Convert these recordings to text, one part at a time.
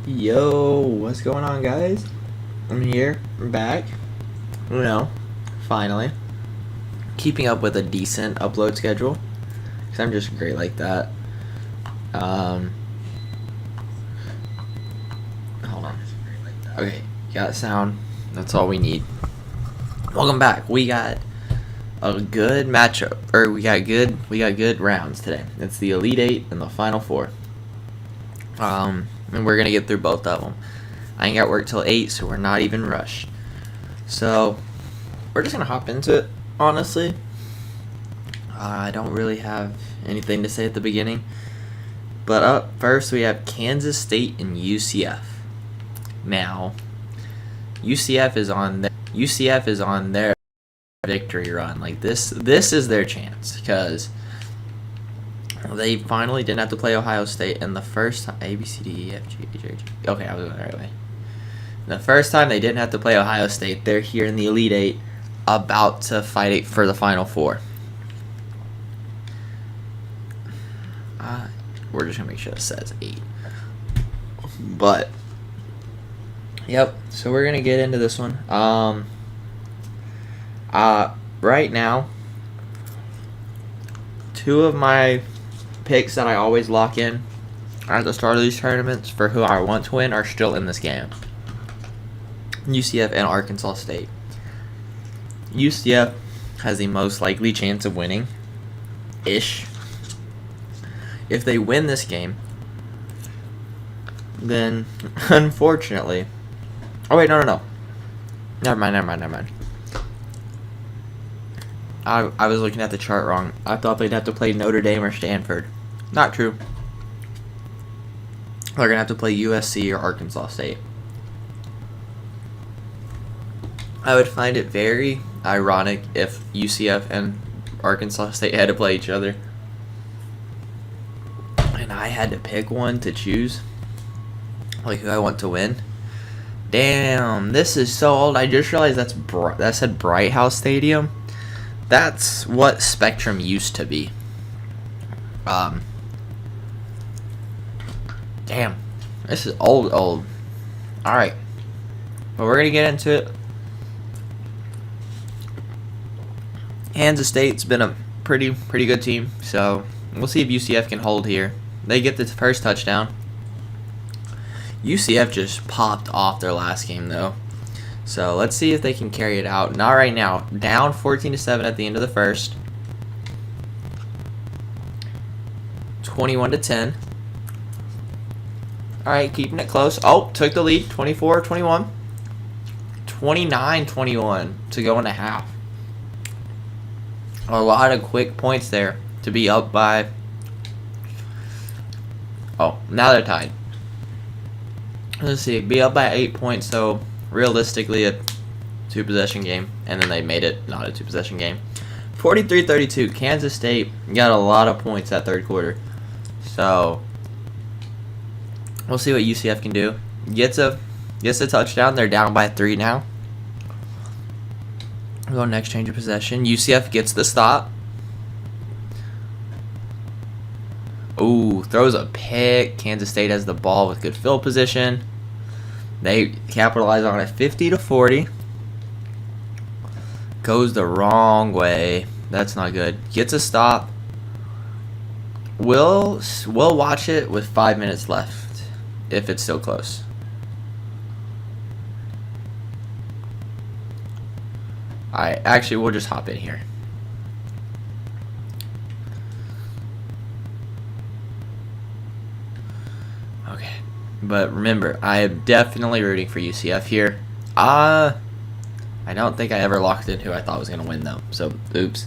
Yo, what's going on, guys? I'm here. I'm back. Finally. Keeping up with a decent upload schedule. Because I'm just great like that. Hold on. Okay, got sound. That's all we need. Welcome back. We got a good matchup. We got good rounds today. It's the Elite Eight and the Final Four. And we're gonna get through both of them. I ain't got work till 8, so we're not even rushed. So we're just gonna hop into it. Honestly, I don't really have anything to say at the beginning. But up first, we have Kansas State and UCF. Now, UCF is on their victory run. Like this is their chance because they finally didn't have to play Ohio State in the first time. A, B, C, D, E, F, G, H, I, J. Okay, I was going the right way. The first time they didn't have to play Ohio State, they're here in the Elite Eight, about to fight it for the Final Four. We're just gonna make sure it says 8. But yep. So we're gonna get into this one. Right now, two of my picks that I always lock in at the start of these tournaments for who I want to win are still in this game. UCF and Arkansas State. UCF has the most likely chance of winning. If they win this game, then unfortunately... Oh, wait, no. Never mind. I was looking at the chart wrong. I thought they'd have to play Notre Dame or Stanford. Not true. They're going to have to play USC or Arkansas State. I would find it very ironic if UCF and Arkansas State had to play each other. And I had to pick one to choose. Like who I want to win. Damn, this is so old. I just realized that said Bright House Stadium. That's what Spectrum used to be. Damn. This is old. Alright. But we're going to get into it. Kansas State's been a pretty good team. So, we'll see if UCF can hold here. They get the first touchdown. UCF just popped off their last game, though. So, let's see if they can carry it out. Not right now. Down 14-7 at the end of the first. 21-10. Alright, keeping it close. Oh, took the lead. 24-21. 29-21 to go into half. A lot of quick points there to be up by... Oh, now they're tied. Let's see. Be up by 8 points, so realistically a 2-possession game. And then they made it not a 2-possession game. 43-32. Kansas State got a lot of points that third quarter. So... we'll see what UCF can do. Gets a touchdown. They're down by 3 now. We'll go next change of possession. UCF gets the stop. Ooh, throws a pick. Kansas State has the ball with good field position. They capitalize on it 50-40. Goes the wrong way. That's not good. Gets a stop. We'll watch it with 5 minutes left. If it's still close. Alright, actually, we'll just hop in here. Okay. But remember, I am definitely rooting for UCF here. I don't think I ever locked in who I thought was going to win, though. So, oops.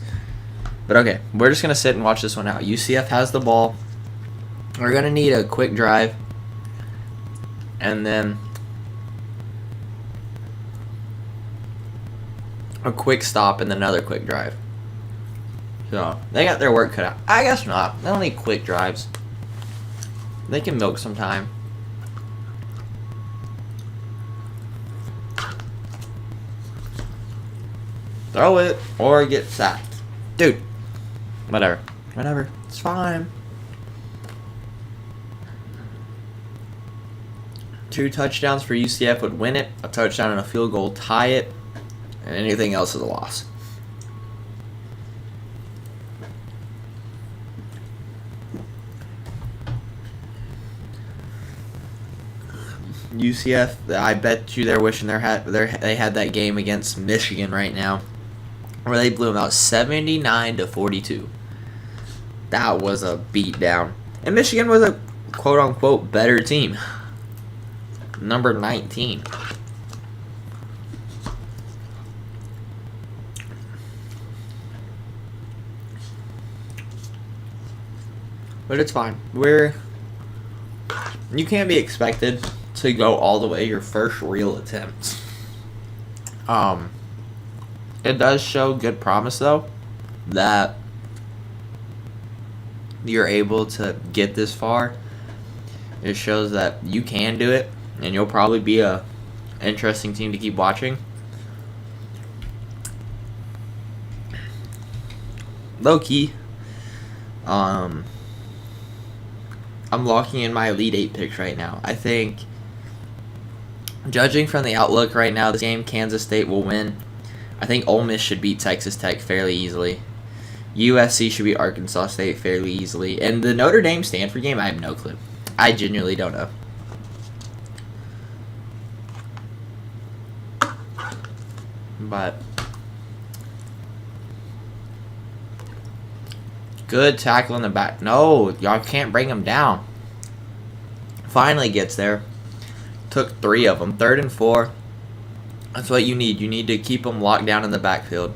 But okay, we're just going to sit and watch this one out. UCF has the ball. We're going to need a quick drive. And then a quick stop and then another quick drive. So they got their work cut out. I guess not. They don't need quick drives. They can milk some time. Throw it or get sacked. Dude. Whatever. It's fine. 2 touchdowns for UCF would win it. A touchdown and a field goal tie it. And anything else is a loss. UCF, I bet you they're wishing they had that game against Michigan right now, where they blew them out 79-42. That was a beatdown, and Michigan was a quote unquote better team, number 19. But it's fine. You can't be expected to go all the way your first real attempt. It does show good promise though that you're able to get this far. It shows that you can do it, and you'll probably be a interesting team to keep watching. Low key, I'm locking in my Elite 8 picks right now. I think, judging from the outlook right now, this game, Kansas State will win. I think Ole Miss should beat Texas Tech fairly easily. USC should beat Arkansas State fairly easily. And the Notre Dame-Stanford game, I have no clue. I genuinely don't know. But good tackle in the back. No, y'all can't bring him down. Finally gets there. Took 3 of them. 3rd and 4. That's what you need. You need to keep them locked down in the backfield,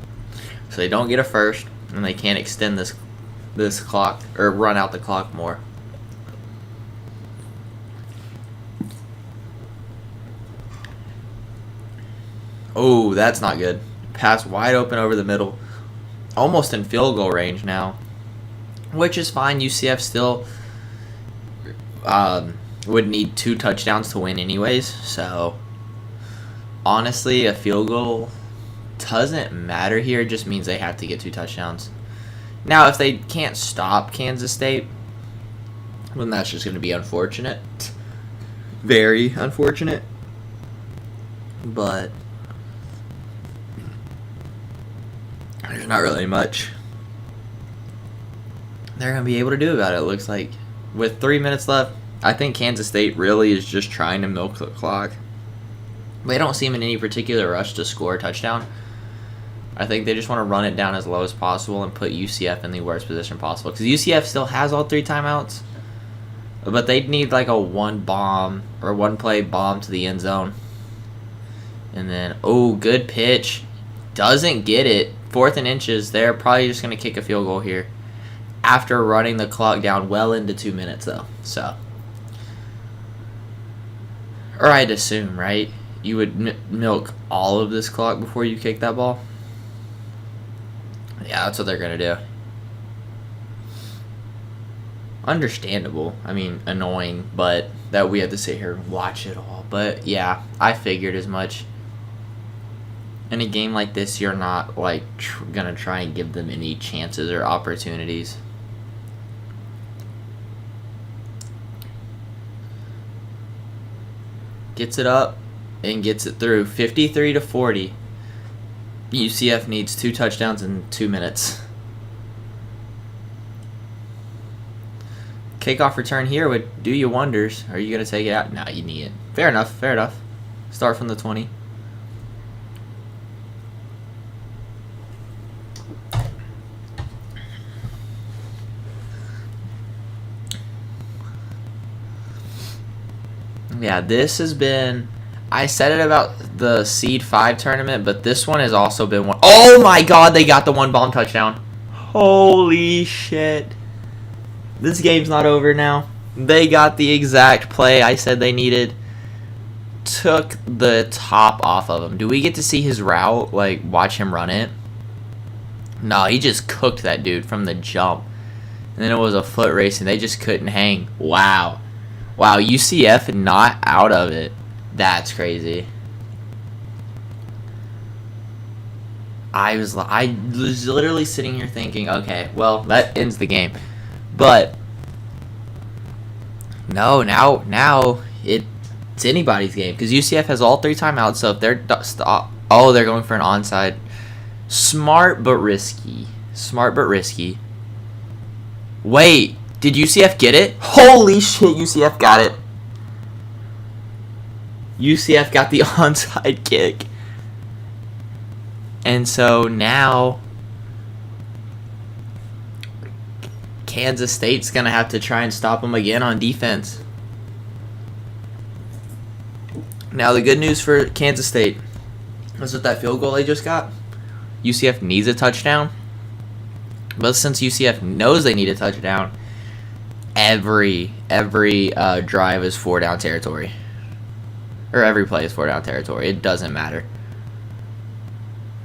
so they don't get a first and they can't extend this clock or run out the clock more. Oh, that's not good. Pass wide open over the middle. Almost in field goal range now, which is fine. UCF still would need 2 touchdowns to win anyways, so honestly, a field goal doesn't matter here. It just means they have to get 2 touchdowns. Now, if they can't stop Kansas State, then that's just going to be unfortunate. Very unfortunate. But there's not really much they're going to be able to do about it, it looks like. With 3 minutes left, I think Kansas State really is just trying to milk the clock. They don't seem in any particular rush to score a touchdown. I think they just want to run it down as low as possible and put UCF in the worst position possible. Because UCF still has all 3 timeouts. But they'd need like a 1 play bomb to the end zone. And then, oh, good pitch. Doesn't get it. 4th and inches. They're probably just going to kick a field goal here. After running the clock down well into 2 minutes, though. So, or I'd assume, right? You would milk all of this clock before you kick that ball. Yeah, that's what they're going to do. Understandable. I mean, annoying, but that we have to sit here and watch it all. But, yeah, I figured as much. In a game like this, you're not, like, going to try and give them any chances or opportunities. Gets it up and gets it through. 53-40. UCF needs 2 touchdowns in 2 minutes. Kickoff return here would do you wonders. Are you going to take it out? No, you need it. Fair enough, fair enough. Start from the 20. Yeah, this has been... I said it about the Seed 5 tournament, but this one has also been one... Oh my god, they got the 1 bomb touchdown. Holy shit. This game's not over now. They got the exact play I said they needed. Took the top off of him. Do we get to see his route? Like, watch him run it? No, he just cooked that dude from the jump. And then it was a foot race, and they just couldn't hang. Wow. Wow, UCF not out of it. That's crazy. I was literally sitting here thinking, okay, well, that ends the game. But no, now It's anybody's game because UCF has all 3 timeouts. So if they're they're going for an onside. Smart but risky. Smart but risky. Wait, did UCF get it? Holy shit, UCF got it. UCF got the onside kick. And so now Kansas State's going to have to try and stop them again on defense. Now the good news for Kansas State was with that field goal they just got. UCF needs a touchdown. But since UCF knows they need a touchdown, every drive is 4-down territory. Or every play is 4-down territory. It doesn't matter.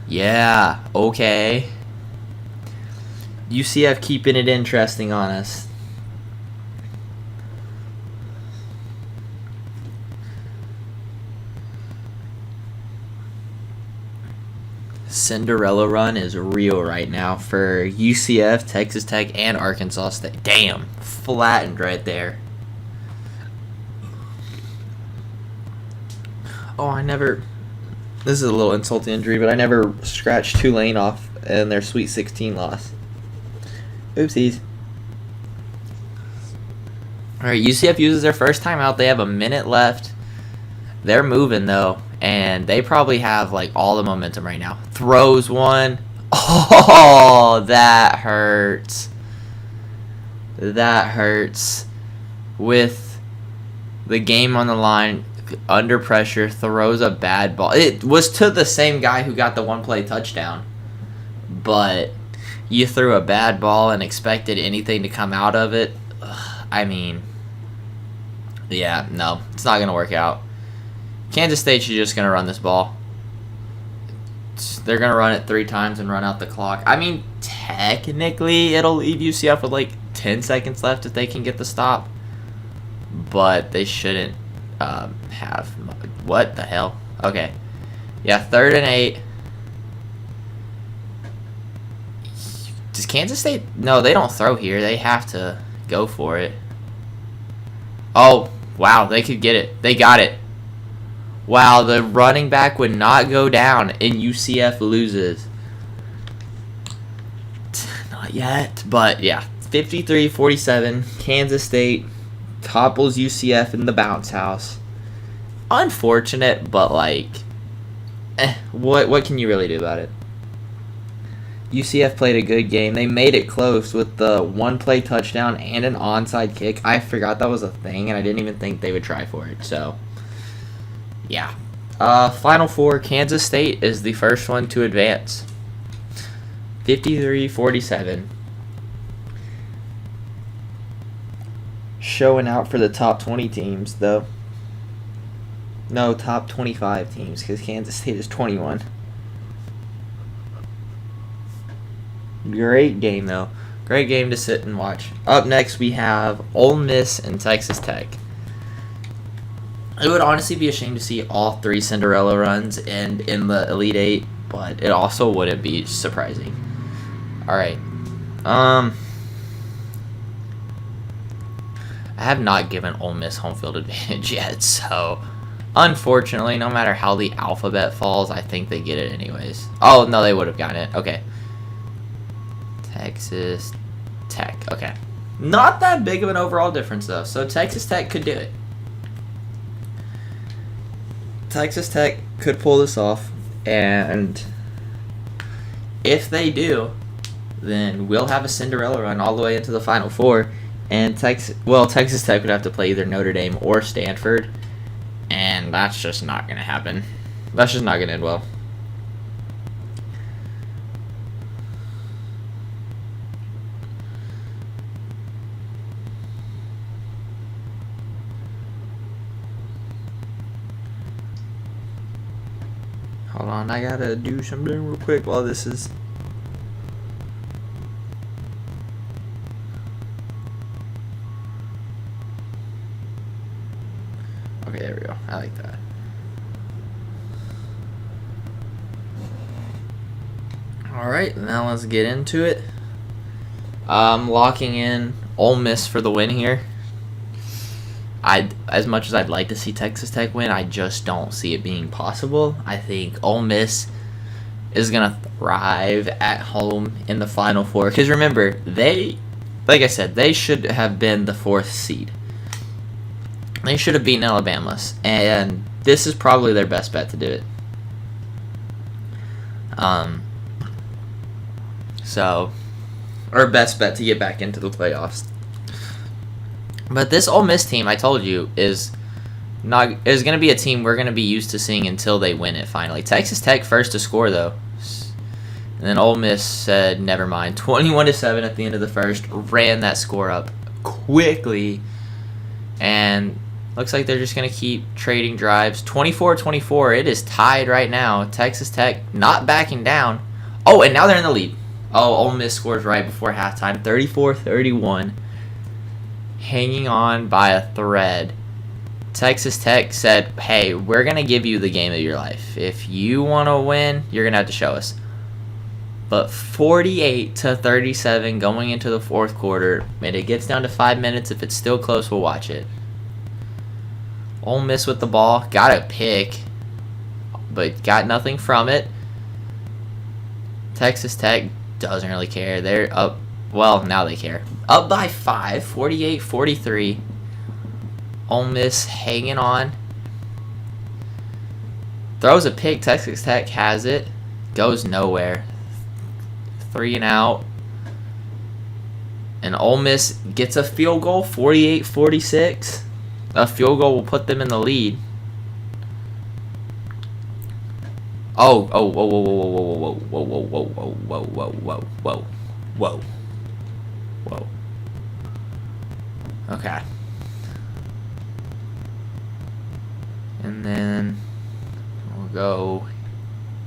Yeah, okay. UCF keeping it interesting on us. Cinderella run is real right now for UCF, Texas Tech, and Arkansas State. Damn, flattened right there. Oh, this is a little insult to injury, but I never scratched Tulane off in their Sweet 16 loss. Oopsies. Alright, UCF uses their first timeout. They have a minute left. They're moving, though, and they probably have, like, all the momentum right now. Throws one. Oh, that hurts. That hurts. With the game on the line, under pressure, throws a bad ball. It was to the same guy who got the one-play touchdown, but you threw a bad ball and expected anything to come out of it. I mean, yeah, no, it's not going to work out. Kansas State's just going to run this ball. They're going to run it 3 times and run out the clock. I mean, technically, it'll leave UCF with like 10 seconds left if they can get the stop. But they shouldn't have. What the hell? Okay. Yeah, 3rd and 8. Does Kansas State? No, they don't throw here. They have to go for it. Oh, wow. They could get it. They got it. Wow, the running back would not go down, and UCF loses. Not yet, but yeah. 53-47. Kansas State topples UCF in the bounce house. Unfortunate, but like, what can you really do about it? UCF played a good game. They made it close with the 1-play touchdown and an onside kick. I forgot that was a thing, and I didn't even think they would try for it. So, yeah. Final Four, Kansas State is the first one to advance. 53-47. Showing out for the top 20 teams, though. No, top 25 teams, because Kansas State is 21. Great game, though. Great game to sit and watch. Up next, we have Ole Miss and Texas Tech. It would honestly be a shame to see all 3 Cinderella runs and in the Elite 8, but it also wouldn't be surprising. Alright. I have not given Ole Miss home field advantage yet, so unfortunately, no matter how the alphabet falls, I think they get it anyways. Oh, no, they would have gotten it. Okay. Texas Tech. Okay. Not that big of an overall difference, though, so Texas Tech could do it. Texas Tech could pull this off, and if they do, then we'll have a Cinderella run all the way into the Final Four, and Texas Tech would have to play either Notre Dame or Stanford, and that's just not going to happen. That's just not going to end well. Hold on, I gotta do something real quick while this is... Okay, there we go. I like that. Alright, now let's get into it. I'm locking in Ole Miss for the win here. as much as I'd like to see Texas Tech win, I just don't see it being possible. I think Ole Miss is gonna thrive at home in the Final Four. Because remember, like I said, they should have been the 4th seed. They should have beaten Alabama, and this is probably their best bet to do it. Or best bet to get back into the playoffs. But this Ole Miss team, I told you, is going to be a team we're going to be used to seeing until they win it finally. Texas Tech first to score, though. And then Ole Miss said, never mind. 21-7 at the end of the first. Ran that score up quickly. And looks like they're just going to keep trading drives. 24-24. It is tied right now. Texas Tech not backing down. Oh, and now they're in the lead. Oh, Ole Miss scores right before halftime. 34-31. Hanging on by a thread. Texas Tech said, hey, we're going to give you the game of your life. If you want to win, you're going to have to show us. But 48-37 going into the 4th quarter. And it gets down to 5 minutes. If it's still close, we'll watch it. Ole Miss with the ball. Got a pick. But got nothing from it. Texas Tech doesn't really care. They're up. Well, now they care. Up by 5. 48-43. Ole Miss hanging on. Throws a pick. Texas Tech has it. Goes nowhere. 3 and out. And Ole Miss gets a field goal. 48-46. A field goal will put them in the lead. Whoa. Okay. And then we'll go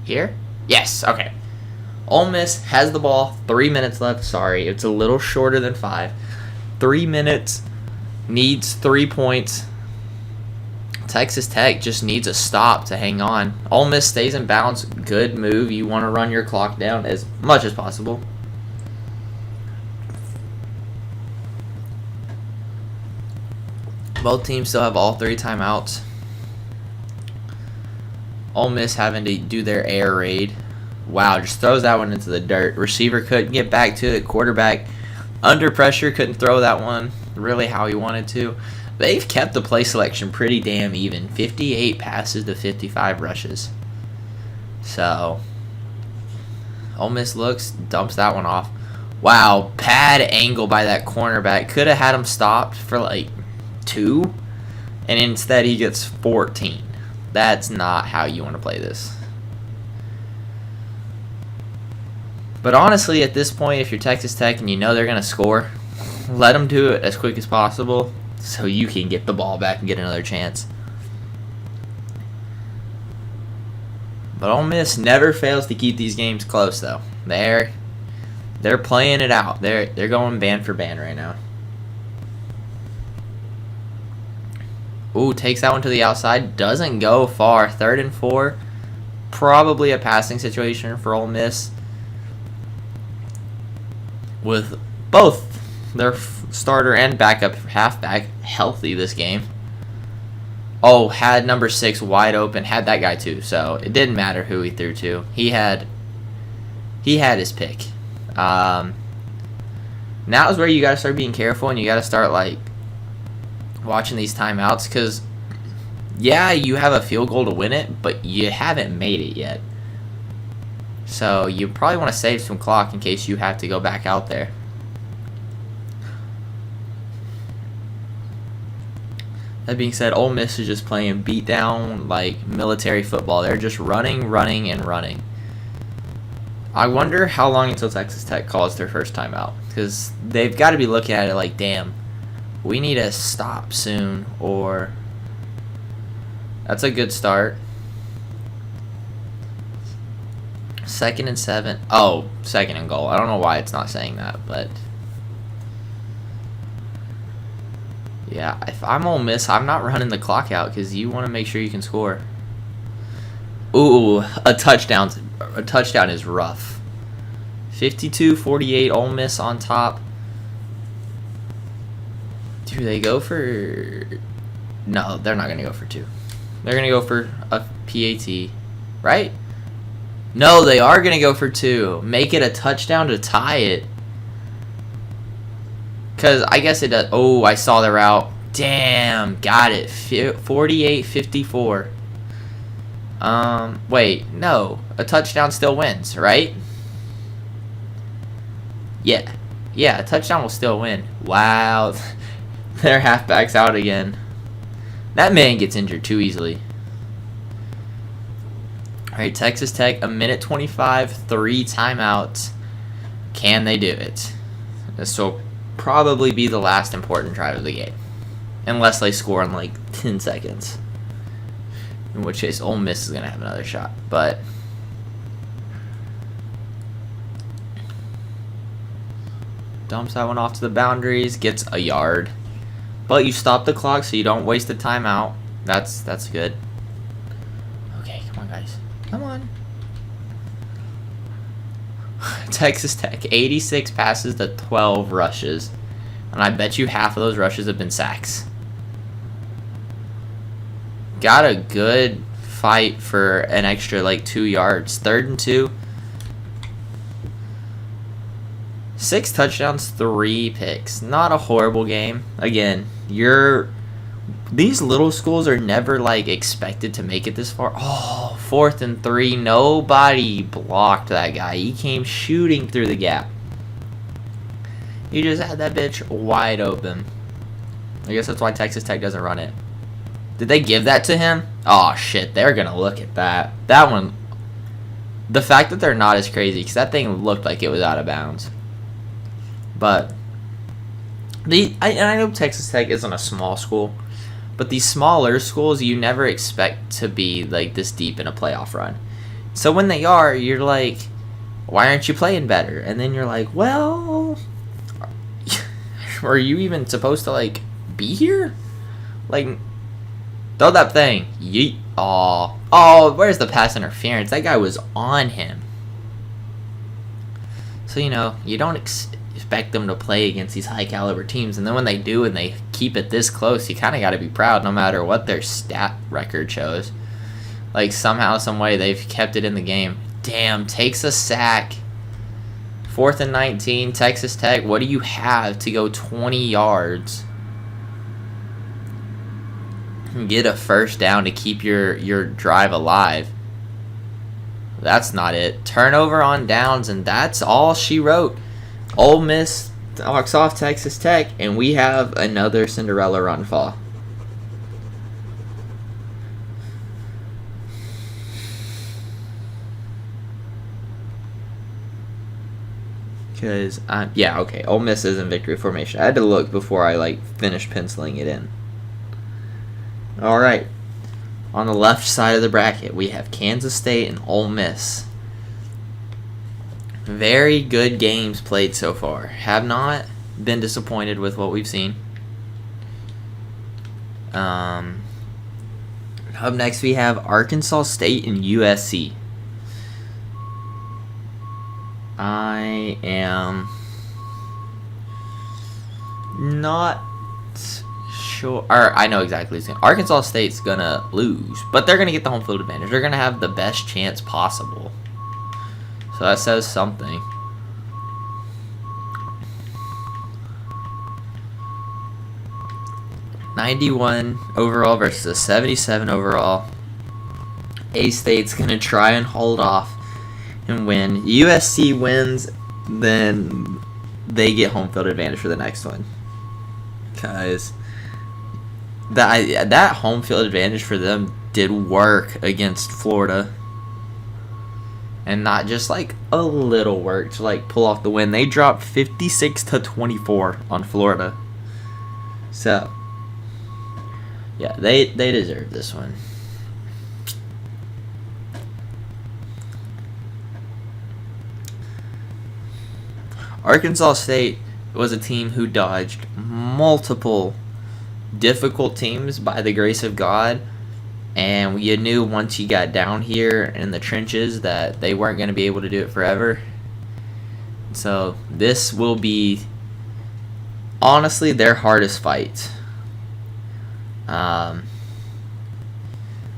here. Yes, okay. Ole Miss has the ball. 3 minutes left. Sorry, it's a little shorter than 5. 3 minutes. Needs 3 points. Texas Tech just needs a stop to hang on. Ole Miss stays in bounds. Good move. You want to run your clock down as much as possible. Both teams still have all 3 timeouts. Ole Miss having to do their air raid. Wow, just throws that one into the dirt. Receiver couldn't get back to it. Quarterback under pressure couldn't throw that one really how he wanted to. They've kept the play selection pretty damn even. 58 passes to 55 rushes. So, Ole Miss looks, dumps that one off. Wow, bad angle by that cornerback. Could have had him stopped for like 2, and instead he gets 14. That's not how you want to play this. But honestly, at this point, if you're Texas Tech and you know they're going to score, let them do it as quick as possible so you can get the ball back and get another chance. But Ole Miss never fails to keep these games close, though. They're playing it out. They're going band for band right now. Ooh, takes that one to the outside. Doesn't go far. 3rd and 4. Probably a passing situation for Ole Miss. With both their starter and backup halfback healthy this game. Oh, had number 6 wide open. Had that guy too. So it didn't matter who he threw to. He had his pick. Now is where you got to start being careful, and you got to start like watching these timeouts, because yeah, you have a field goal to win it, but you haven't made it yet. So you probably want to save some clock in case you have to go back out there. That being said, Ole Miss is just playing beat down like military football. They're just running. I wonder how long until Texas Tech calls their first timeout, because they've got to be looking at it like, damn, we need to stop soon, or that's a good start. 2nd and 7. Oh, 2nd and goal. I don't know why it's not saying that, but yeah, if I'm Ole Miss, I'm not running the clock out because you want to make sure you can score. Ooh, a touchdown is rough. 52-48, Ole Miss on top. Do they go for No, they're not going to go for 2. They're going to go for a PAT, right? No, they are going to go for 2. Make it a touchdown to tie it. Because I guess it does. Oh, I saw the route. Damn, got it. 48-54. Wait, no. A touchdown still wins, right? Yeah. Yeah, a touchdown will still win. Wow. Their halfback's out again. That man gets injured too easily. Alright, Texas Tech, 1:25, 3 timeouts. Can they do it? This will probably be the last important drive of the game. Unless they score in like 10 seconds. In which case, Ole Miss is going to have another shot. But dumps that one off to the boundaries, gets a yard. But you stop the clock so you don't waste a timeout. That's good. Okay, come on, guys. Come on. Texas Tech, 86 passes to 12 rushes. And I bet you half of those rushes have been sacks. Got a good fight for an extra, like, 2 yards. 3rd and 2. 6 touchdowns, 3 picks. Not a horrible game. Again, these little schools are never like expected to make it this far. Oh, 4th and 3. Nobody blocked that guy. He came shooting through the gap. He just had that bitch wide open. I guess that's why Texas Tech doesn't run it. Did they give that to him? Oh shit, they're gonna look at that. That one. The fact that they're not is crazy because that thing looked like it was out of bounds. But I know Texas Tech isn't a small school, but these smaller schools you never expect to be like this deep in a playoff run. So when they are, you're like, why aren't you playing better? And then you're like, well, are you even supposed to like be here? Like, throw that thing. Yeet. Oh, where's the pass interference? That guy was on him. So, you don't expect them to play against these high caliber teams, and then when they do and they keep it this close, you kind of got to be proud no matter what their stat record shows. Like, somehow, some way they've kept it in the game. Damn, takes a sack. 4th and 19, Texas Tech, what do you have to go 20 yards and get a first down to keep your drive alive? That's not it. Turnover on downs, and that's all she wrote. Ole Miss knocks off Texas Tech, and we have another Cinderella run fall. Because, yeah, okay, Ole Miss is in victory formation. I had to look before I, finished penciling it in. Alright. On the left side of the bracket, we have Kansas State and Ole Miss. Very good games played so far. Have not been disappointed with what we've seen. Up next, we have Arkansas State and USC. I am not sure. Or I know exactly who's going to. Arkansas State's going to lose, but they're going to get the home field advantage. They're going to have the best chance possible. So that says something. $91 overall versus a 77 overall. A-State's going to try and hold off and win. USC wins, then they get home field advantage for the next one. Because that home field advantage for them did work against Florida. And not just a little work to pull off the win. They dropped 56-24 on Florida. So, yeah, they deserve this one. Arkansas State was a team who dodged multiple difficult teams by the grace of God. And you knew once you got down here in the trenches that they weren't going to be able to do it forever. So this will be, honestly, their hardest fight.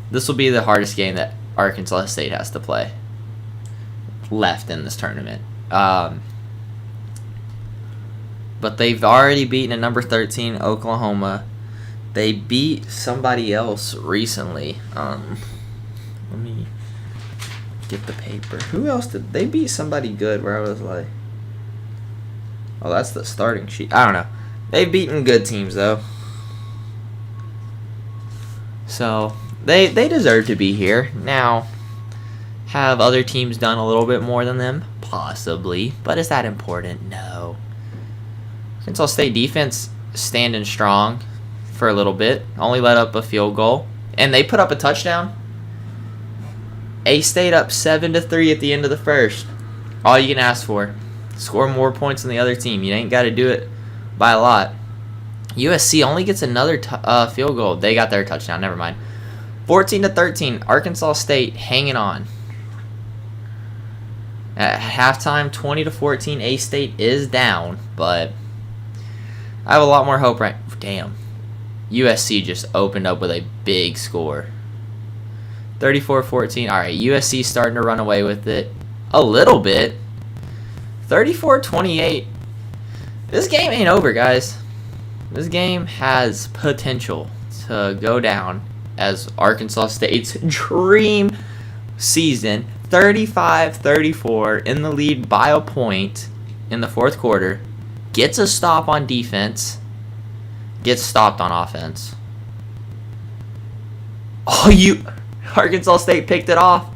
This will be the hardest game that Arkansas State has to play left in this tournament. But they've already beaten a number 13 Oklahoma. They beat somebody else recently. Let me get the paper. Who else did they beat? Somebody good where I was like, oh, that's the starting sheet. I don't know. They've beaten good teams though, so they deserve to be here. Now, have other teams done a little bit more than them? Possibly, but is that important? No. Arkansas State defense standing strong for a little bit. Only let up a field goal, and they put up a touchdown. A-State up 7-3 at the end of the first. All you can ask for. Score more points than the other team. You ain't got to do it by a lot. USC only gets another field goal. They got their touchdown. Never mind. 14-13. Arkansas State hanging on. At halftime, 20-14. A-State is down, but I have a lot more hope right. Damn. USC just opened up with a big score. 34-14. All right, USC starting to run away with it a little bit. 34-28. This game ain't over, guys. This game has potential to go down as Arkansas State's dream season. 35-34 in the lead by a point in the fourth quarter. Gets a stop on defense. Gets stopped on offense. Arkansas State picked it off.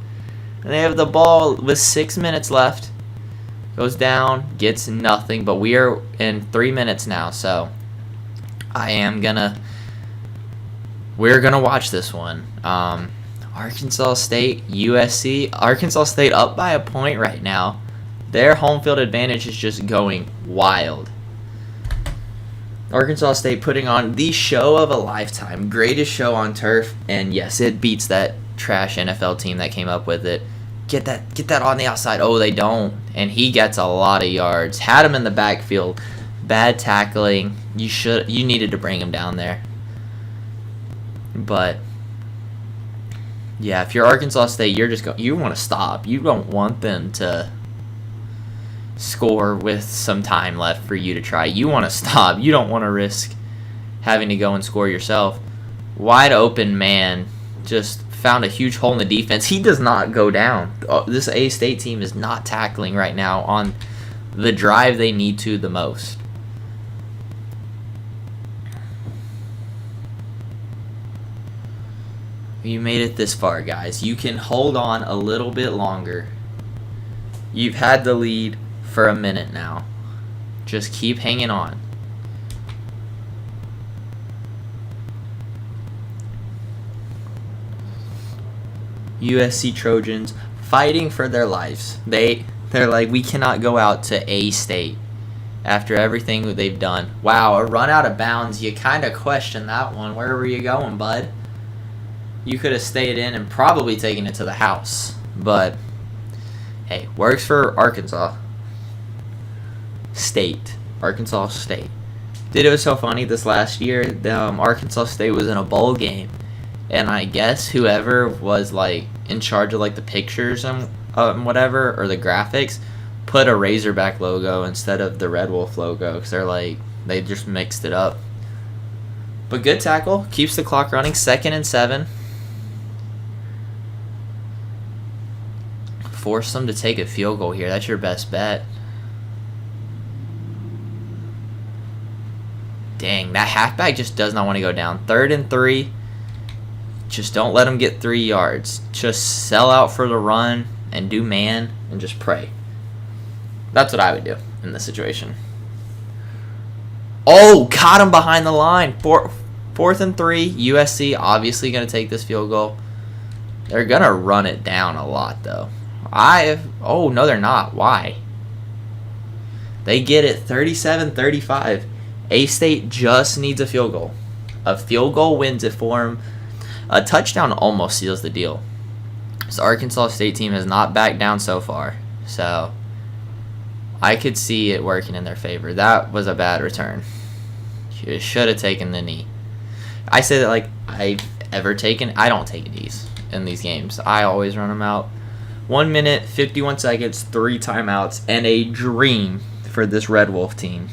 And they have the ball with 6 minutes left. Goes down, gets nothing, but we are in 3 minutes now, so we're gonna watch this one. Arkansas State, USC. Arkansas State up by a point right now. Their home field advantage is just going wild. Arkansas State putting on the show of a lifetime. Greatest show on turf, and yes, it beats that trash NFL team that came up with it. Get that on the outside. Oh, they don't. And he gets a lot of yards. Had him in the backfield. Bad tackling. You needed to bring him down there. But yeah, if you're Arkansas State, you want to stop. You don't want them to score with some time left for you to try. You want to stop. You don't want to risk having to go and score yourself. Wide open man just found a huge hole in the defense. He does not go down. This A-State team is not tackling right now on the drive they need to the most. You made it this far, guys. You can hold on a little bit longer. You've had the lead for a minute now. Just keep hanging on. USC Trojans fighting for their lives. They're like, we cannot go out to A-State after everything that they've done. Wow, a run out of bounds. You kind of question that one. Where were you going, bud? You could have stayed in and probably taken it to the house. But, hey, works for Arkansas State. Arkansas State. Dude, it was so funny this last year. Arkansas State was in a bowl game. And I guess whoever was like in charge of like the pictures and whatever, or the graphics, put a Razorback logo instead of the Red Wolf logo, because they just mixed it up. But good tackle, keeps the clock running. 2nd and 7. Force them to take a field goal here. That's your best bet. Dang, that halfback just does not want to go down. 3rd and 3. Just don't let them get 3 yards. Just sell out for the run and do man and just pray. That's what I would do in this situation. Oh, caught him behind the line. 4th and 3. USC obviously going to take this field goal. They're going to run it down a lot, though. Oh, no, they're not. Why? They get it 37-35. A-State just needs a field goal. A field goal wins it for them. A touchdown almost seals the deal. This Arkansas State team has not backed down so far. So, I could see it working in their favor. That was a bad return. You should have taken the knee. I say that like I've ever taken. I don't take Ds in these games. I always run them out. 1 minute, 51 seconds, 3 timeouts, and a dream for this Red Wolf team.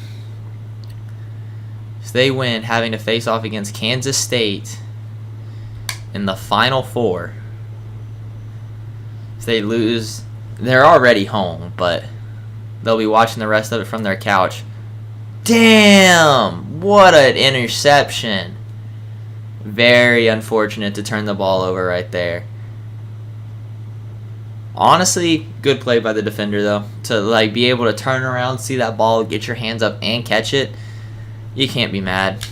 So they win, having to face off against Kansas State in the Final Four. If they lose, they're already home, but they'll be watching the rest of it from their couch. Damn! What an interception. Very unfortunate to turn the ball over right there. Honestly, good play by the defender, though. To like be able to turn around, see that ball, get your hands up, and catch it. You can't be mad.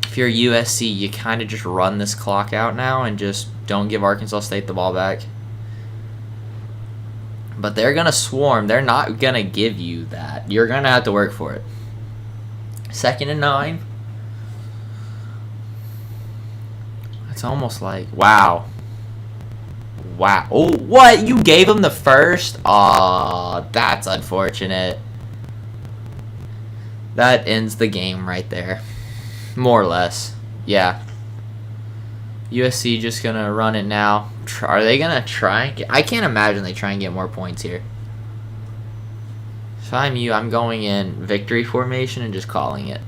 If you're USC, you kind of just run this clock out now and just don't give Arkansas State the ball back. But they're going to swarm. They're not going to give you that. You're going to have to work for it. 2nd and 9. It's almost like, wow. Wow. Oh, what? You gave him the first? Aw, that's unfortunate. That ends the game right there. More or less. Yeah. USC just going to run it now. Are they going to try and get... I can't imagine they try and get more points here. If I'm you, I'm going in victory formation and just calling it.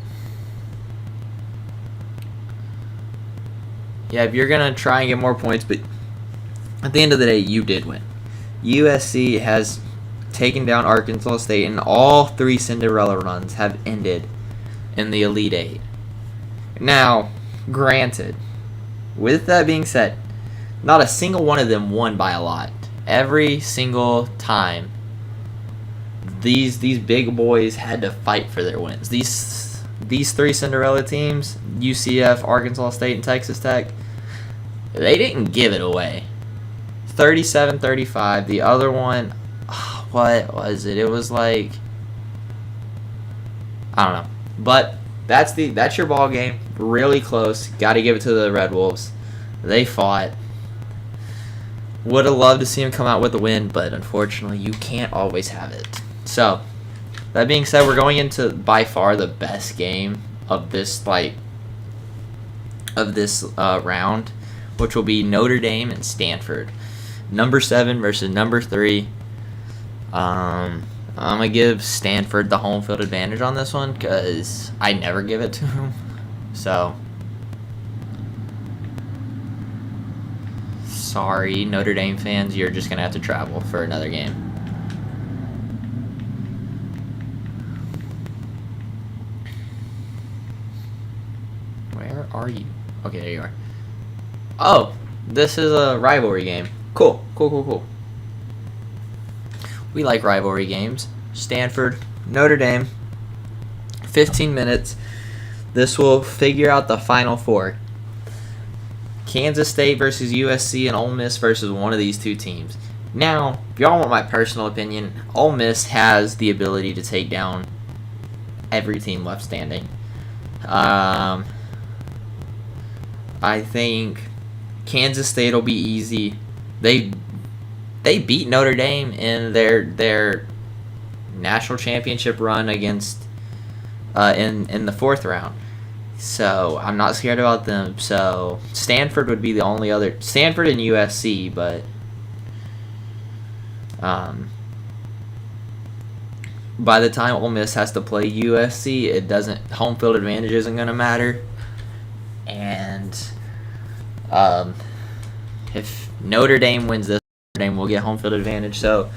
Yeah, if you're going to try and get more points, but at the end of the day, you did win. USC has taken down Arkansas State, and all 3 Cinderella runs have ended in the Elite Eight. Now, granted, with that being said, not a single one of them won by a lot. Every single time, these big boys had to fight for their wins. These 3 Cinderella teams, UCF, Arkansas State, and Texas Tech, they didn't give it away. 37-35. The other one, what was it? It was like, I don't know. But that's your ball game. Really close. Got to give it to the Red Wolves. They fought. Would have loved to see them come out with a win, but unfortunately, you can't always have it. So, that being said, we're going into by far the best game of this round, which will be Notre Dame and Stanford. Number 7 versus number 3. I'm going to give Stanford the home field advantage on this one because I never give it to them. So, sorry, Notre Dame fans, you're just going to have to travel for another game. Where are you? Okay, there you are. Oh, this is a rivalry game. Cool. We like rivalry games. Stanford, Notre Dame, 15 minutes. This will figure out the Final Four. Kansas State versus USC and Ole Miss versus one of these 2 teams. Now, if y'all want my personal opinion, Ole Miss has the ability to take down every team left standing. I think Kansas State will be easy. They beat Notre Dame in their national championship run against in the 4th round. So I'm not scared about them. So Stanford would be the only other, Stanford and USC, but by the time Ole Miss has to play USC, it doesn't, home field advantage isn't going to matter. And if Notre Dame wins this, Notre Dame will get home field advantage. So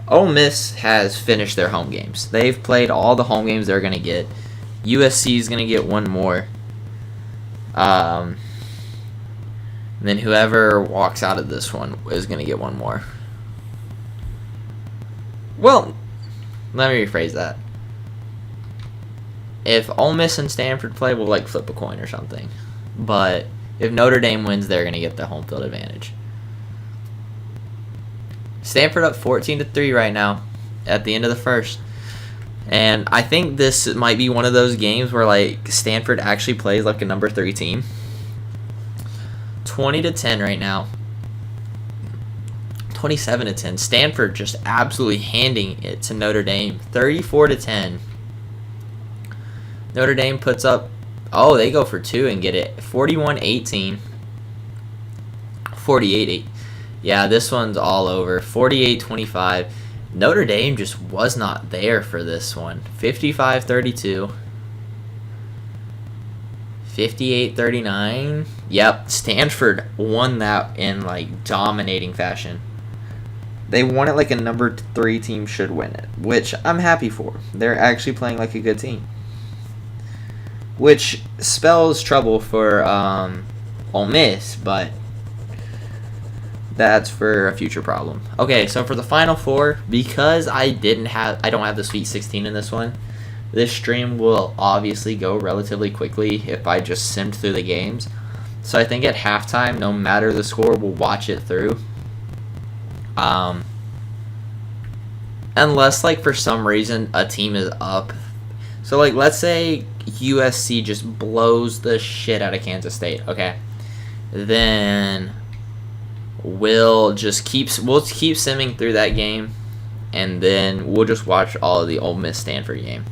Ole Miss has finished their home games. They've played all the home games they're going to get. USC is going to get one more. And then whoever walks out of this one is going to get one more. Well, let me rephrase that. If Ole Miss and Stanford play, we'll like flip a coin or something. But if Notre Dame wins, they're going to get the home field advantage. Stanford up 14-3 right now at the end of the first. And I think this might be one of those games where like Stanford actually plays like a number 3 team. 20-10 right now. 27-10. Stanford just absolutely handing it to Notre Dame. 34-10. Notre Dame puts up Oh, they go for 2 and get it. 41-18. 48-8. Yeah, this one's all over. 48-25. Notre Dame just was not there for this one. 55-32. 58-39. Yep, Stanford won that in like dominating fashion. They won it like a number 3 team should win it, which I'm happy for. They're actually playing like a good team, which spells trouble for Ole Miss, but that's for a future problem. Okay, so for the Final Four, because I don't have the Sweet 16 in this one. This stream will obviously go relatively quickly if I just simmed through the games. So I think at halftime, no matter the score, we'll watch it through. Unless, like, for some reason a team is up. So, like, let's say USC just blows the shit out of Kansas State, okay? Then we'll keep simming through that game, and then we'll just watch all of the Ole Miss Stanford game.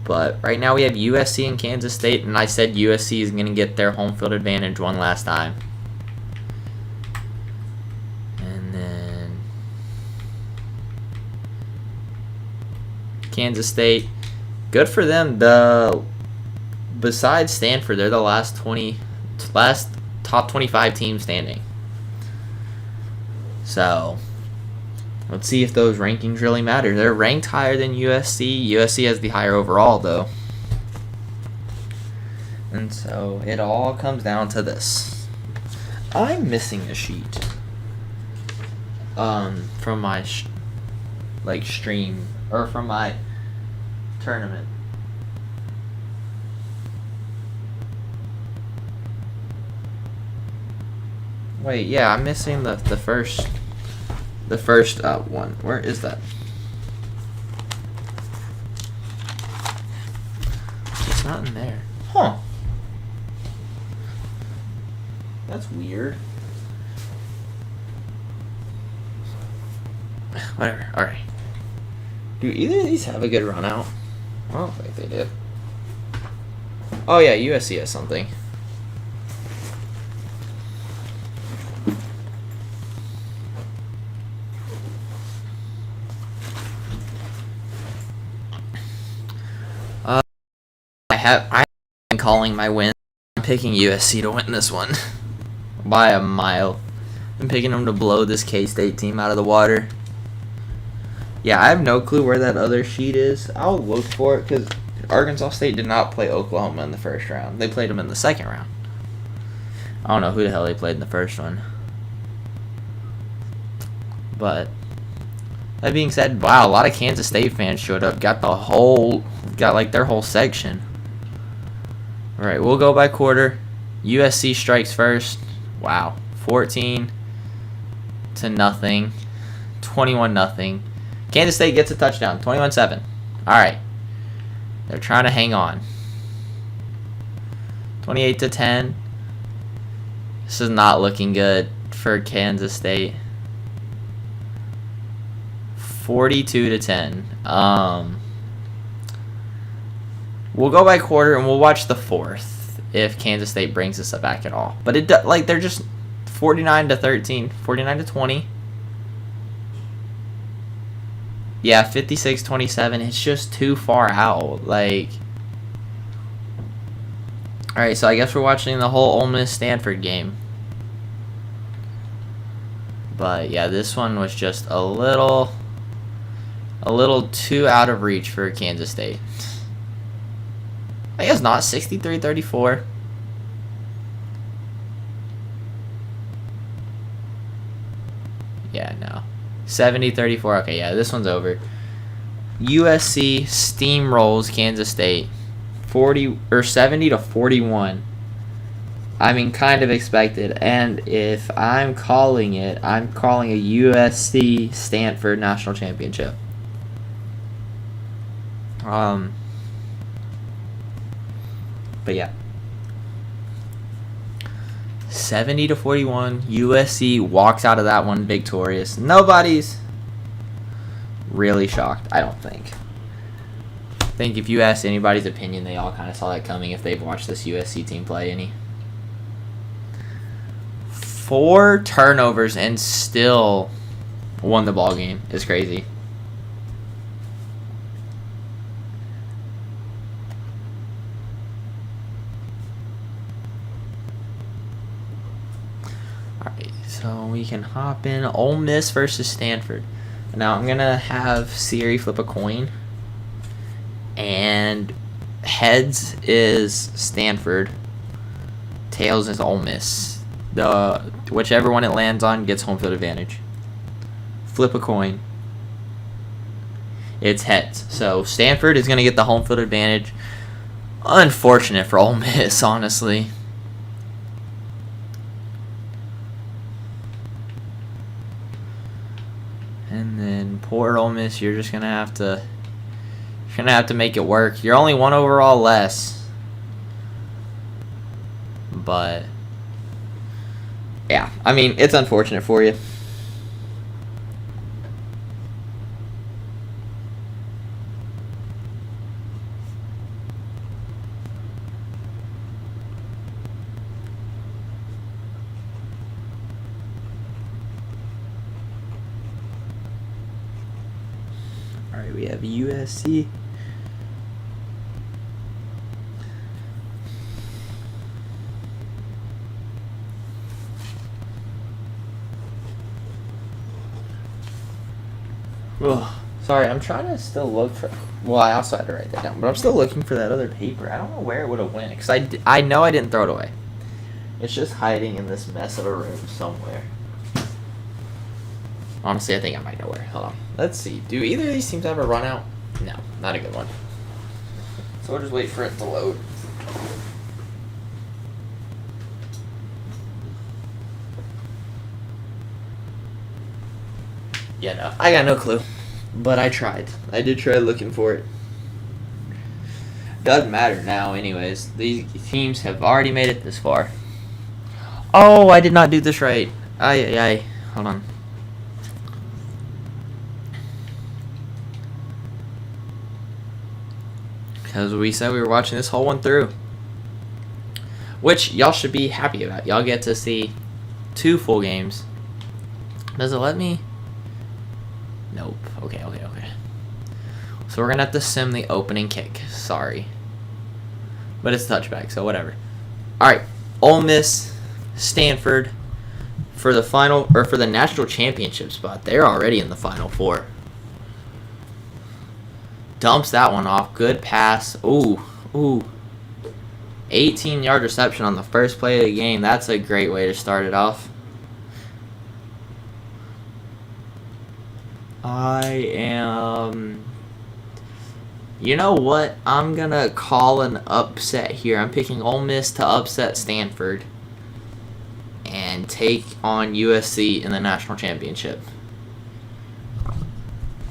But right now we have USC and Kansas State, and I said USC is going to get their home field advantage one last time. And then Kansas State, good for them. Besides Stanford, they're the last top 25 team standing. So let's see if those rankings really matter. They're ranked higher than USC. USC has the higher overall, though. And so it all comes down to this. I'm missing a sheet from my stream, or from my tournament. Wait, yeah, I'm missing the first one. Where is that? It's not in there. Huh. That's weird. Whatever. Alright. Do either of these have a good run out? I don't think they did. Oh yeah, USC has something. I've been calling my win. I'm picking USC to win this one by a mile. I'm picking them to blow this K-State team out of the water. Yeah, I have no clue where that other sheet is. I'll look for it because Arkansas State did not play Oklahoma in the first round. They played them in the second round. I don't know who the hell they played in the first one. But that being said, wow, a lot of Kansas State fans showed up. Got like their whole section. All right, we'll go by quarter. USC strikes first. Wow, 14-0, 21-0. Kansas State gets a touchdown, 21-7. All right, they're trying to hang on. 28-10. This is not looking good for Kansas State. 42-10. We'll go by quarter and we'll watch the fourth if Kansas State brings us back at all. But they're just 49-13, 49-20. Yeah, 56-27. It's just too far out. Like, all right, so I guess we're watching the whole Ole Miss Stanford game. But yeah, this one was just a little too out of reach for Kansas State. I guess not. 63-34. Yeah, no. 70-34. Okay, yeah, this one's over. USC steamrolls Kansas State 70-41. I mean, kind of expected. And if I'm calling it, I'm calling a USC Stanford national championship. But yeah, 70-41. USC walks out of that one victorious. Nobody's really shocked, I don't think. think if you asked anybody's opinion, they all kind of saw that coming if they've watched this USC team play any. 4 turnovers and still won the ball game is crazy. Alright, so we can hop in. Ole Miss versus Stanford. Now I'm going to have Siri flip a coin. And heads is Stanford. Tails is Ole Miss. Whichever one it lands on gets home field advantage. Flip a coin. It's heads. So Stanford is going to get the home field advantage. Unfortunate for Ole Miss, honestly. And then poor Ole Miss, you're just going to have to make it work. You're only 1 overall less. But yeah, I mean, it's unfortunate for you. All right, we have USC. Oh, sorry, I'm trying to still look for... Well, I also had to write that down, but I'm still looking for that other paper. I don't know where it would have went, because I know I didn't throw it away. It's just hiding in this mess of a room somewhere. Honestly, I think I might know where. Hold on. Let's see. Do either of these teams have a run out? No, not a good one. So we'll just wait for it to load. Yeah, no, I got no clue. But I tried. I did try looking for it. Doesn't matter now anyways. These teams have already made it this far. Oh, I did not do this right. Hold on. Because we said we were watching this whole one through. Which y'all should be happy about. Y'all get to see 2 full games. Does it let me? Nope. Okay. So we're going to have to sim the opening kick. Sorry. But it's touchback, so whatever. Alright. Ole Miss, Stanford for the final, or for the national championship spot. They're already in the Final Four. Dumps that one off. Good pass. Ooh. 18-yard reception on the first play of the game. That's a great way to start it off. You know what? I'm going to call an upset here. I'm picking Ole Miss to upset Stanford and take on USC in the national championship.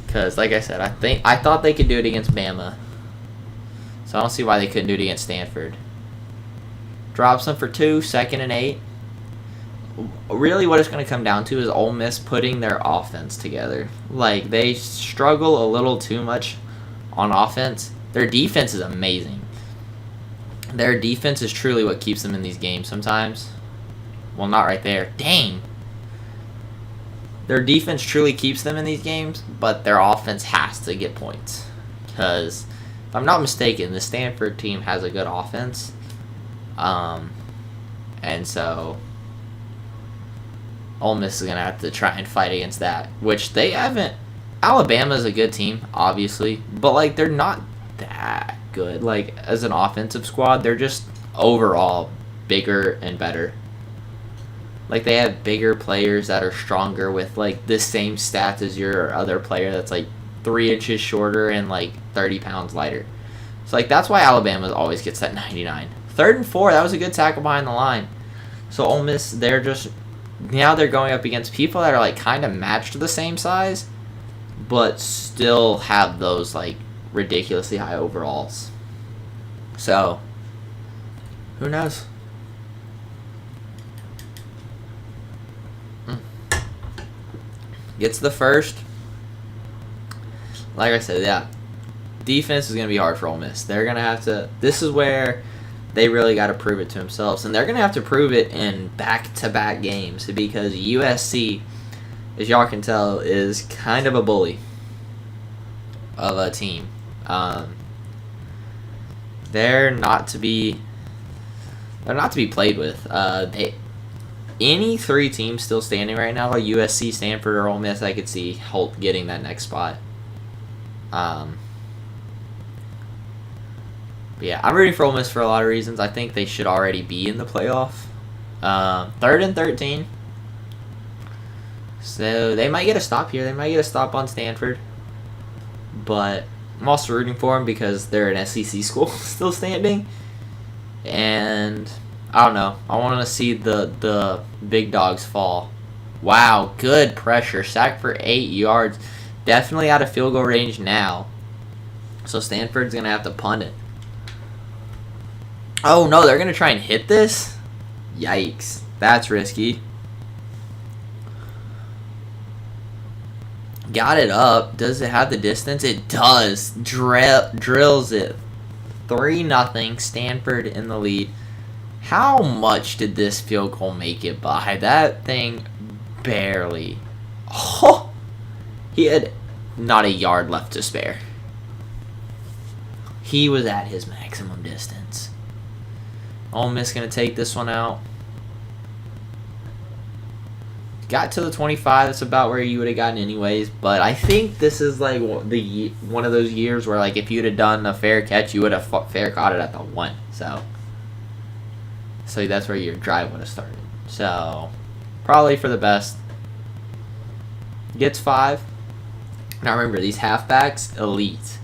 Because, like I said, I thought they could do it against Bama. So I don't see why they couldn't do it against Stanford. Drops them for 2, 2nd and 8. Really what it's going to come down to is Ole Miss putting their offense together. Like, they struggle a little too much on offense. Their defense is amazing. Their defense is truly what keeps them in these games sometimes. Well, not right there. Dang. Their defense truly keeps them in these games, but their offense has to get points. Because, if I'm not mistaken, the Stanford team has a good offense. And so Ole Miss is going to have to try and fight against that, which they haven't. Alabama's a good team, obviously, but, like, they're not that good. Like, as an offensive squad, they're just overall bigger and better. Like, they have bigger players that are stronger with, like, the same stats as your other player that's, like, 3 inches shorter and, like, 30 pounds lighter. So, like, that's why Alabama always gets that 99. 3rd and 4, that was a good tackle behind the line. So, Ole Miss, they're just, now they're going up against people that are, like, kind of matched the same size, but still have those, like, ridiculously high overalls. So, who knows? Gets the first. Like I said, yeah. defense is going to be hard for Ole Miss. They're going to have to. This is where they really got to prove it to themselves, and they're going to have to prove it in back-to-back games because USC, as y'all can tell, is kind of a bully of a team. They're not to be played with. Any three teams still standing right now, USC, Stanford, or Ole Miss, I could see Holt getting that next spot. But yeah, I'm rooting for Ole Miss for a lot of reasons. I think they should already be in the playoff. 3rd and 13. So they might get a stop here. They might get a stop on Stanford. But I'm also rooting for them because they're an SEC school still standing. And I don't know. I want to see the big dogs fall. Wow, good pressure. Sack for 8 yards. Definitely out of field goal range now. So Stanford's going to have to punt it. Oh, no, they're going to try and hit this? Yikes. That's risky. Got it up. Does it have the distance? It does. Drills it. 3-0. Stanford in the lead. How much did this field goal make it by? That thing barely. Oh, he had not a yard left to spare. He was at his maximum distance. Ole Miss going to take this one out. Got to the 25. That's about where you would have gotten anyways. But I think this is like one of those years where like if you'd have done a fair catch, you would have fair caught it at the 1. So that's where your drive would have started. So probably for the best. Gets 5. Now remember, these halfbacks, elite.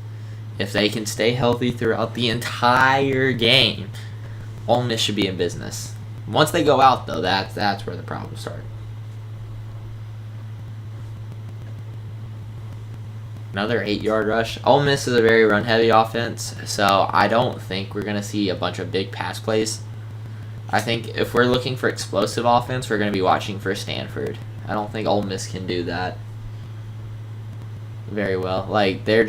If they can stay healthy throughout the entire game, Ole Miss should be in business. Once they go out, though, that's where the problems start. Another 8-yard rush. Ole Miss is a very run-heavy offense, so I don't think we're going to see a bunch of big pass plays. I think if we're looking for explosive offense, we're going to be watching for Stanford. I don't think Ole Miss can do that very well. Like, they're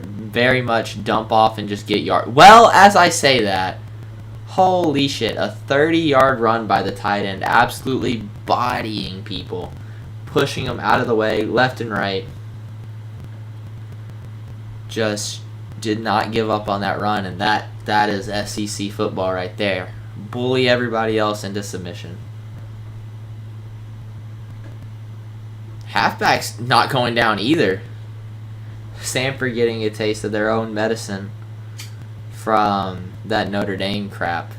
very much dump off and just get yard. Well, as I say that, holy shit, a 30-yard run by the tight end, absolutely bodying people, pushing them out of the way, left and right. Just did not give up on that run, and that is SEC football right there. Bully everybody else into submission. Halfback's not going down either. Stanford getting a taste of their own medicine from that Notre Dame crap.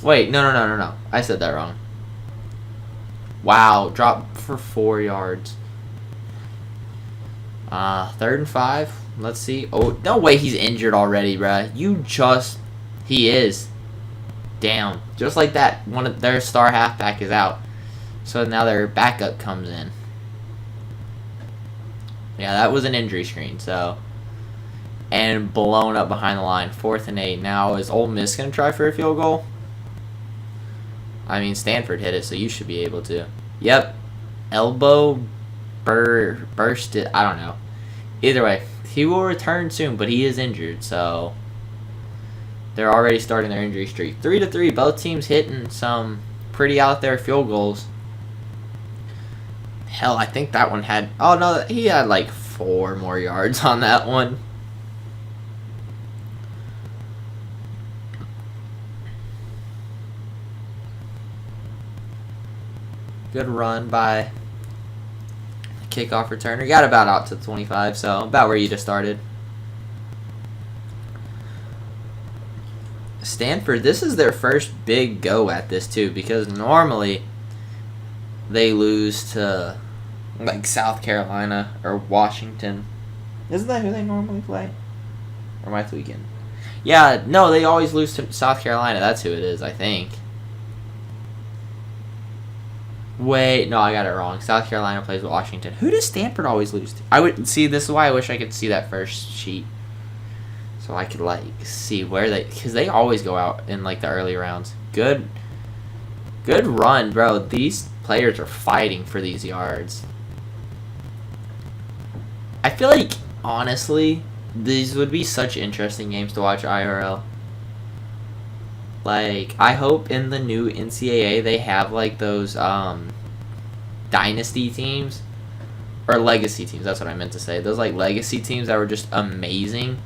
Wait, no. I said that wrong. Wow, drop for 4 yards. 3rd and 5. Let's see. Oh, no way he's injured already, bruh. He is. Damn. Just like that, one of their star halfback is out. So now their backup comes in. Yeah, that was an injury screen, so. And blown up behind the line. 4th and 8. Now, is Ole Miss going to try for a field goal? I mean, Stanford hit it, so you should be able to. Yep. Elbow burst it. I don't know. Either way, he will return soon, but he is injured, so they're already starting their injury streak. 3-3. Both teams hitting some pretty out there field goals. Hell, I think that one had... Oh, no, he had like 4 more yards on that one. Good run by the kickoff returner. Got about out to 25, so about where you just started. Stanford, this is their first big go at this, too, because normally they lose to, like, South Carolina or Washington. Isn't that who they normally play? Or am I tweaking? Yeah, no, they always lose to South Carolina. That's who it is, I think. Wait, no, I got it wrong. South Carolina plays Washington. Who does Stanford always lose to? I would see. This is why I wish I could see that first sheet, so I could like see where they, because they always go out in like the early rounds. Good run, bro. These players are fighting for these yards. I feel like, honestly, these would be such interesting games to watch IRL. Like, I hope in the new NCAA they have, like, those dynasty teams. Or legacy teams, that's what I meant to say. Those, like, legacy teams that were just amazing.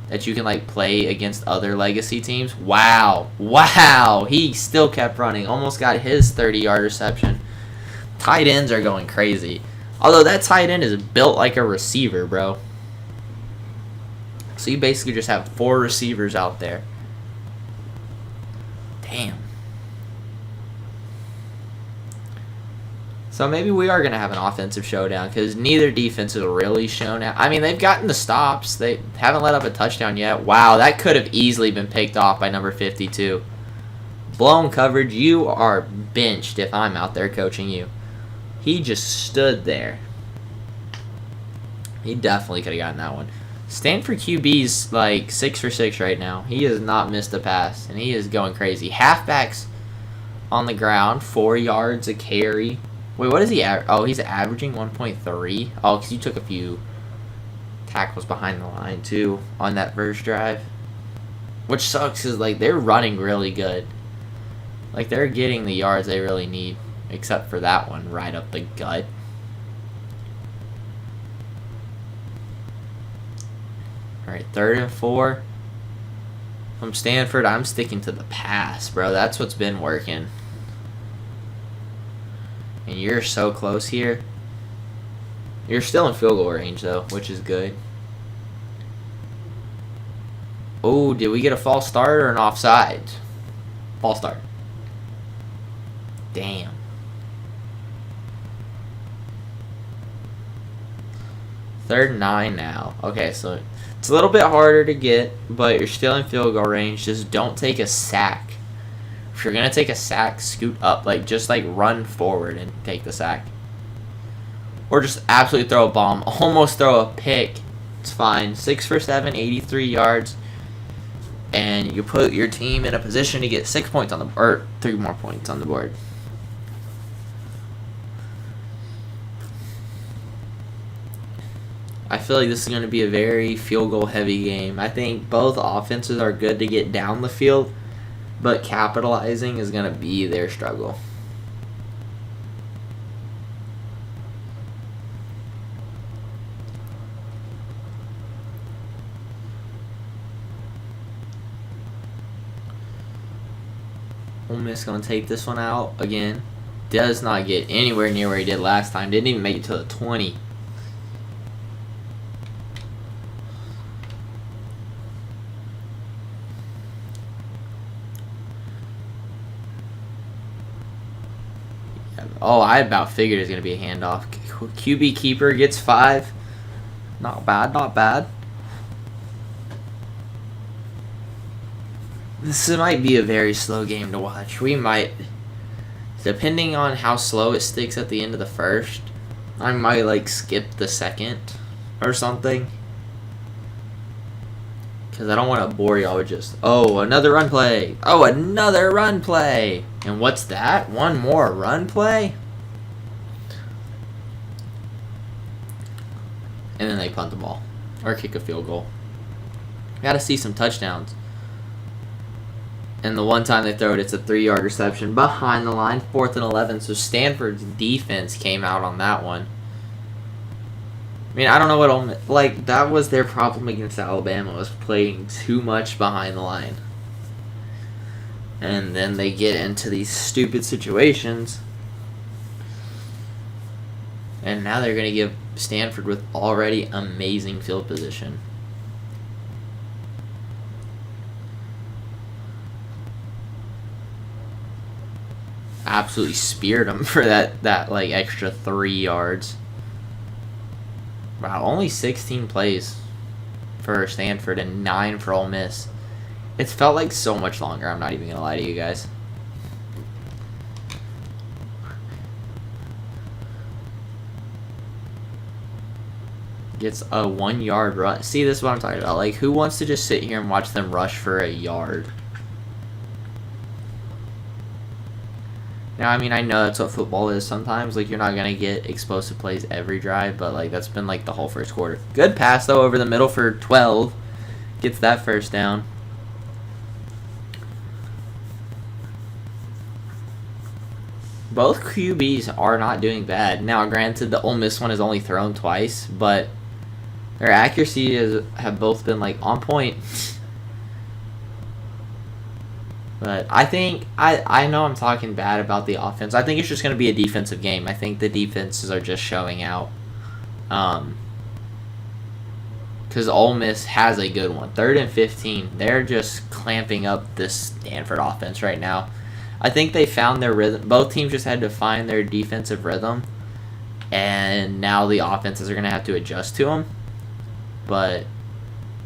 That you can, like, play against other legacy teams. Wow. Wow. He still kept running. Almost got his 30-yard reception. Tight ends are going crazy. Although that tight end is built like a receiver, bro. So you basically just have 4 receivers out there. Damn. So maybe we are going to have an offensive showdown because neither defense has really shown out. I mean, they've gotten the stops. They haven't let up a touchdown yet. Wow, that could have easily been picked off by number 52. Blown coverage. You are benched if I'm out there coaching you. He just stood there. He definitely could have gotten that one. Stanford QB's like 6 for 6 right now. He has not missed a pass, and he is going crazy. Halfbacks on the ground, 4 yards a carry. Wait, what is he at? Oh, he's averaging 1.3. Oh, because you took a few tackles behind the line, too, on that first drive. Which sucks, because, like, they're running really good. Like, they're getting the yards they really need. Except for that one right up the gut. Alright, 3rd and 4. From Stanford, I'm sticking to the pass, bro. That's what's been working. And you're so close here. You're still in field goal range, though, which is good. Oh, did we get a false start or an offside? False start. Damn. Third and 9 now. Okay, so it's a little bit harder to get, but you're still in field goal range. Just don't take a sack. If you're going to take a sack, scoot up. Like, just, like, run forward and take the sack. Or just absolutely throw a bomb. Almost throw a pick. It's fine. 6 for 7, 83 yards. And you put your team in a position to get 6 points on the board. Or 3 more points on the board. I feel like this is going to be a very field goal heavy game. I think both offenses are good to get down the field, but capitalizing is going to be their struggle. Ole Miss going to take this one out again. Does not get anywhere near where he did last time. Didn't even make it to the 20. Oh, I about figured it was going to be a handoff. QB keeper gets 5. Not bad, not bad. This might be a very slow game to watch. We might, depending on how slow it sticks at the end of the first, I might, like, skip the second or something. Because I don't want to bore y'all with just, oh, another run play. Oh, another run play. And what's that? One more run play? And then they punt the ball. Or kick a field goal. Got to see some touchdowns. And the one time they throw it, it's a 3-yard reception behind the line, 4th and 11. So Stanford's defense came out on that one. I mean, I don't know what, like, that was their problem against Alabama, was playing too much behind the line. And then they get into these stupid situations. And now they're going to give Stanford with already amazing field position. Absolutely speared them for that like extra 3 yards. Wow, only 16 plays for Stanford and 9 for Ole Miss. It's felt like so much longer, I'm not even going to lie to you guys. Gets a 1-yard run. See, this is what I'm talking about. Like, who wants to just sit here and watch them rush for a yard? Now, I mean, I know that's what football is sometimes. Like, you're not going to get explosive plays every drive, but, like, that's been, like, the whole first quarter. Good pass, though, over the middle for 12. Gets that first down. Both QBs are not doing bad. Now, granted, the Ole Miss one has only thrown twice, but their accuracy have both been, like, on point. But I think, I know I'm talking bad about the offense. I think it's just going to be a defensive game. I think the defenses are just showing out. Because Ole Miss has a good one. 3rd and 15. They're just clamping up this Stanford offense right now. I think they found their rhythm. Both teams just had to find their defensive rhythm. And now the offenses are going to have to adjust to them. But...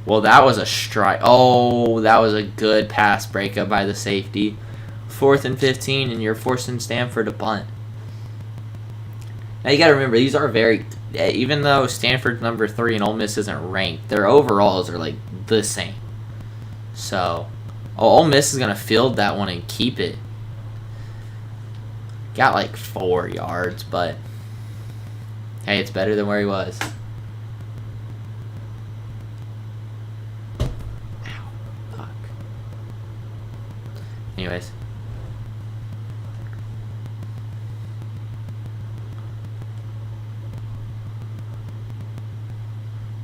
well, that was a strike. Oh, that was a good pass breakup by the safety. 4th and 15, and you're forcing Stanford to punt. Now, you got to remember, these are very... even though Stanford's number 3 and Ole Miss isn't ranked, their overalls are, like, the same. So, Ole Miss is going to field that one and keep it. Got, like, 4 yards, but... hey, it's better than where he was. Anyways.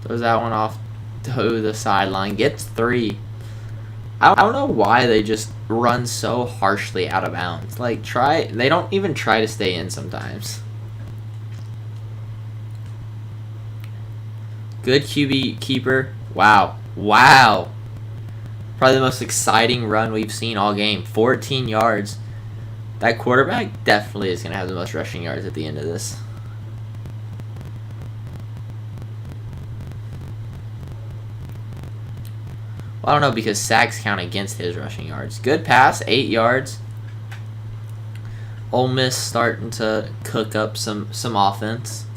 Throws that one off to the sideline. Gets 3. I don't know why they just run so harshly out of bounds. Like, they don't even try to stay in sometimes. Good QB keeper. Wow. Wow. Probably the most exciting run we've seen all game. 14 yards. That quarterback definitely is going to have the most rushing yards at the end of this. Well, I don't know because sacks count against his rushing yards. Good pass, 8 yards. Ole Miss starting to cook up some offense.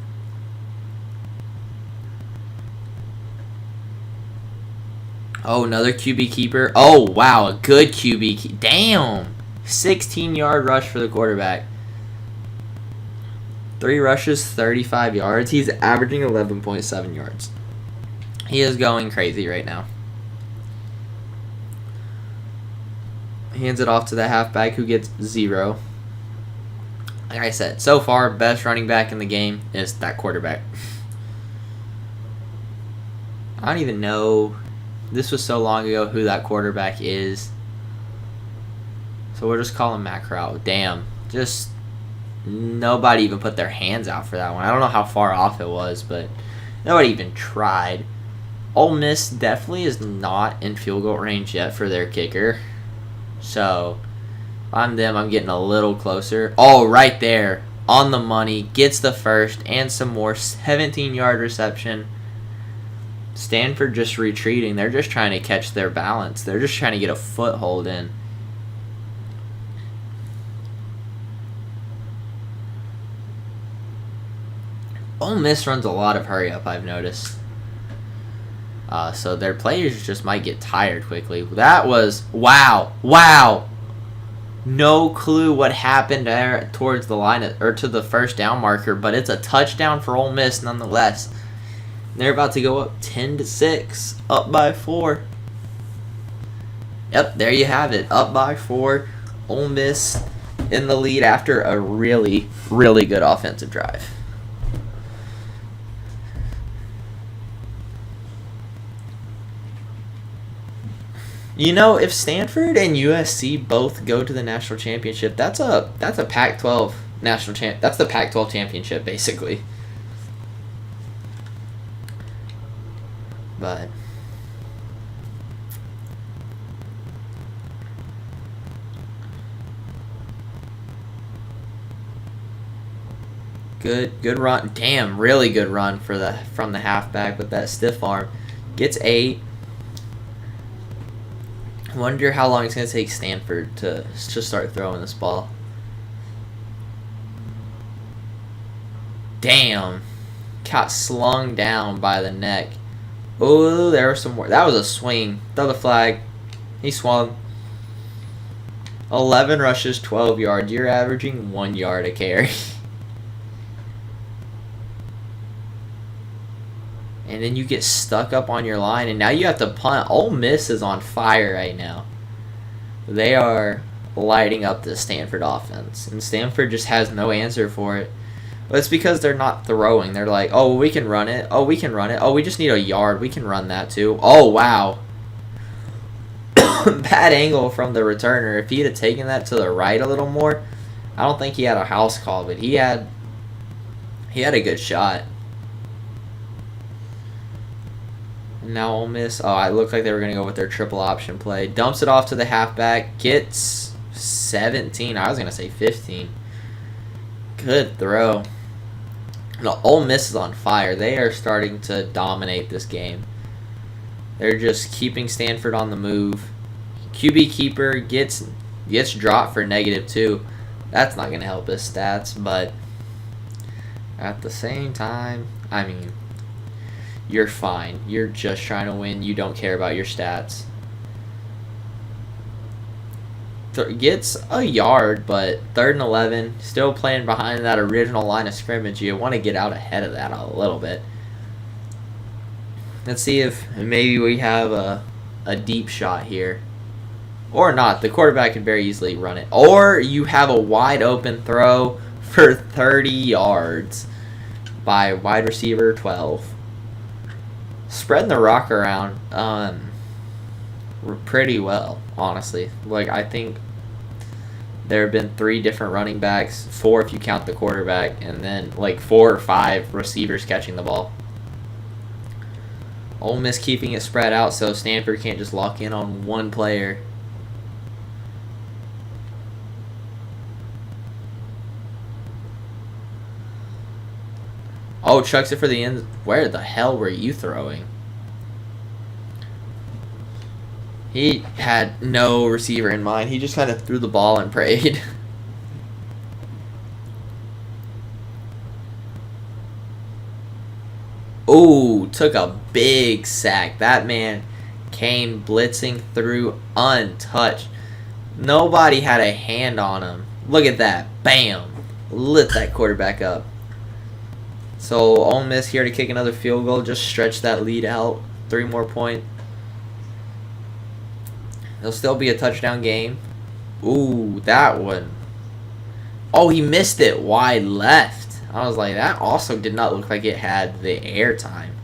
Oh, another QB keeper. Oh, wow, a good QB. Damn. 16-yard rush for the quarterback. 3 rushes, 35 yards. He's averaging 11.7 yards. He is going crazy right now. Hands it off to the halfback who gets 0. Like I said, so far, best running back in the game is that quarterback. I don't even know... this was so long ago who that quarterback is. So we'll just call him Matt Corral. Damn. Just nobody even put their hands out for that one. I don't know how far off it was, but nobody even tried. Ole Miss definitely is not in field goal range yet for their kicker. So if I'm them, I'm getting a little closer. Oh, right there. On the money. Gets the first and some more. 17-yard reception. Stanford just retreating. They're just trying to catch their balance. They're just trying to get a foothold in. Ole Miss runs a lot of hurry up, I've noticed. So their players just might get tired quickly. That was... wow. Wow. No clue what happened there towards the line or to the first down marker, but it's a touchdown for Ole Miss nonetheless. They're about to go up 10-6, up by 4. Yep, there you have it, up by 4. Ole Miss in the lead after a really, really good offensive drive. You know, if Stanford and USC both go to the national championship, that's a Pac-12 national champ. That's the Pac-12 championship, basically. But good run. Damn, really good run from the halfback with that stiff arm. Gets 8. Wonder how long it's going to take Stanford to start throwing this ball. Damn. Got slung down by the neck. Oh, there was some more. That was a swing. Throw the flag. He swung. 11 rushes, 12 yards. You're averaging 1 yard a carry. And then you get stuck up on your line, and now you have to punt. Ole Miss is on fire right now. They are lighting up the Stanford offense, and Stanford just has no answer for it. But it's because they're not throwing. They're like, oh, we can run it. Oh, we can run it. Oh, we just need a yard. We can run that too. Oh, wow. Bad angle from the returner. If he had taken that to the right a little more, I don't think he had a house call, but he had a good shot. And now Ole Miss, oh, it looked like they were going to go with their triple option play. Dumps it off to the halfback, gets 17. I was going to say 15. Good throw. No, Ole Miss is on fire. They are starting to dominate this game. They're just keeping Stanford on the move. QB keeper gets dropped for -2. That's not going to help his stats, but at the same time, I mean, you're fine. You're just trying to win. You don't care about your stats. Gets a yard, but 3rd and 11. Still playing behind that original line of scrimmage. You want to get out ahead of that a little bit. Let's see if maybe we have a deep shot here. Or not. The quarterback can very easily run it. Or you have a wide open throw for 30 yards by wide receiver 12. Spreading the rock around pretty well, honestly. Like, I think there have been 3 different running backs, 4 if you count the quarterback, and then like 4 or 5 receivers catching the ball. Ole Miss keeping it spread out so Stanford can't just lock in on one player. Oh, chucks it for the end. Where the hell were you throwing? He had no receiver in mind. He just kind of threw the ball and prayed. Oh, took a big sack. That man came blitzing through untouched. Nobody had a hand on him. Look at that. Bam. Lit that quarterback up. So Ole Miss here to kick another field goal. Just stretch that lead out. 3 more points. It'll still be a touchdown game. Ooh, that one. Oh, he missed it wide left. I was like, that also did not look like it had the air time.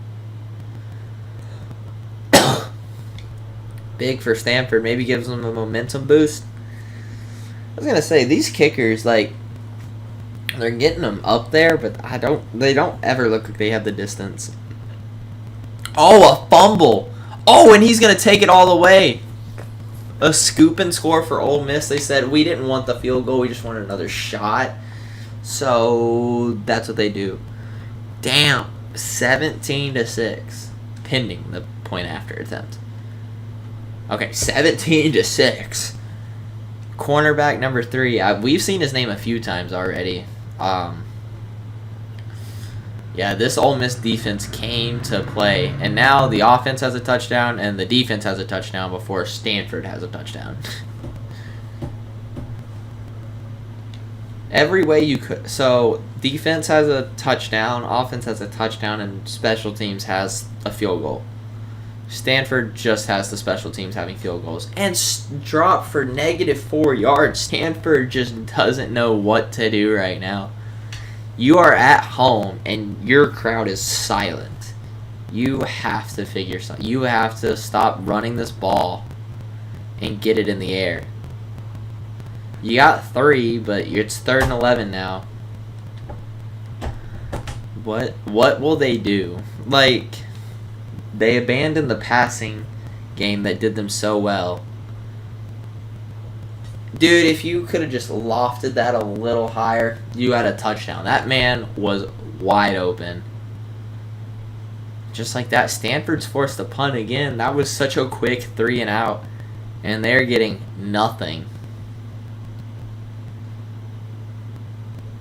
Big for Stanford. Maybe gives them a momentum boost. I was going to say, these kickers, like, they're getting them up there, but they don't ever look like they have the distance. Oh, a fumble. Oh, and he's going to take it all the way. A scoop and score for Ole Miss. They said, we didn't want the field goal. We just wanted another shot. So that's what they do. Damn. 17-6. Pending the point after attempt. Okay, 17-6. Cornerback number 3. We've seen his name a few times already. Yeah, this Ole Miss defense came to play, and now the offense has a touchdown and the defense has a touchdown before Stanford has a touchdown. Every way you could. So defense has a touchdown, offense has a touchdown, and special teams has a field goal. Stanford just has the special teams having field goals. And drop for -4 yards. Stanford just doesn't know what to do right now. You are at home, and your crowd is silent. You have to figure something. You have to stop running this ball and get it in the air. You got 3, but it's 3rd and 11 now. What will they do? Like, they abandoned the passing game that did them so well. Dude, if you could have just lofted that a little higher, you had a touchdown. That man was wide open. Just like that, Stanford's forced to punt again. That was such a quick 3 and out. And they're getting nothing.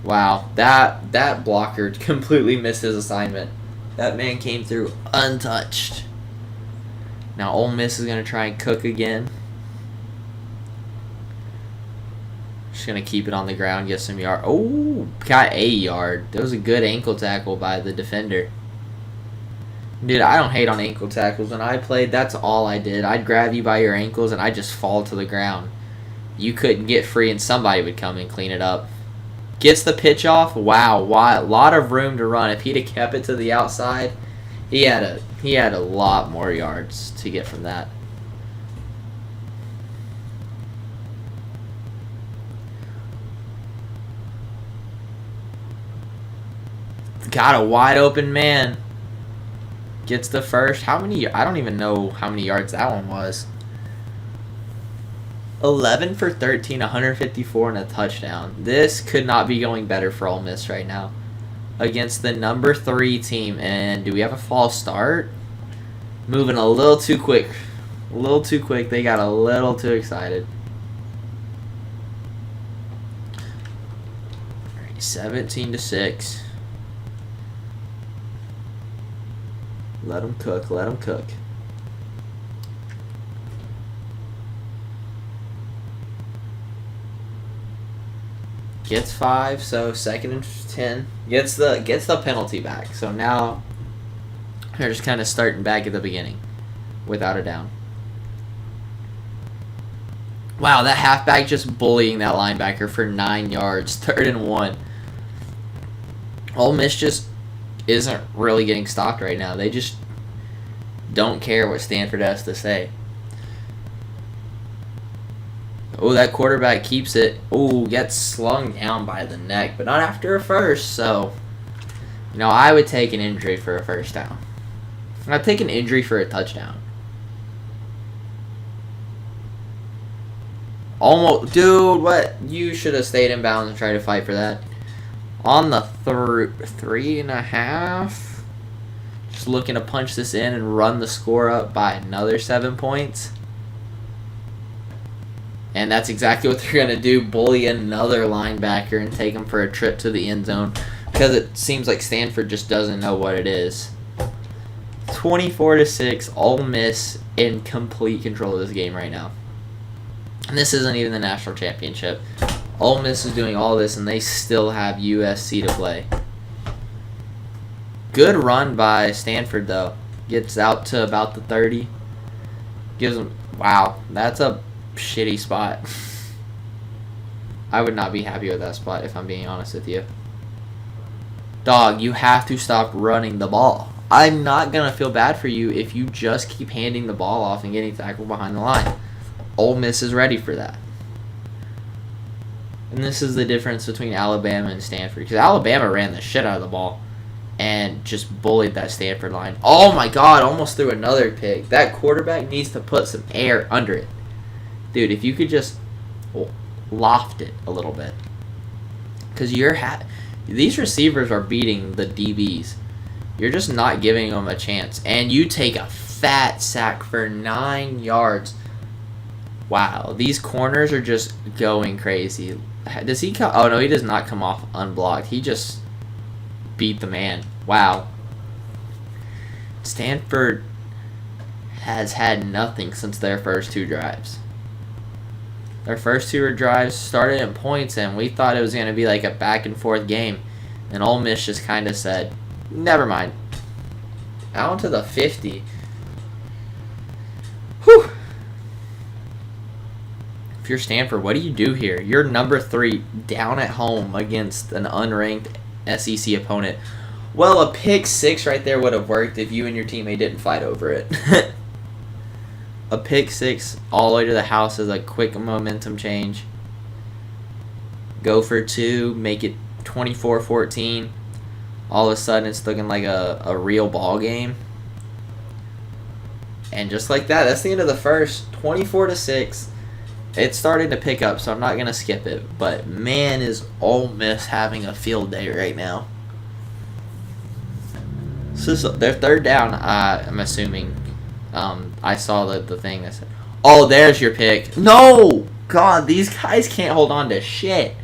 Wow, that blocker completely missed his assignment. That man came through untouched. Now Ole Miss is going to try and cook again. Just going to keep it on the ground, get some yard. Oh, got a yard. That was a good ankle tackle by the defender. Dude, I don't hate on ankle tackles. When I played, that's all I did. I'd grab you by your ankles, and I'd just fall to the ground. You couldn't get free, and somebody would come and clean it up. Gets the pitch off. Wow, a lot of room to run. If he'd have kept it to the outside, he had a lot more yards to get from that. Got a wide open man. Gets the first. How many? I don't even know how many yards that one was. 11 for 13, 154 and a touchdown. This could not be going better for Ole Miss right now. Against the number 3 team. And do we have a false start? Moving a little too quick. A little too quick. They got a little too excited. 17-6. Let them cook. Let them cook. Gets 5, so 2nd and 10. Gets the penalty back. So now they're just kind of starting back at the beginning, without a down. Wow, that halfback just bullying that linebacker for 9 yards. 3rd and 1. Ole Miss just isn't really getting stopped right now. They just don't care what Stanford has to say. Oh, that quarterback keeps it. Oh, gets slung down by the neck, but not after a first. So, I would take an injury for a first down. I'd take an injury for a touchdown. Almost, dude, what? You should have stayed in bounds and tried to fight for that. On the 3.5. Just looking to punch this in and run the score up by another 7 points. And that's exactly what they're going to do. Bully another linebacker and take him for a trip to the end zone. Because it seems like Stanford just doesn't know what it is. 24-6. Ole Miss in complete control of this game right now. And this isn't even the national championship. Ole Miss is doing all this, and they still have USC to play. Good run by Stanford, though. Gets out to about the 30. Gives them... Wow, that's a shitty spot. I would not be happy with that spot, if I'm being honest with you. Dog, you have to stop running the ball. I'm not going to feel bad for you if you just keep handing the ball off and getting tackled behind the line. Ole Miss is ready for that. And this is the difference between Alabama and Stanford. Because Alabama ran the shit out of the ball and just bullied that Stanford line. Oh my God, almost threw another pick. That quarterback needs to put some air under it. Dude, if you could just loft it a little bit. Because these receivers are beating the DBs. You're just not giving them a chance. And you take a fat sack for 9 yards. Wow, these corners are just going crazy. Does he come? Oh, no, he does not come off unblocked. He just beat the man. Wow. Stanford has had nothing since their first 2 drives. Their first 2 drives started in points, and we thought it was going to be like a back-and-forth game. And Ole Miss just kind of said, never mind. Out to the 50. Whew. If you're Stanford, what do you do here? You're number 3 down at home against an unranked SEC opponent. Well, a pick 6 right there would have worked if you and your teammate didn't fight over it. A pick 6 all the way to the house is a quick momentum change. Go for 2, make it 24-14. All of a sudden, it's looking like a real ball game. And just like that, that's the end of the first. 24-6. It's starting to pick up, so I'm not going to skip it. But, man, is Ole Miss having a field day right now. So their 3rd down, I'm assuming. I saw the thing that said, oh, there's your pick. No! God, these guys can't hold on to shit.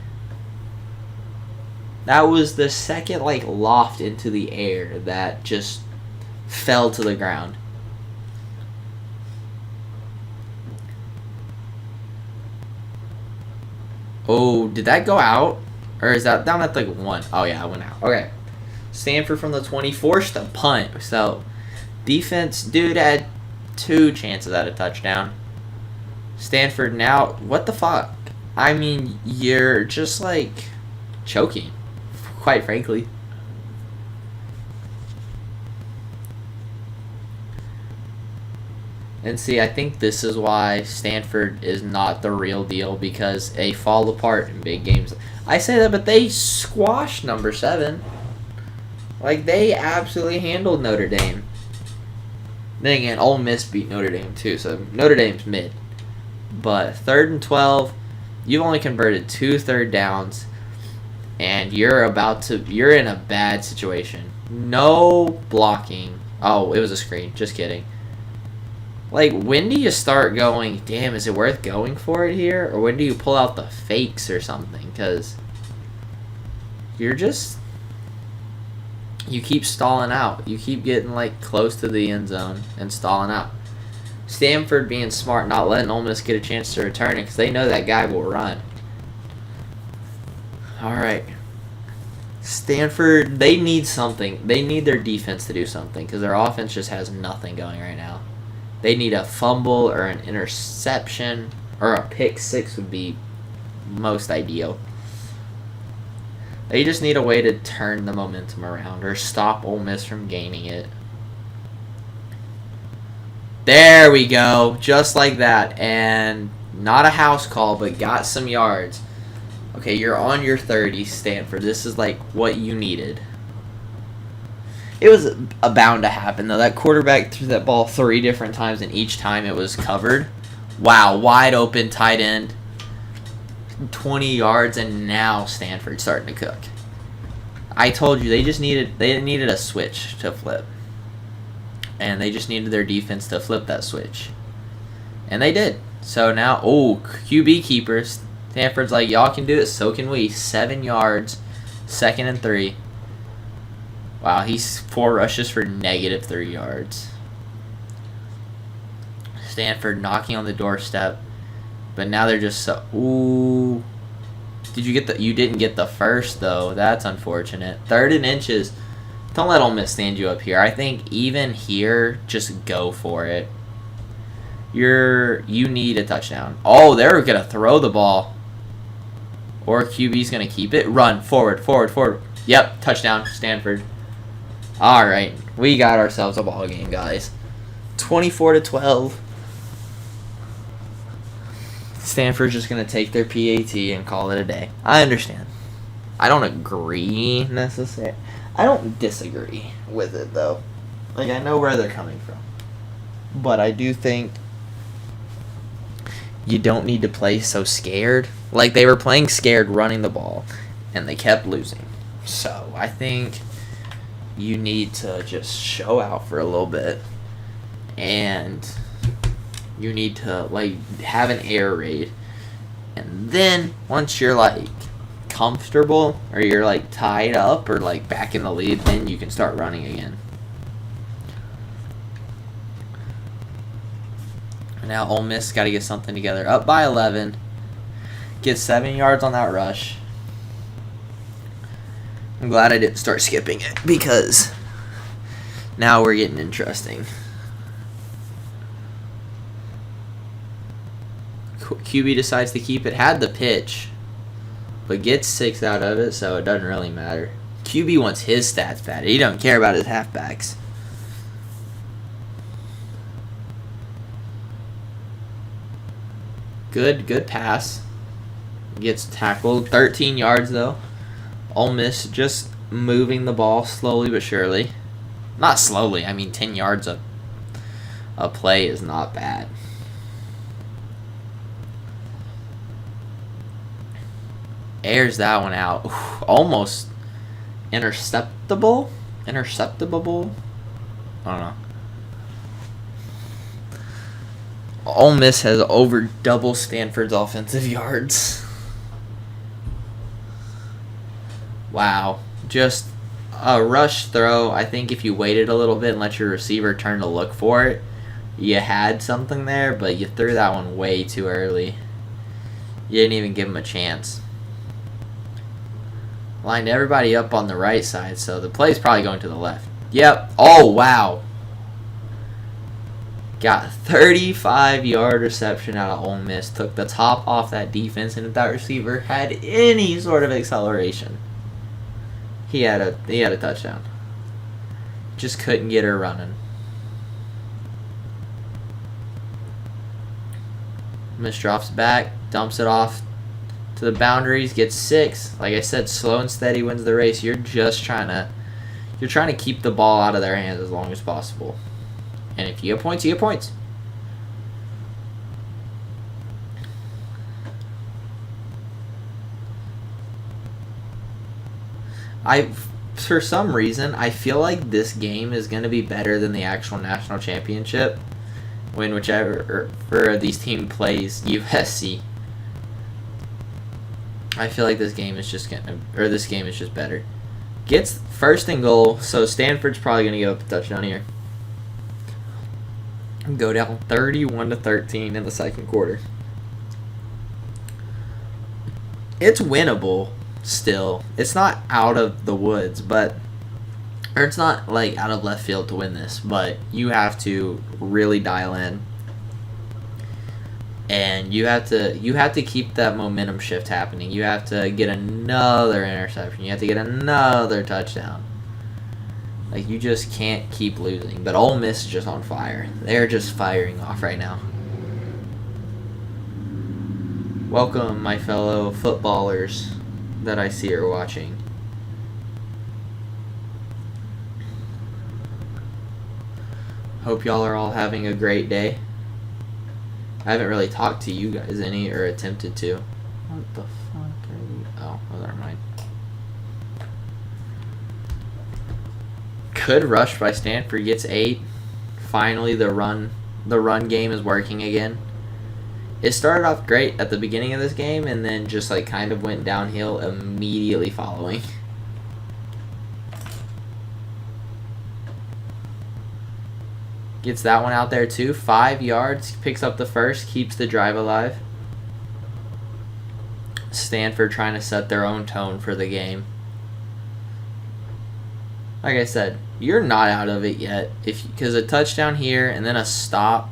That was the second, loft into the air that just fell to the ground. Oh, did that go out? Or is that down at like 1? Oh, yeah, it went out. Okay. Stanford from the 20 forced a punt. So, defense, dude had 2 chances at a touchdown. Stanford now, what the fuck? I mean, you're just like choking, quite frankly. And see, I think this is why Stanford is not the real deal, because they fall apart in big games. I say that, but they squashed number 7. Like, they absolutely handled Notre Dame. Then again, Ole Miss beat Notre Dame too, so Notre Dame's mid. But 3rd and 12, you've only converted 2 third downs, and you're in a bad situation. No blocking. Oh, it was a screen. Just kidding. Like, when do you start going, damn, is it worth going for it here? Or when do you pull out the fakes or something? Because you keep stalling out. You keep getting, like, close to the end zone and stalling out. Stanford being smart, not letting Ole Miss get a chance to return it, because they know that guy will run. All right. Stanford, they need something. They need their defense to do something, because their offense just has nothing going right now. They need a fumble or an interception, or a pick 6 would be most ideal. They just need a way to turn the momentum around or stop Ole Miss from gaining it. There we go. Just like that. And not a house call, but got some yards. Okay, you're on your 30, Stanford. This is like what you needed. It was bound to happen, though. That quarterback threw that ball 3 different times, and each time it was covered. Wow, wide open tight end. 20 yards, and now Stanford's starting to cook. I told you, they needed a switch to flip. And they just needed their defense to flip that switch. And they did. So now, QB keepers. Stanford's like, y'all can do it, so can we. 7 yards, 2nd and 3. Wow, he's 4 rushes for -3 yards. Stanford knocking on the doorstep. But now they're just so... Ooh. You didn't get the first, though. That's unfortunate. 3rd and inches. Don't let Ole Miss stand you up here. I think even here, just go for it. You need a touchdown. Oh, they're going to throw the ball. Or QB's going to keep it. Run. Forward. Yep, touchdown, Stanford. All right, we got ourselves a ball game, guys. 24-12. Stanford's just going to take their PAT and call it a day. I understand. I don't agree necessarily. I don't disagree with it, though. Like, I know where they're coming from. But I do think you don't need to play so scared. Like, they were playing scared running the ball, and they kept losing. So, I think you need to just show out for a little bit, and you need to, like, have an air raid. And then, once you're, like, comfortable, or you're, like, tied up, or, like, back in the lead, then you can start running again. Now Ole Miss got to get something together. Up by 11. Get 7 yards on that rush. I'm glad I didn't start skipping it, because now we're getting interesting. QB decides to keep it. Had the pitch, but gets 6 out of it, so it doesn't really matter. QB wants his stats padded. He don't care about his halfbacks. Good pass. Gets tackled. 13 yards, though. Ole Miss just moving the ball slowly but surely. Not slowly. I mean, 10 yards a play is not bad. Airs that one out. Oof, almost interceptable? Interceptable? I don't know. Ole Miss has over double Stanford's offensive yards. Wow. Just a rush throw. I think if you waited a little bit and let your receiver turn to look for it, you had something there, but you threw that one way too early. You didn't even give him a chance. Lined everybody up on the right side, so the play's probably going to the left. Yep. Oh, wow. Got a 35-yard reception out of Ole Miss. Took the top off that defense, and if that receiver had any sort of acceleration, he had a touchdown. Just couldn't get her running. Miss drops back, dumps it off to the boundaries, gets 6. Like I said, slow and steady wins the race. You're trying to keep the ball out of their hands as long as possible. And if you get points, you get points. For some reason, I feel like this game is going to be better than the actual national championship when whichever of these teams plays USC. I feel like this game is just better. Gets first and goal, so Stanford's probably going to give up a touchdown here. Go down 31-13 in the second quarter. It's winnable still. It's not out of the woods, or it's not like out of left field to win this, but you have to really dial in. And you have to keep that momentum shift happening. You have to get another interception. You have to get another touchdown. Like, you just can't keep losing. But Ole Miss is just on fire. They're just firing off right now. Welcome, my fellow footballers that I see are watching. Hope y'all are all having a great day. I haven't really talked to you guys any, or attempted to. What the fuck are you? Oh, never mind. Good rush by Stanford, gets 8. Finally, the run game is working again. It started off great at the beginning of this game, and then just like kind of went downhill immediately following. Gets that one out there too. 5 yards, picks up the first, keeps the drive alive. Stanford trying to set their own tone for the game. Like I said, you're not out of it yet, because a touchdown here and then a stop.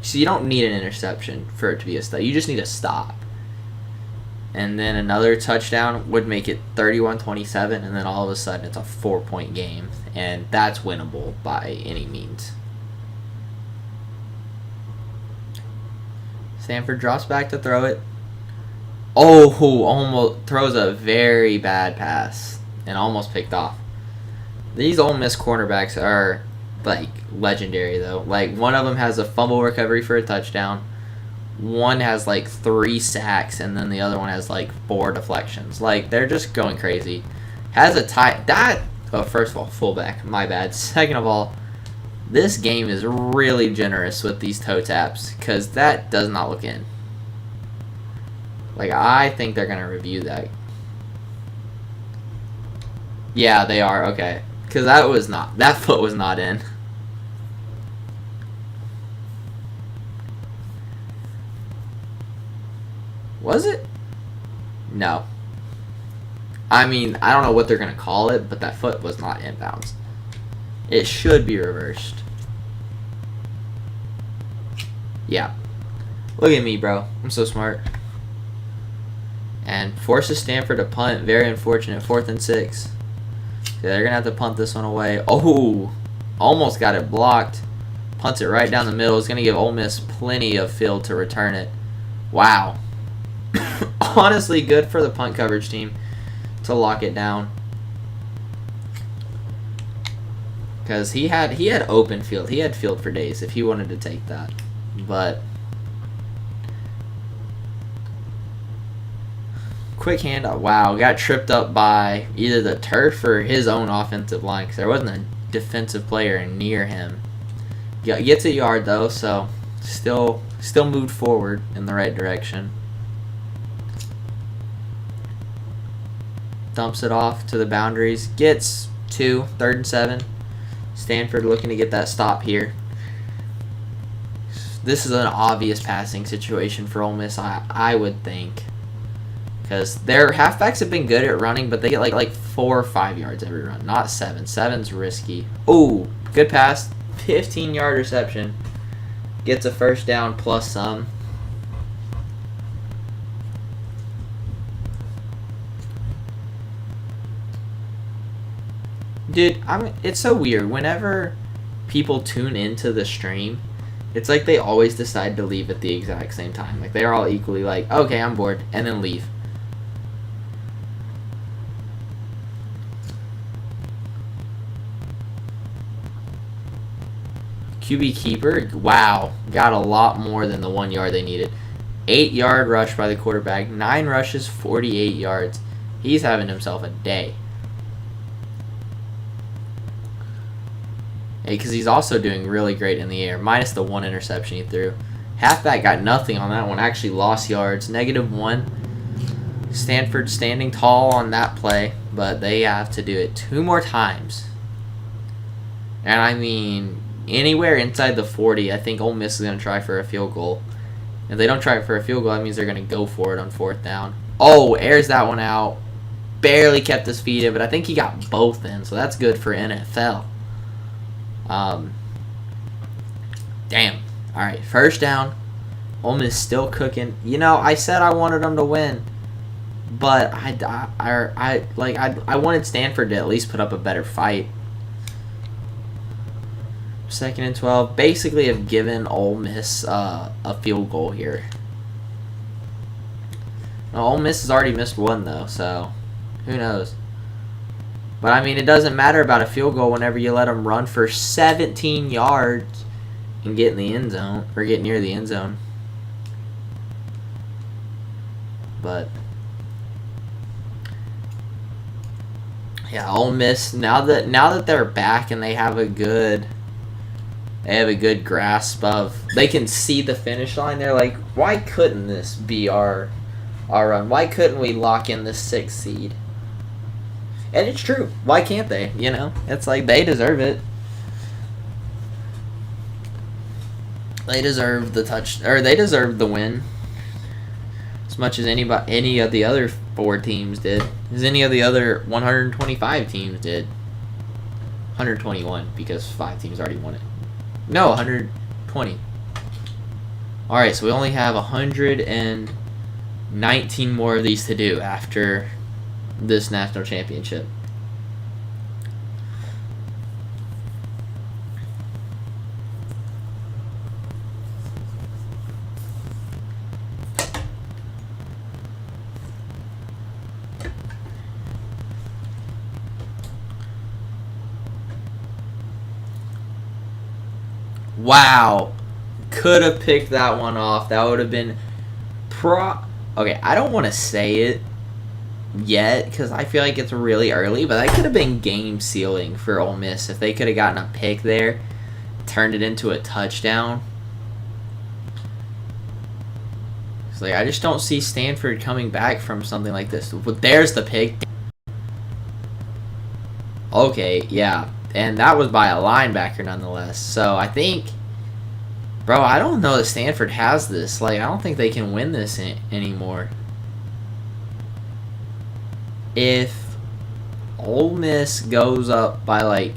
So you don't need an interception for it to be a stop. You just need a stop. And then another touchdown would make it 31-27, and then all of a sudden it's a 4-point game, and that's winnable by any means. Stanford drops back to throw it. Oh, almost throws a very bad pass and almost picked off. These Ole Miss cornerbacks are, like, legendary, though. Like, one of them has a fumble recovery for a touchdown. One has, like, 3 sacks, and then the other one has, like, 4 deflections. Like, they're just going crazy. Has a tie. First of all, fullback. My bad. Second of all, this game is really generous with these toe taps, because that does not look in. Like, I think they're going to review that. Yeah, they are. Okay. Because that foot was not in. Was it? No. I mean, I don't know what they're going to call it, but that foot was not inbounds. It should be reversed. Yeah. Look at me, bro. I'm so smart. And forces Stanford to punt. Very unfortunate. 4th and 6. They're going to have to punt this one away. Oh, almost got it blocked. Punts it right down the middle. It's going to give Ole Miss plenty of field to return it. Wow. Honestly, good for the punt coverage team to lock it down. Because he had open field. He had field for days if he wanted to take that. But quick handoff. Wow, got tripped up by either the turf or his own offensive line, because there wasn't a defensive player near him. Gets a yard though, so still moved forward in the right direction. Dumps it off to the boundaries. Gets 2, 3rd and 7. Stanford looking to get that stop here. This is an obvious passing situation for Ole Miss, I would think. Because their halfbacks have been good at running, but they get like 4 or 5 yards every run, not 7. 7's risky. Ooh, good pass. 15-yard reception. Gets a first down plus some. Dude, it's so weird. Whenever people tune into the stream, it's like they always decide to leave at the exact same time. Like, they're all equally like, okay, I'm bored, and then leave. QB keeper, wow, got a lot more than the 1 yard they needed. 8-yard rush by the quarterback, 9 rushes, 48 yards. He's having himself a day. Because he's also doing really great in the air, minus the 1 interception he threw. Halfback got nothing on that one, actually lost yards, -1. Stanford standing tall on that play, but they have to do it 2 more times. And I mean, anywhere inside the 40, I think Ole Miss is going to try for a field goal. If they don't try for a field goal, that means they're going to go for it on 4th down. Oh, airs that one out. Barely kept his feet in, but I think he got both in, so that's good for NFL. Damn. All right, first down. Ole Miss still cooking. You know, I said I wanted them to win, but I wanted Stanford to at least put up a better fight. 2nd and 12. Basically, have given Ole Miss a field goal here. Now, Ole Miss has already missed one though, so who knows? But, I mean, it doesn't matter about a field goal whenever you let them run for 17 yards and get in the end zone, or get near the end zone. But, yeah, Ole Miss, now that they're back and they have a good grasp of, they can see the finish line, they're like, why couldn't this be our run? Why couldn't we lock in this 6th seed? And it's true. Why can't they? You know, it's like they deserve it. They deserve the they deserve the win as much as any of the other 4 teams did, as any of the other 125 teams did. 121 because 5 teams already won it. No, 120. All right, so we only have 119 more of these to do after this national championship. Wow. Could have picked that one off. That would have been okay, I don't want to say it yet because I feel like it's really early, but that could have been game sealing for Ole Miss if they could have gotten a pick there, turned it into a touchdown. It's like, I just don't see Stanford coming back from something like this. But there's the pick. Okay, yeah. And that was by a linebacker nonetheless. So I think, bro, I don't know that Stanford has this. Like, I don't think they can win this anymore. If Ole Miss goes up by, like,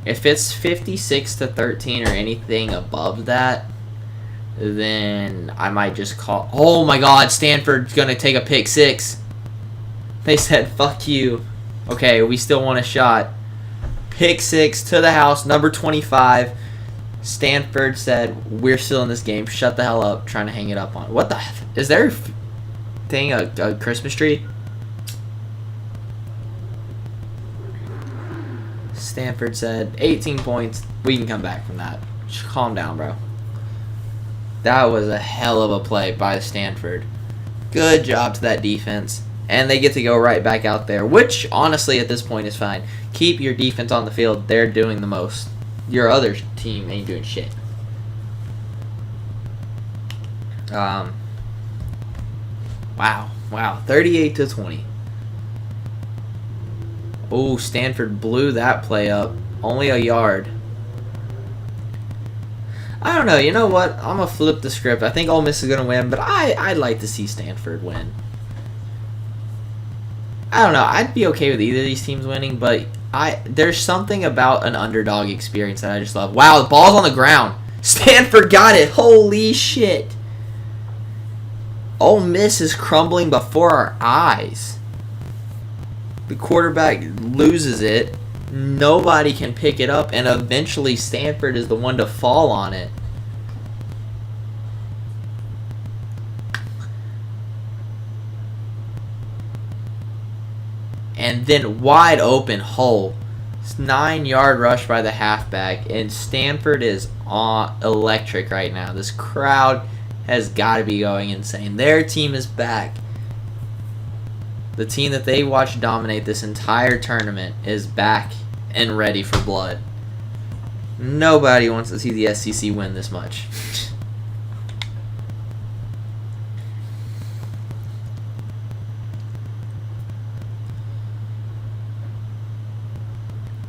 if it's 56-13 or anything above that, then I might just call. Oh my God, Stanford's gonna take a pick 6. They said, fuck you. Okay, we still want a shot. Pick 6 to the house, number 25. Stanford said, we're still in this game. Shut the hell up. Trying to hang it up on. What the? Is there a thing, a Christmas tree? Stanford said, 18 points. We can come back from that. Just calm down, bro. That was a hell of a play by Stanford. Good job to that defense. And they get to go right back out there, which, honestly, at this point is fine. Keep your defense on the field. They're doing the most. Your other team ain't doing shit. Wow. 38-20. Oh, Stanford blew that play up. Only a yard. I don't know. You know what? I'm going to flip the script. I think Ole Miss is going to win, but I'd like to see Stanford win. I don't know. I'd be okay with either of these teams winning, but there's something about an underdog experience that I just love. Wow, the ball's on the ground. Stanford got it. Holy shit. Ole Miss is crumbling before our eyes. The quarterback loses it. Nobody can pick it up, and eventually Stanford is the one to fall on it. And then wide open hole. 9-yard rush by the halfback, and Stanford is on electric right now. This crowd has got to be going insane. Their team is back. The team that they watched dominate this entire tournament is back and ready for blood. Nobody wants to see the SEC win this much.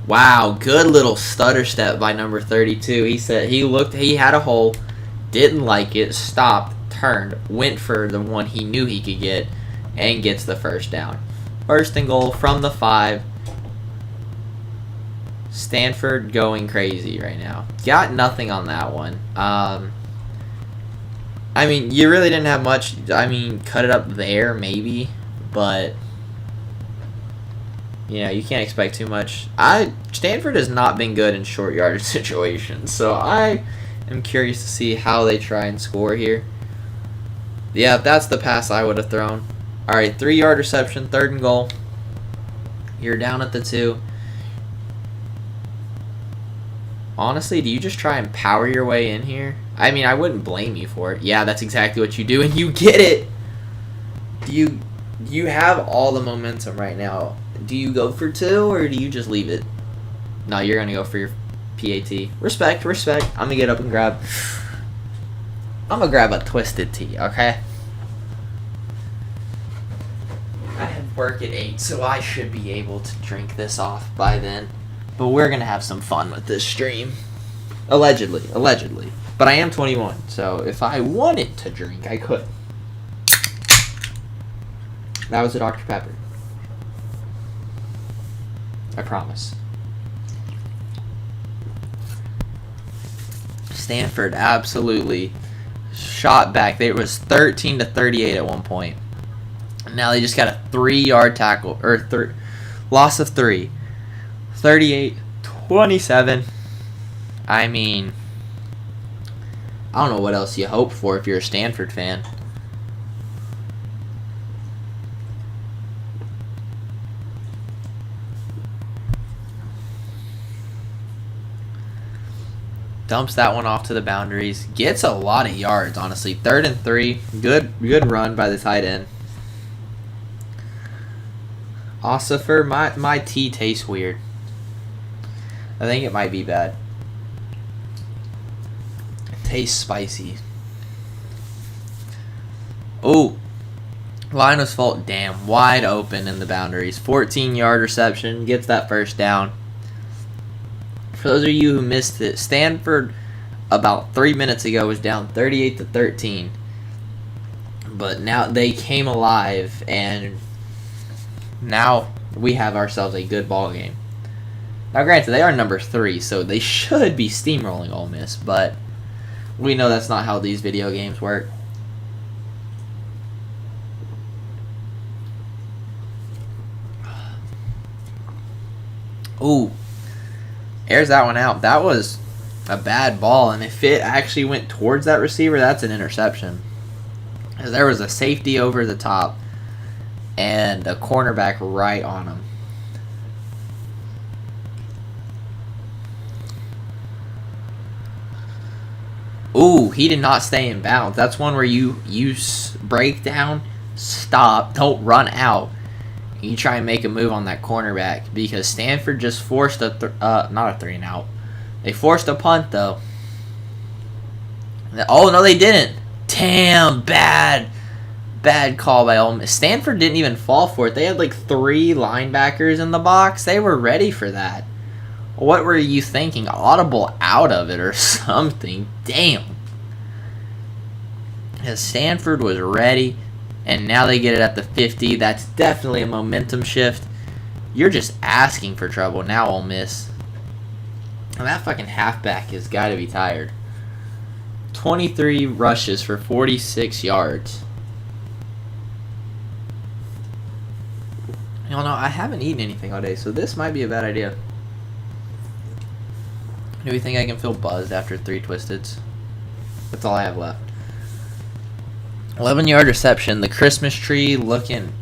Wow, good little stutter step by number 32. He said he had a hole, didn't like it, stopped, turned, went for the one he knew he could get, and gets the first down. First and goal from the 5. Stanford going crazy right now. Got nothing on that one. I mean, you really didn't have much. I mean, cut it up there maybe, but you know, you can't expect too much. Stanford has not been good in short yardage situations, so I am curious to see how they try and score here. Yeah, that's the pass I would have thrown. All right, 3-yard reception, 3rd and goal. You're down at the 2. Honestly, do you just try and power your way in here? I mean, I wouldn't blame you for it. Yeah, that's exactly what you do, and you get it. You have all the momentum right now. Do you go for 2, or do you just leave it? No, you're going to go for your PAT. Respect. I'm going to get up and grab a Twisted Tea, okay? I have work at 8, so I should be able to drink this off by then. But we're going to have some fun with this stream. Allegedly. But I am 21, so if I wanted to drink, I could. That was a Dr. Pepper. I promise. Stanford absolutely shot back. It was 13-38 at one point. Now they just got a 3-yard tackle, or loss of 3. 38-27. I mean, I don't know what else you hope for if you're a Stanford fan. Dumps that one off to the boundaries. Gets a lot of yards, honestly. 3rd and 3. Good run by the tight end. Ossifer, my tea tastes weird. I think it might be bad. It tastes spicy. Oh, Linus Fault, damn, wide open in the boundaries. 14-yard reception, gets that first down. For those of you who missed it, Stanford about 3 minutes ago was down 38-13. But now they came alive, and now we have ourselves a good ball game. Now, granted, they are number 3, so they should be steamrolling Ole Miss, but we know that's not how these video games work. Ooh. Airs that one out. That was a bad ball, and if it actually went towards that receiver, that's an interception. Because there was a safety over the top and a cornerback right on him. Ooh, he did not stay in bounds. That's one where you break down, stop, don't run out. You try and make a move on that cornerback because Stanford just forced not a 3 and out. They forced a punt though. Oh no, they didn't. Damn, bad call by Ole Miss. Stanford didn't even fall for it. They had like 3 linebackers in the box. They were ready for that. What were you thinking? Audible out of it or something. Damn. Because Stanford was ready, and now they get it at the 50. That's definitely a momentum shift. You're just asking for trouble now, Ole Miss. And that fucking halfback has got to be tired. 23 rushes for 46 yards. You know, I haven't eaten anything all day, so this might be a bad idea. Do we think I can feel buzzed after 3 Twisteds? That's all I have left. 11-yard reception. The Christmas tree looking...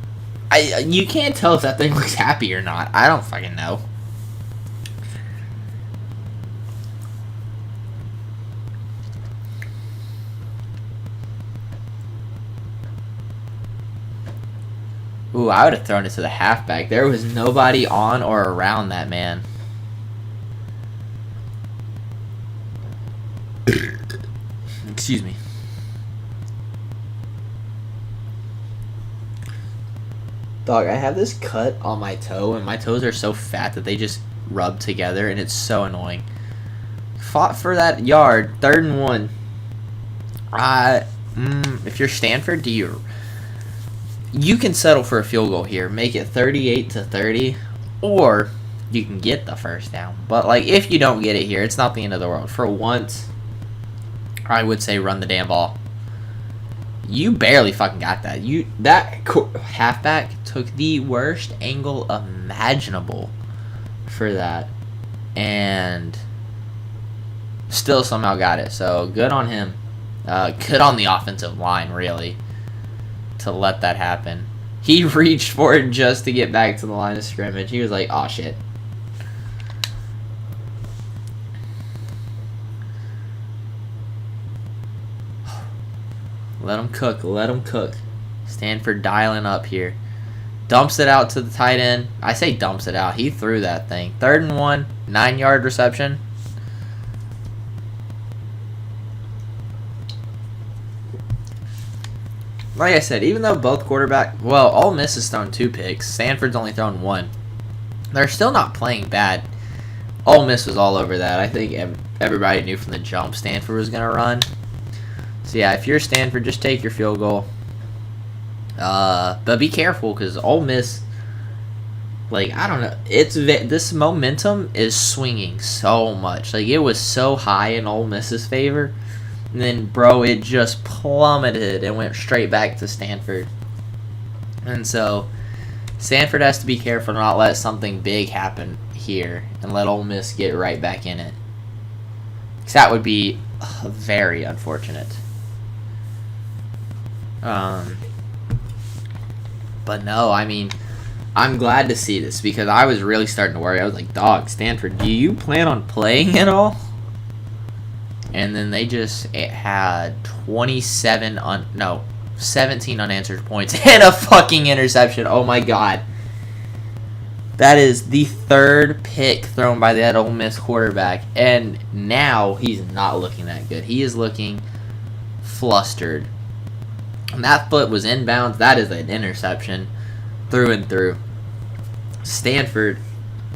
You can't tell if that thing looks happy or not. I don't fucking know. Ooh, I would have thrown it to the halfback. There was nobody on or around that man. Excuse me. Dog, I have this cut on my toe, and my toes are so fat that they just rub together, and it's so annoying. Fought for that yard, 3rd and 1. If you're Stanford, you can settle for a field goal here, make it 38-30, or you can get the first down. But like, if you don't get it here, it's not the end of the world. For once, I would say run the damn ball. You barely fucking got that. That halfback took the worst angle imaginable for that, and still somehow got it. So good on him. Good on the offensive line, really, to let that happen. He reached for it just to get back to the line of scrimmage. He was like, "Oh shit." Let him cook. Let him cook. Stanford dialing up here. Dumps it out to the tight end. I say dumps it out. He threw that thing. 3rd and 1. 9-yard reception. Like I said, even though both quarterbacks... Well, Ole Miss has thrown 2 picks. Stanford's only thrown 1. They're still not playing bad. Ole Miss was all over that. I think everybody knew from the jump Stanford was going to run. So yeah, if you're Stanford, just take your field goal. But be careful, because Ole Miss, like, I don't know, this momentum is swinging so much. Like, it was so high in Ole Miss's favor, and then, bro, it just plummeted and went straight back to Stanford. And so, Stanford has to be careful to not let something big happen here and let Ole Miss get right back in it. Because that would be very unfortunate. But no, I mean, I'm glad to see this, because I was really starting to worry. I was like, dog, Stanford, do you plan on playing at all? And then they just had 17 unanswered points and a fucking interception. Oh my god. That is the 3rd pick thrown by that Ole Miss quarterback, and now he's not looking that good. He is looking flustered. And that foot was inbounds. That is an interception through and through. Stanford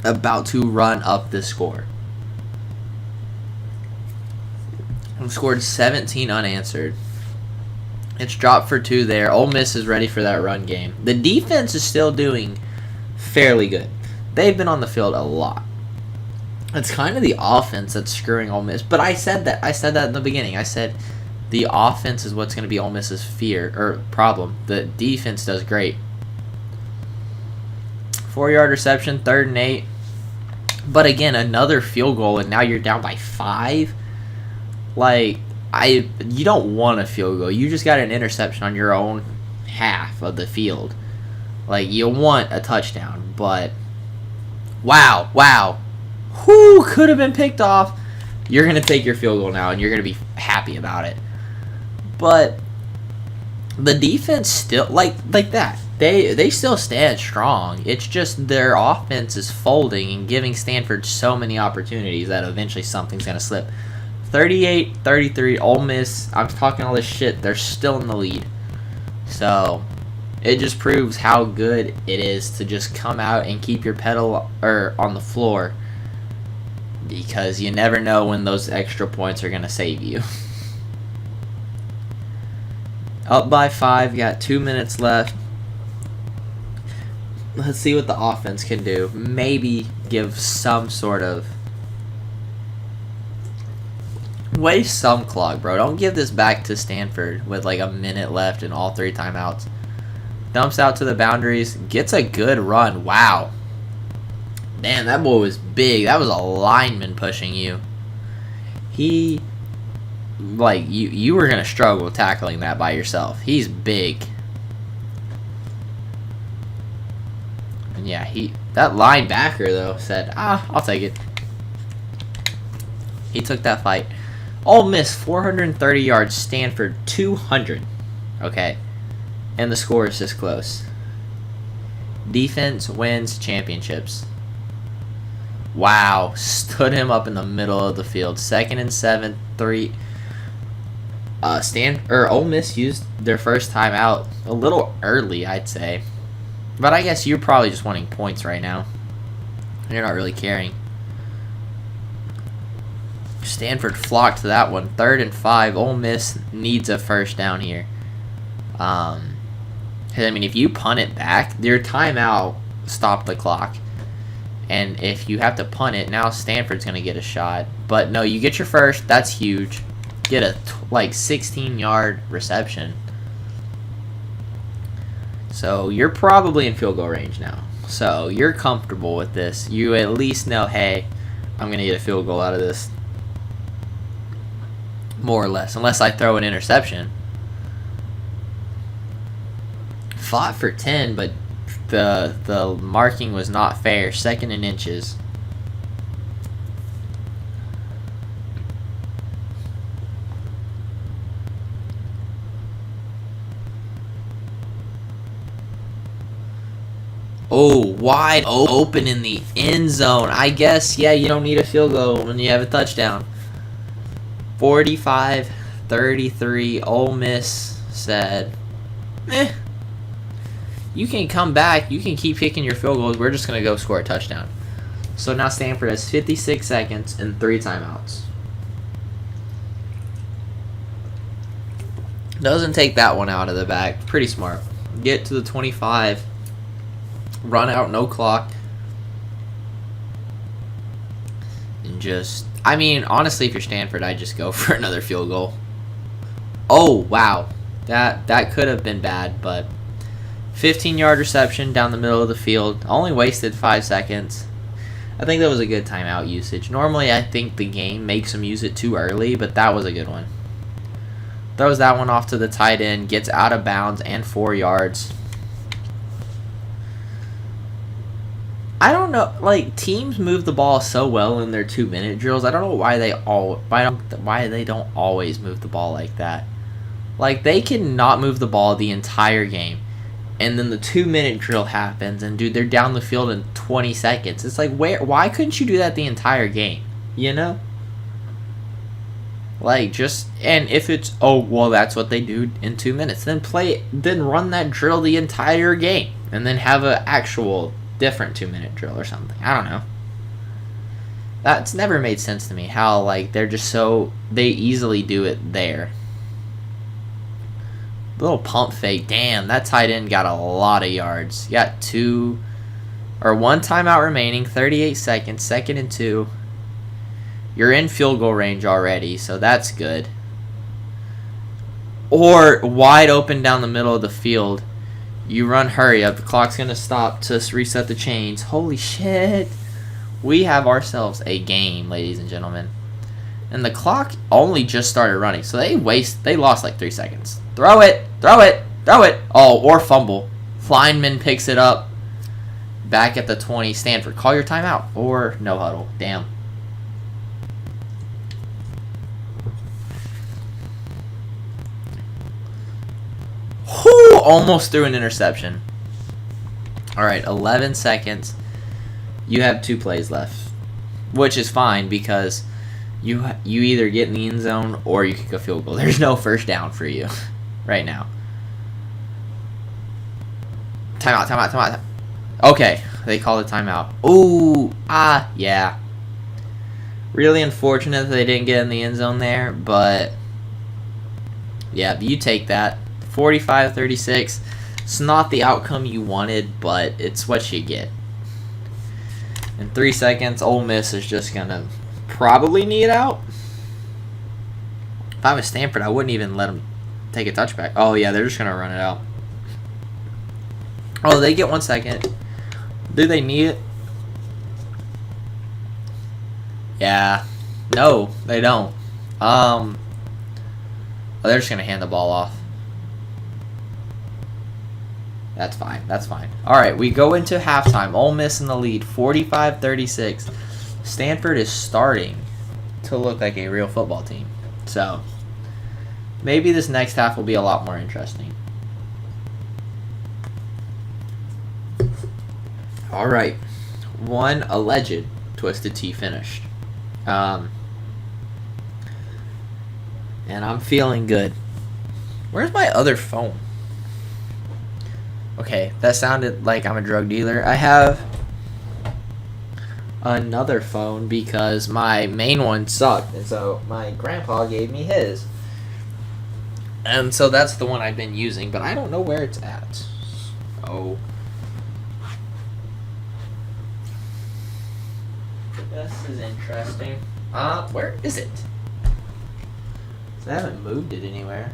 about to run up the score. And scored 17 unanswered. It's dropped for 2 there. Ole Miss is ready for that run game. The defense is still doing fairly good. They've been on the field a lot. It's kind of the offense that's screwing Ole Miss. But I said that in the beginning. I said the offense is what's going to be Ole Miss's problem. The defense does great. 4-yard reception, 3rd and 8. But again, another field goal, and now you're down by 5. Like, you don't want a field goal. You just got an interception on your own half of the field. Like, you want a touchdown, but wow. Who could have been picked off? You're going to take your field goal now, and you're going to be happy about it. But the defense still, like that, they still stand strong. It's just their offense is folding and giving Stanford so many opportunities that eventually something's going to slip. 38-33, Ole Miss, I'm talking all this shit, they're still in the lead. So, it just proves how good it is to just come out and keep your pedal on the floor because you never know when those extra points are going to save you. Up by 5, got 2 minutes left. Let's see what the offense can do. Maybe give some sort of... waste some clock, bro. Don't give this back to Stanford with like a minute left and all 3 timeouts. Dumps out to the boundaries. Gets a good run. Wow. Damn, that boy was big. That was a lineman pushing you. He... like, you were going to struggle tackling that by yourself. He's big. And yeah, that linebacker, though, said, I'll take it. He took that fight. Ole Miss, 430 yards. Stanford, 200. Okay. And the score is this close. Defense wins championships. Wow. Stood him up in the middle of the field. 2nd and 7, 3. Ole Miss used their first time out a little early, I'd say. But I guess you're probably just wanting points right now. You're not really caring. Stanford flocked to that one. 3rd and 5. Ole Miss needs a first down here. I mean, if you punt it back, your timeout stopped the clock. And if you have to punt it, now Stanford's going to get a shot. But no, you get your first. That's huge. Get a 16-yard reception. So you're probably in field goal range now. So you're comfortable with this. You at least know, hey, I'm going to get a field goal out of this. More or less. Unless I throw an interception. Fought for 10, but the marking was not fair. 2nd and inches. Oh, wide open in the end zone. I guess, yeah, you don't need a field goal when you have a touchdown. 45-33. Ole Miss said, you can come back. You can keep kicking your field goals. We're just going to go score a touchdown. So now Stanford has 56 seconds and 3 timeouts. Doesn't take that one out of the bag. Pretty smart. Get to the 25. Run out, no clock. And just... I mean, honestly, if you're Stanford, I'd just go for another field goal. Oh, wow. That could have been bad, but... 15-yard reception down the middle of the field. Only wasted 5 seconds. I think that was a good timeout usage. Normally, I think the game makes them use it too early, but that was a good one. Throws that one off to the tight end. Gets out of bounds and 4 yards. I don't know, like, teams move the ball so well in their 2-minute drills. I don't know why they don't always move the ball like that. Like, they can not move the ball the entire game, and then the 2-minute drill happens, and dude, they're down the field in 20 seconds. It's like, why couldn't you do that the entire game? You know? Like, just, and if it's, oh, well, that's what they do in 2 minutes, then run that drill the entire game, and then have an actual different 2-minute drill or something. I don't know. That's never made sense to me, how, like, they're just so, they easily do it there. Little pump fake. Damn, that tight end got a lot of yards. Got 1 timeout remaining, 38 seconds, 2nd and 2. You're in field goal range already, so that's good. Or wide open down the middle of the field. You run, hurry up. The clock's going to stop to reset the chains. Holy shit. We have ourselves a game, ladies and gentlemen. And the clock only just started running, so they lost like 3 seconds. Throw it. Oh, or fumble. Lineman picks it up. Back at the 20. Stanford, call your timeout. Or no huddle. Damn. Whoo! Almost threw an interception. Alright, 11 seconds. You have 2 plays left. Which is fine because you either get in the end zone or you kick a field goal. There's no first down for you right now. Timeout. Okay, they call the timeout. Ooh, yeah. Really unfortunate that they didn't get in the end zone there, but yeah, you take that. 45-36. It's not the outcome you wanted, but it's what you get. In 3 seconds, Ole Miss is just going to probably knee it out. If I was Stanford, I wouldn't even let them take a touchback. Oh, yeah, they're just going to run it out. Oh, they get 1 second. Do they need it? Yeah. No, they don't. They're just going to hand the ball off. That's fine. That's fine. All right, we go into halftime. Ole Miss in the lead, 45-36. Stanford is starting to look like a real football team. So, maybe this next half will be a lot more interesting. All right. One alleged Twisted Tea finished. And I'm feeling good. Where's my other phone? Okay, that sounded like I'm a drug dealer. I have another phone because my main one sucked. And so my grandpa gave me his. And so that's the one I've been using, but I don't know where it's at. Oh. This is interesting. Where is it? I haven't moved it anywhere.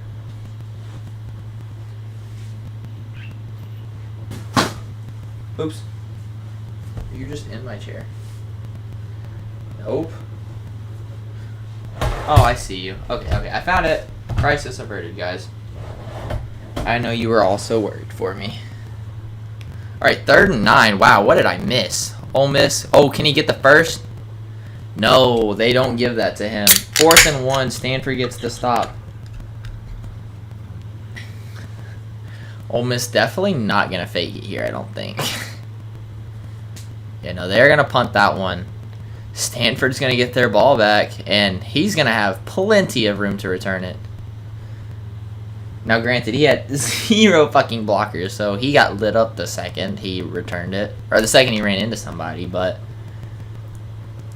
Oops. You're just in my chair. Nope. Oh, I see you. Okay, I found it. Crisis averted, guys. I know you were also worried for me. Alright, 3rd and 9. Wow, what did I miss? Ole Miss. Oh, can he get the first? No, they don't give that to him. 4th and 1. Stanford gets the stop. Ole Miss definitely not going to fake it here, I don't think. Yeah, no, they're going to punt that one. Stanford's going to get their ball back, and he's going to have plenty of room to return it. Now, granted, he had 0 fucking blockers, so he got lit up the second he returned it. Or the second he ran into somebody, but...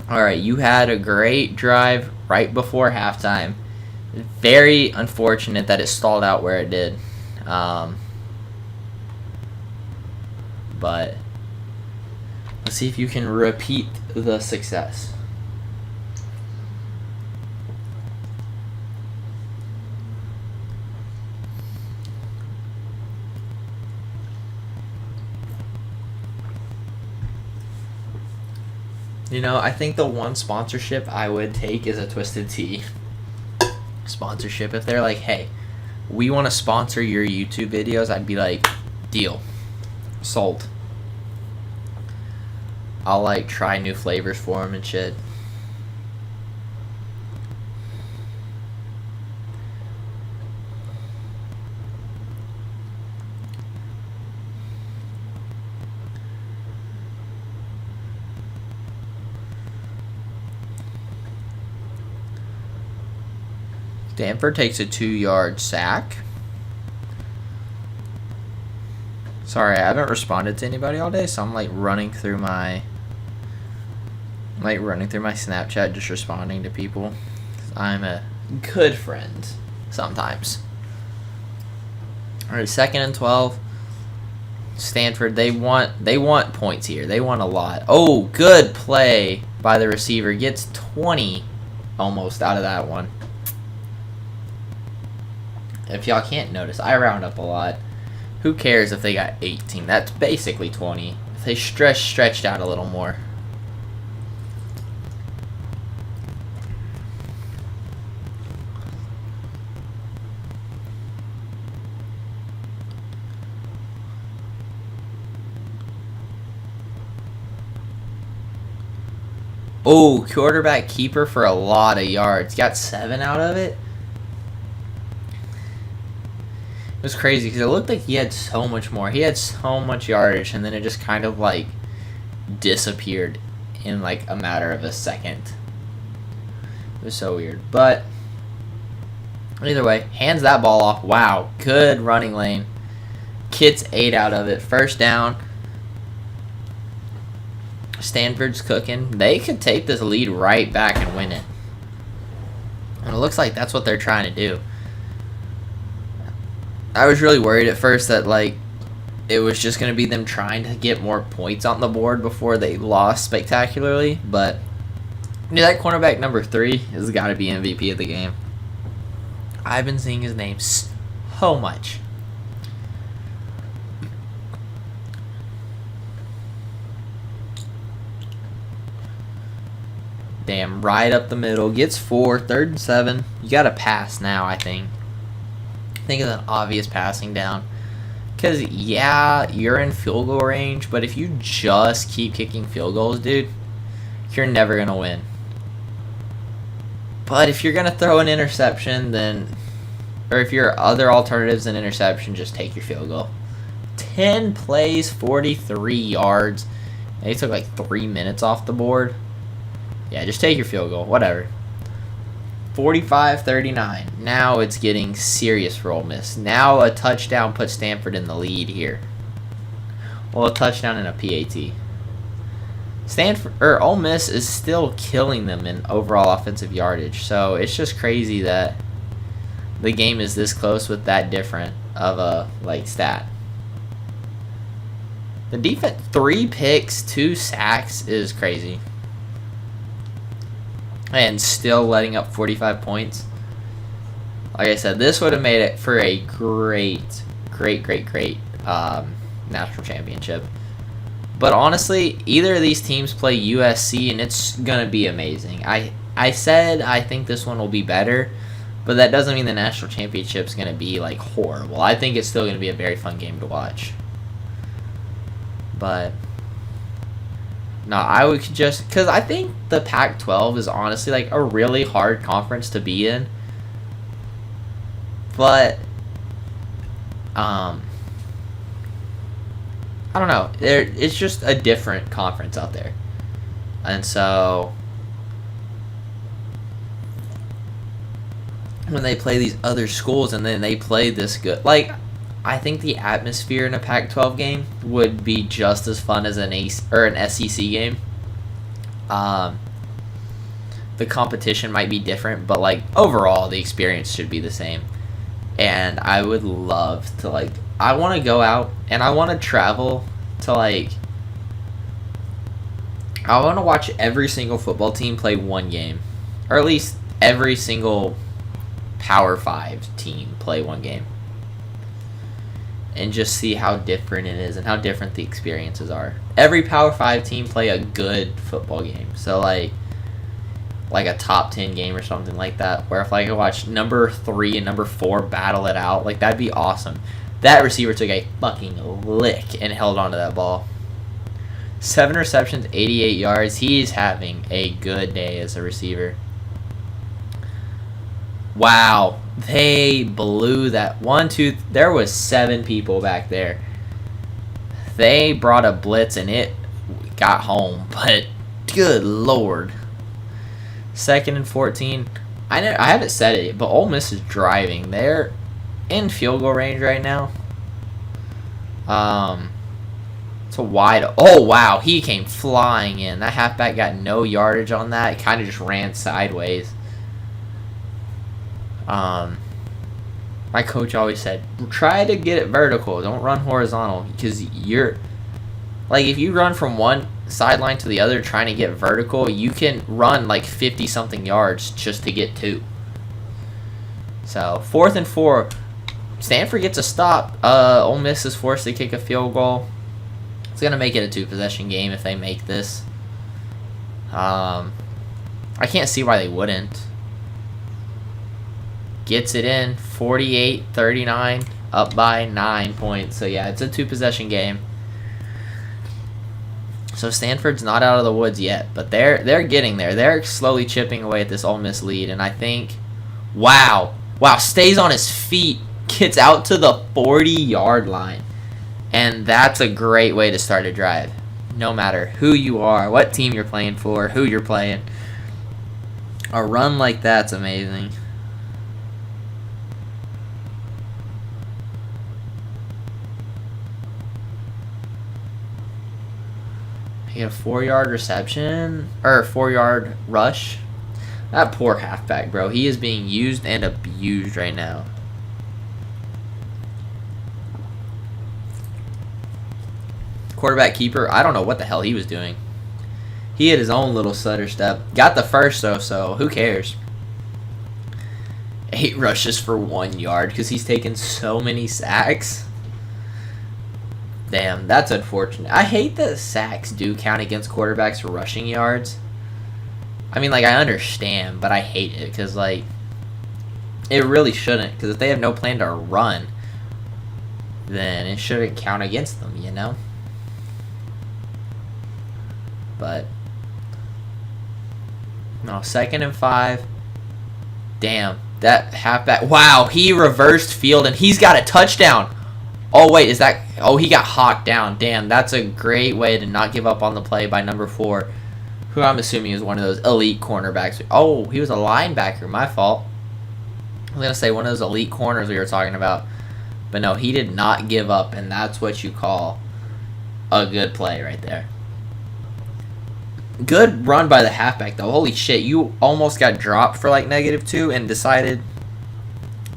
Alright, you had a great drive right before halftime. Very unfortunate that it stalled out where it did. But let's see if you can repeat the success. You know, I think the one sponsorship I would take is a Twisted Tea sponsorship. If they're like, hey, we want to sponsor your YouTube videos, I'd be like, deal. Sold. I'll like try new flavors for them and shit. Stanford takes a 2-yard sack. Sorry, I haven't responded to anybody all day, so I'm like running through my Snapchat, just responding to people. I'm a good friend sometimes. All right, 2nd and 12. Stanford, they want points here. They want a lot. Oh, good play by the receiver. Gets 20 almost out of that one. If y'all can't notice, I round up a lot. Who cares if they got 18? That's basically 20. If they stretched out a little more. Oh, quarterback keeper for a lot of yards. Got 7 out of it. It was crazy because it looked like he had so much more. He had so much yardage, and then it just kind of like disappeared in like a matter of a second. It was so weird. But either way, hands that ball off. Wow, good running lane. Gets 8 out of it. 1st down. Stanford's cooking. They could take this lead right back and win it. And it looks like that's what they're trying to do. I was really worried at first that, like, it was just going to be them trying to get more points on the board before they lost spectacularly. But, dude, that cornerback number 3 has got to be MVP of the game. I've been seeing his name so much. Damn, right up the middle. Gets 4, 3rd and 7. You got to pass now, I think. I think it's an obvious passing down. Because, yeah, you're in field goal range, but if you just keep kicking field goals, dude, you're never going to win. But if you're going to throw an interception, then, or if your other alternatives an interception, just take your field goal. 10 plays, 43 yards. They took like 3 minutes off the board. Yeah, just take your field goal, whatever. 45-39. Now it's getting serious for Ole Miss. Now a touchdown puts Stanford in the lead here. Well, a touchdown and a PAT. Ole Miss is still killing them in overall offensive yardage. So it's just crazy that the game is this close with that different of a stat. The defense, 3 picks, 2 sacks is crazy. And still letting up 45 points. Like I said, this would have made it for a great national championship. But honestly, either of these teams play USC, and it's going to be amazing. I said I think this one will be better, but that doesn't mean the national championship's going to be, like, horrible. I think it's still going to be a very fun game to watch. But no, I would just, because I think the Pac-12 is honestly like a really hard conference to be in. But I don't know. It's just a different conference out there. And so when they play these other schools and then they play this good, like, I think the atmosphere in a Pac-12 game would be just as fun as an SEC game. The competition might be different, but, like, overall the experience should be the same. And I would love to, like, I want to go out and I want to travel to, like, I want to watch every single football team play one game, or at least every single Power 5 team play one game. And just see how different it is and how different the experiences are. Every Power 5 team play a good football game. So, like a top 10 game or something like that. Where if I could watch number 3 and number 4 battle it out, like, that'd be awesome. That receiver took a fucking lick and held onto that ball. 7 receptions, 88 yards. He's having a good day as a receiver. Wow. They blew that. 1, 2, there was 7 people back there. They brought a blitz and it got home, but good lord. 2nd and 14. I haven't said it, but Ole Miss is driving. They're in field goal range right now. It's a wide. Oh wow, he came flying in. That halfback got no yardage on that. It kind of just ran sideways. My coach always said, try to get it vertical. Don't run horizontal, because you're like, if you run from one sideline to the other trying to get vertical, you can run like 50 something yards just to get 2. So 4th and 4, Stanford gets a stop. Ole Miss is forced to kick a field goal. It's gonna make it a 2-possession game if they make this. I can't see why they wouldn't. Gets it in, 48-39, up by 9 points. So yeah, it's a 2-possession game. So Stanford's not out of the woods yet, but they're getting there. They're slowly chipping away at this Ole Miss lead, and I think, wow, stays on his feet, gets out to the 40-yard line, and that's a great way to start a drive. No matter who you are, what team you're playing for, who you're playing, a run like that's amazing. He had a 4-yard reception or a 4-yard rush. That poor halfback, bro. He is being used and abused right now. Quarterback keeper, I don't know what the hell he was doing. He had his own little stutter step. Got the first, though, so who cares? 8 rushes for 1 yard because he's taken so many sacks. Damn, that's unfortunate. I hate that sacks do count against quarterbacks for rushing yards. I mean, like, I understand, but I hate it because, like, it really shouldn't. Because if they have no plan to run, then it shouldn't count against them, you know? But, no, 2nd and 5. Damn, that halfback. Wow, he reversed field and he's got a touchdown. Oh, wait, is that... Oh, he got hawked down. Damn, that's a great way to not give up on the play by number 4, who I'm assuming is one of those elite cornerbacks. Oh, he was a linebacker. My fault. I was going to say one of those elite corners we were talking about. But no, he did not give up, and that's what you call a good play right there. Good run by the halfback, though. Holy shit, you almost got dropped for like -2 and decided,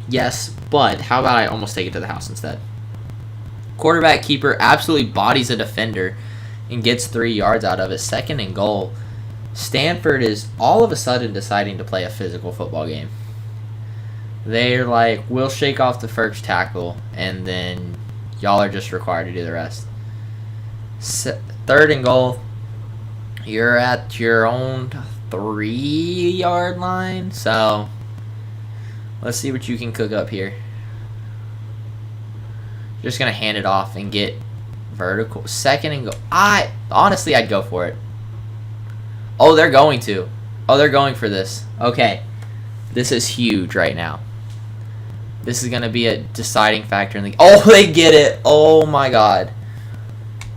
yes, but how about I almost take it to the house instead? Quarterback keeper absolutely bodies a defender and gets 3 yards out of it. 2nd and goal. Stanford is all of a sudden deciding to play a physical football game. They're like, we'll shake off the first tackle, and then y'all are just required to do the rest. 3rd and goal. You're at your own 3-yard line, so let's see what you can cook up here. Just going to hand it off and get vertical. 2nd and goal. Honestly, I'd go for it. Oh, they're going to. Oh, they're going for this. Okay. This is huge right now. This is going to be a deciding factor in the... Oh, they get it. Oh, my God.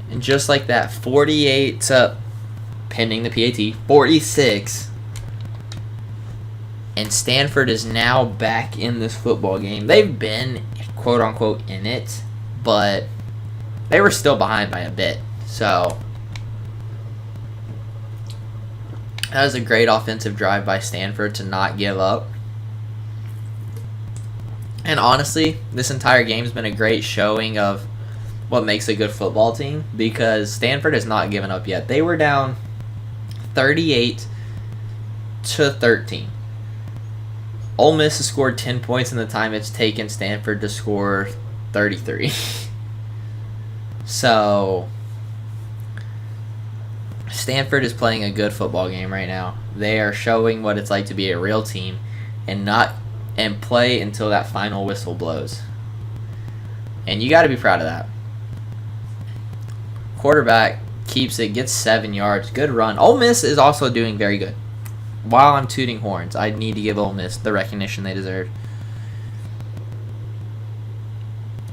And just like that, 48 to, pending the PAT, 46. And Stanford is now back in this football game. They've been, quote-unquote, in it, but they were still behind by a bit. So, that was a great offensive drive by Stanford to not give up. And honestly, this entire game has been a great showing of what makes a good football team, because Stanford has not given up yet. They were down 38 to 13. Ole Miss has scored 10 points in the time it's taken Stanford to score 33. So, Stanford is playing a good football game right now. They are showing what it's like to be a real team and play until that final whistle blows. And you got to be proud of that. Quarterback keeps it, gets 7 yards. Good run. Ole Miss is also doing very good. While I'm tooting horns, I need to give Ole Miss the recognition they deserve.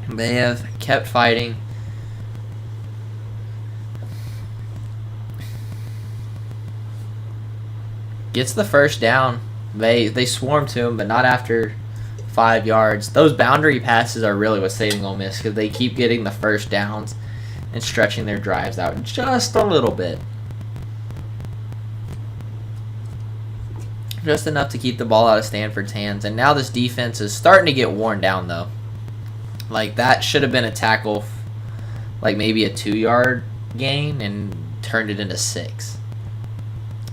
They have kept fighting. Gets the first down. They swarm to him, but not after 5 yards. Those boundary passes are really what's saving Ole Miss, because they keep getting the first downs and stretching their drives out just a little bit. Just enough to keep the ball out of Stanford's hands. And now this defense is starting to get worn down, though. Like, that should have been a tackle, like maybe a 2-yard gain, and turned it into 6.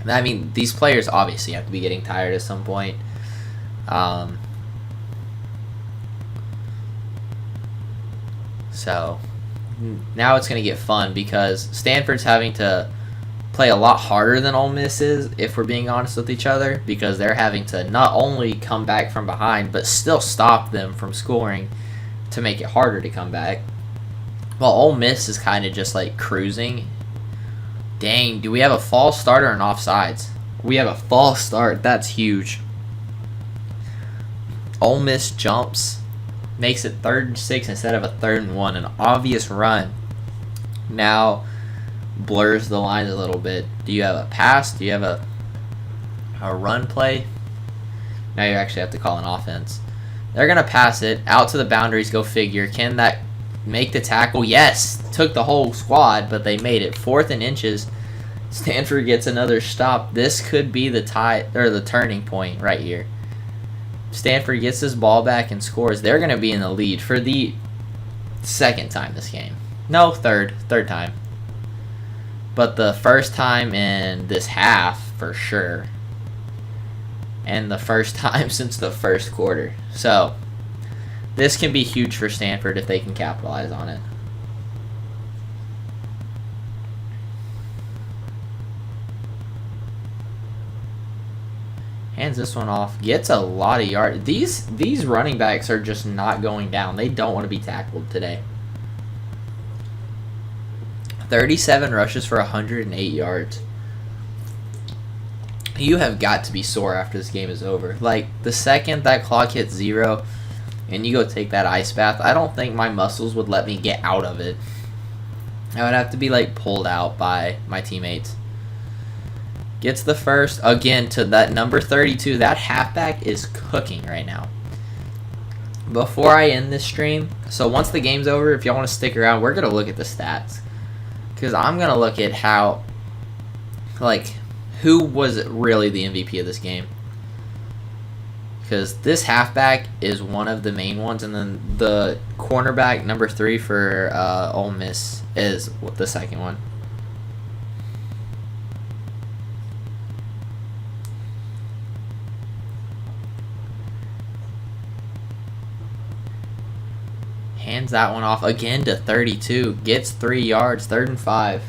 I mean, these players obviously have to be getting tired at some point. So, now it's going to get fun, because Stanford's having to play a lot harder than Ole Miss is, if we're being honest with each other, because they're having to not only come back from behind, but still stop them from scoring to make it harder to come back. While Ole Miss is kind of just like cruising. Dang, do we have a false start or an offsides? We have a false start. That's huge. Ole Miss jumps, makes it 3rd and 6 instead of a 3rd and 1. An obvious run. Now blurs the lines a little bit. Do you have a pass? Do you have a run play? Now you actually have to call an offense. They're going to pass it out to the boundaries. Go figure. Can that make the tackle? Yes. Took the whole squad, but they made it. 4th and inches. Stanford gets another stop. This could be the tie or the turning point right here. Stanford gets this ball back and scores. They're going to be in the lead for the second time this game. No, third time. But the first time in this half for sure. And the first time since the first quarter. So, this can be huge for Stanford if they can capitalize on it. Hands this one off. Gets a lot of yards. These running backs are just not going down. They don't want to be tackled today. 37 rushes for 108 yards. You have got to be sore after this game is over. Like, the second that clock hits 0 and you go take that ice bath, I don't think my muscles would let me get out of it. I would have to be, like, pulled out by my teammates. Gets the first, again, to that number 32. That halfback is cooking right now. Before I end this stream, so once the game's over, if y'all want to stick around, we're going to look at the stats. Because I'm going to look at how, like, who was really the MVP of this game. Because this halfback is one of the main ones, and then the cornerback, number 3 for Ole Miss, is the second one. Hands that one off again to 32. Gets 3 yards, 3rd and 5.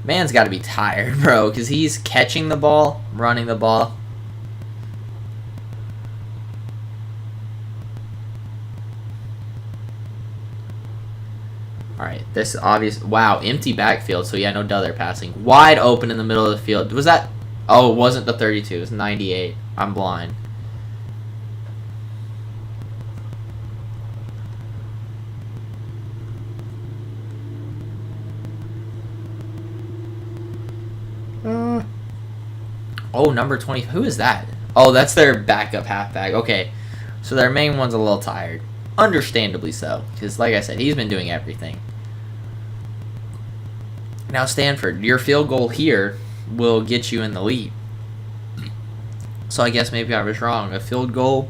Man's got to be tired, bro, because he's catching the ball, running the ball. All right, this is obvious. Wow, empty backfield, so yeah, no doubt they're passing. Wide open in the middle of the field. Was that? Oh, it wasn't the 32. It was 98. I'm blind. Oh, number 20. Who is that? Oh, that's their backup halfback. Okay, so their main one's a little tired. Understandably so, because like I said, he's been doing everything. Now, Stanford, your field goal here will get you in the lead. So I guess maybe I was wrong. A field goal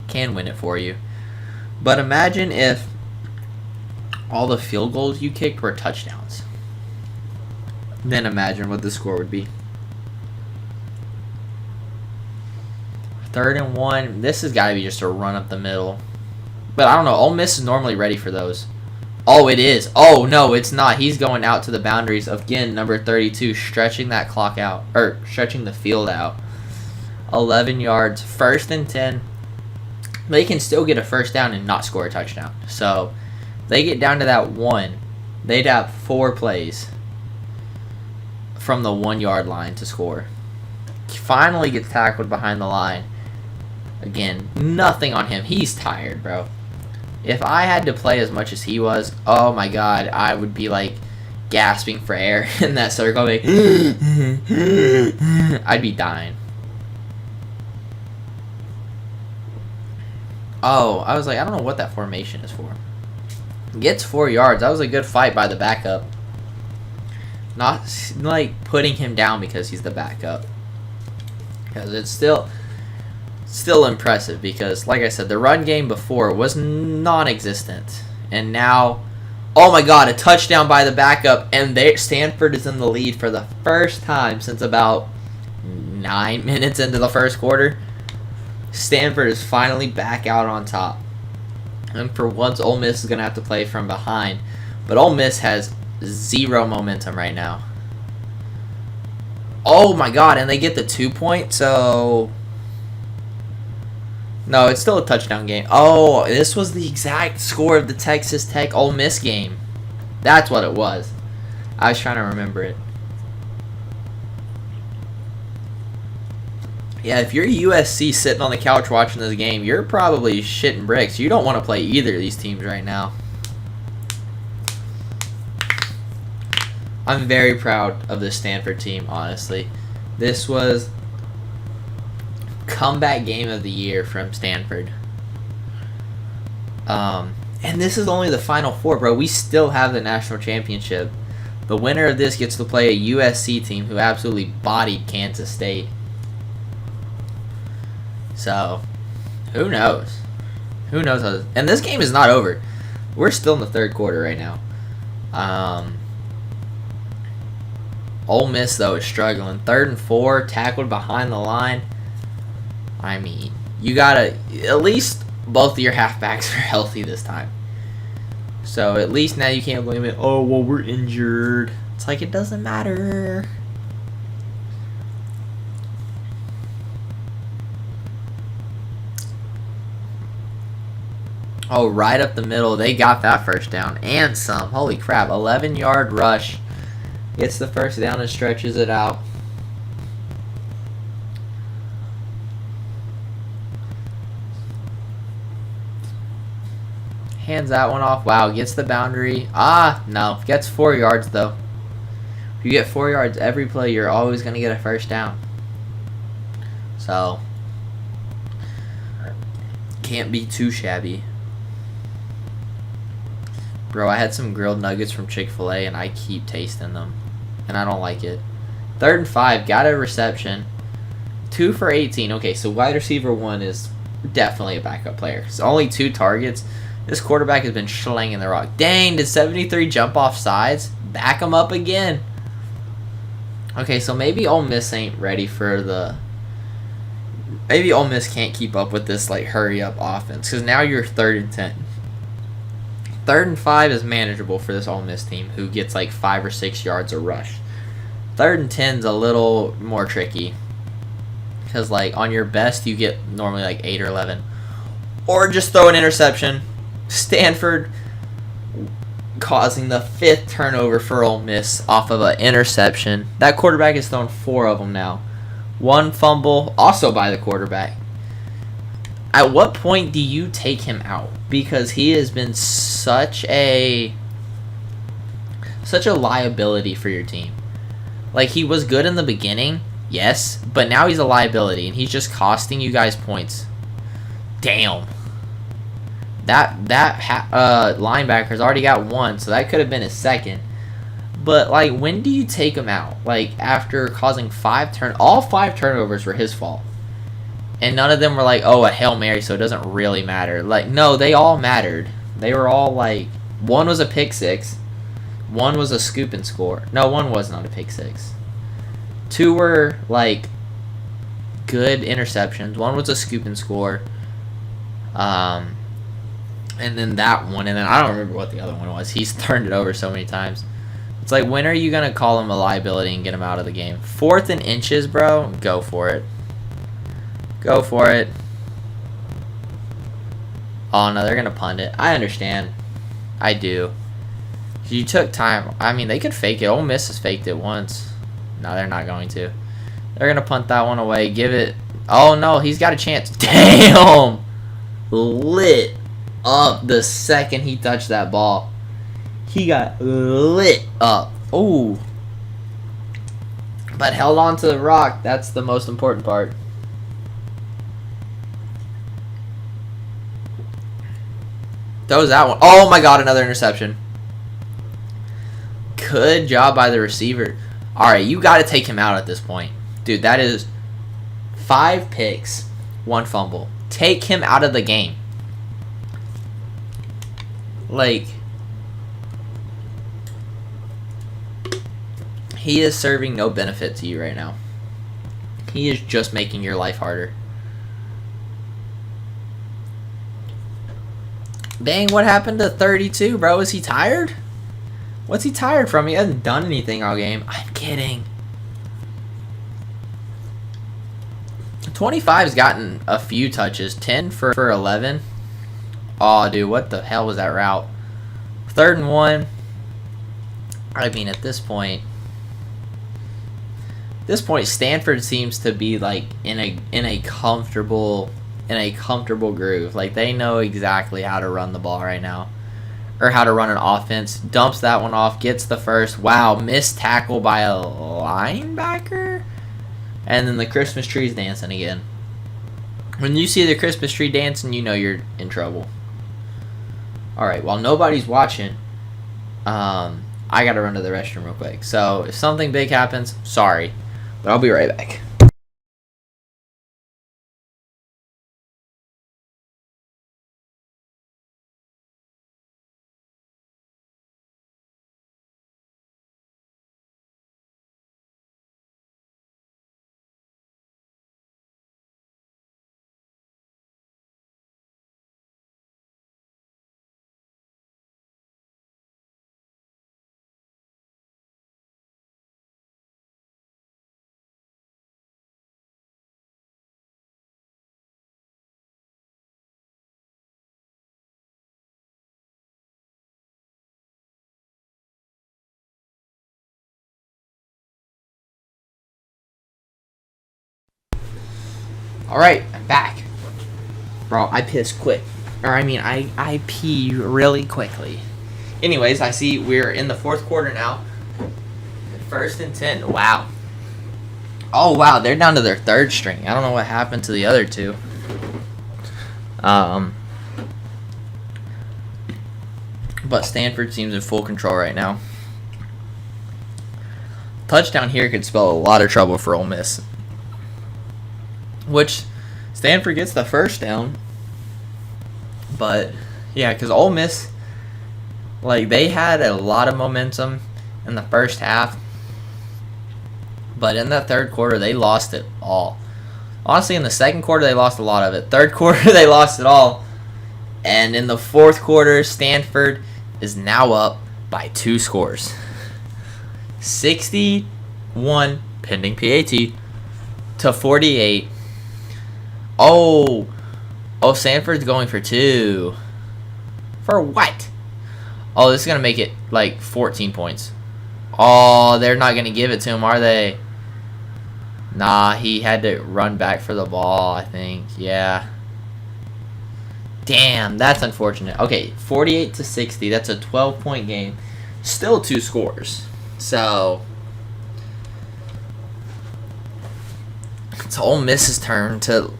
can win it for you. But imagine if all the field goals you kicked were touchdowns. Then imagine what the score would be. 3rd and 1. This has got to be just a run up the middle. But I don't know. Ole Miss is normally ready for those. Oh, it is. Oh, no, it's not. He's going out to the boundaries of, again, number 32, stretching that clock out. Or stretching the field out. 11 yards. 1st and 10. They can still get a first down and not score a touchdown. So, they get down to that 1. They'd have 4 plays from the 1 yard line to score. Finally gets tackled behind the line. Again, nothing on him. He's tired, bro. If I had to play as much as he was, oh my god, I would be like gasping for air in that circle. Like, I'd be dying. Oh, I was like, I don't know what that formation is for. Gets 4 yards. That was a good fight by the backup. Not like putting him down because he's the backup. Because it's still impressive because, like I said, the run game before was non-existent. And now, oh my god, a touchdown by the backup. And Stanford is in the lead for the first time since about 9 minutes into the first quarter. Stanford is finally back out on top. And for once, Ole Miss is going to have to play from behind. But Ole Miss has 0 momentum right now. Oh my god, and they get the 2 point, so... No, it's still a touchdown game. Oh, this was the exact score of the Texas Tech Ole Miss game. That's what it was. I was trying to remember it. Yeah, if you're USC sitting on the couch watching this game, you're probably shitting bricks. You don't want to play either of these teams right now. I'm very proud of this Stanford team, honestly. This was comeback game of the year from Stanford. And this is only the Final Four, bro. We still have the national championship. The winner of this gets to play a USC team who absolutely bodied Kansas State. So, who knows? Who knows? And this game is not over. We're still in the third quarter right now. Ole Miss, though, is struggling. 3rd and 4, tackled behind the line. I mean, you gotta, at least both of your halfbacks are healthy this time. So at least now you can't blame it. Oh, well, we're injured. It's like it doesn't matter. Oh, right up the middle. They got that first down and some. Holy crap. 11-yard rush. Gets the first down and stretches it out. Hands that one off. Wow, gets the boundary. No. Gets 4 yards, though. If you get 4 yards every play, you're always going to get a first down. So, can't be too shabby. Bro, I had some grilled nuggets from Chick-fil-A, and I keep tasting them. And I don't like it. 3rd and 5. Got a reception. 2 for 18. Okay, so wide receiver 1 is definitely a backup player. It's only 2 targets. This quarterback has been slinging the rock. Dang, did 73 jump off sides? Back him up again. Okay, so maybe Ole Miss ain't ready for the... Maybe Ole Miss can't keep up with this, like, hurry-up offense. Because now you're 3rd and 10. 3rd and 5 is manageable for this Ole Miss team, who gets, like, 5 or 6 yards a rush. 3rd and 10 is a little more tricky. Because, like, on your best, you get normally, like, 8 or 11. Or just throw an interception. Stanford causing the 5th turnover for Ole Miss off of an interception. That quarterback has thrown 4 of them now. 1 fumble, also by the quarterback. At what point do you take him out? Because he has been such a liability for your team. Like, he was good in the beginning, yes, but now he's a liability, and he's just costing you guys points. Damn. That linebacker's already got 1, so that could have been his 2nd. But, like, when do you take him out? Like, after causing all 5 turnovers were his fault. And none of them were like, oh, a Hail Mary, so it doesn't really matter. Like, no, they all mattered. They were all, like, 1 was a pick 6. 1 was a scoop and score. No, 1 was not a pick 6. 2 were, like, good interceptions. 1 was a scoop and score. And then that one, and then I don't remember what the other one was. He's turned it over so many times. It's like, when are you going to call him a liability and get him out of the game? 4th and inches, bro? Go for it. Go for it. Oh, no, they're going to punt it. I understand. I do. You took time. I mean, they could fake it. Ole Miss has faked it once. No, they're not going to. They're going to punt that one away. Give it. Oh, no, he's got a chance. Damn! Lit up the second he touched that ball. He got lit up. Ooh. But held on to the rock. That's the most important part. Throws that one. Oh my god, another interception. Good job by the receiver. Alright, you got to take him out at this point. Dude, that is 5 picks, 1 fumble. Take him out of the game. Like, he is serving no benefit to you right now. He is just making your life harder. Dang, what happened to 32, bro? Is he tired? What's he tired from? He hasn't done anything all game. I'm kidding. 25's gotten a few touches. 10 for 11. Oh, dude, what the hell was that route? 3rd and 1. I mean, at this point, Stanford seems to be like in a comfortable groove. Like, they know exactly how to run the ball right now, or how to run an offense. Dumps that one off, gets the first. Wow, missed tackle by a linebacker, and then the Christmas tree's dancing again. When you see the Christmas tree dancing, you know you're in trouble. All right, while nobody's watching, I I gotta run to the restroom real quick. So if something big happens, sorry, but I'll be right back. All right, I'm back. Bro, I piss quick. I pee really quickly. Anyways, I see we're in the fourth quarter now. 1st and 10. Wow. Oh, wow. They're down to their third string. I don't know what happened to the other two. But Stanford seems in full control right now. Touchdown here could spell a lot of trouble for Ole Miss. Which, Stanford gets the first down. But, yeah, because Ole Miss, like, they had a lot of momentum in the first half. But in the third quarter, they lost it all. Honestly, in the second quarter, they lost a lot of it. Third quarter, they lost it all. And in the fourth quarter, Stanford is now up by 2 scores. 61, pending PAT, to 48. Oh, Stanford's going for 2. For what? Oh, this is going to make it like 14 points. Oh, they're not going to give it to him, are they? Nah, he had to run back for the ball, I think. Yeah. Damn, that's unfortunate. Okay, 48 to 60. That's a 12-point game. Still 2 scores. So, it's Ole Miss's turn to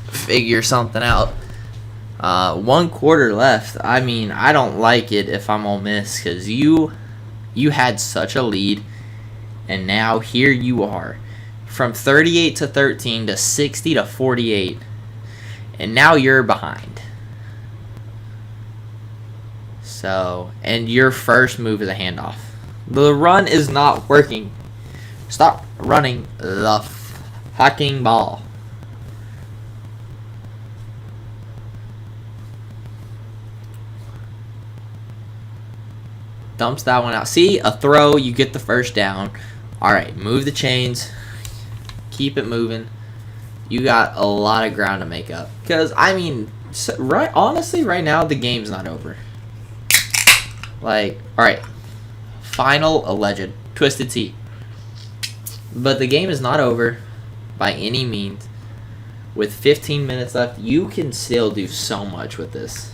figure something out. 1 quarter left. I mean, I don't like it if I'm Ole Miss because you had such a lead, and now here you are. From 38 to 13 to 60 to 48. And now you're behind. So, and your first move is a handoff. The run is not working. Stop running the fucking ball. Dumps that one out. See, a throw, you get the first down. All right, move the chains. Keep it moving. You got a lot of ground to make up. Because, I mean, honestly, right now, the game's not over. Like, alright. Final alleged. Twisted Tea. But the game is not over by any means. With 15 minutes left, you can still do so much with this.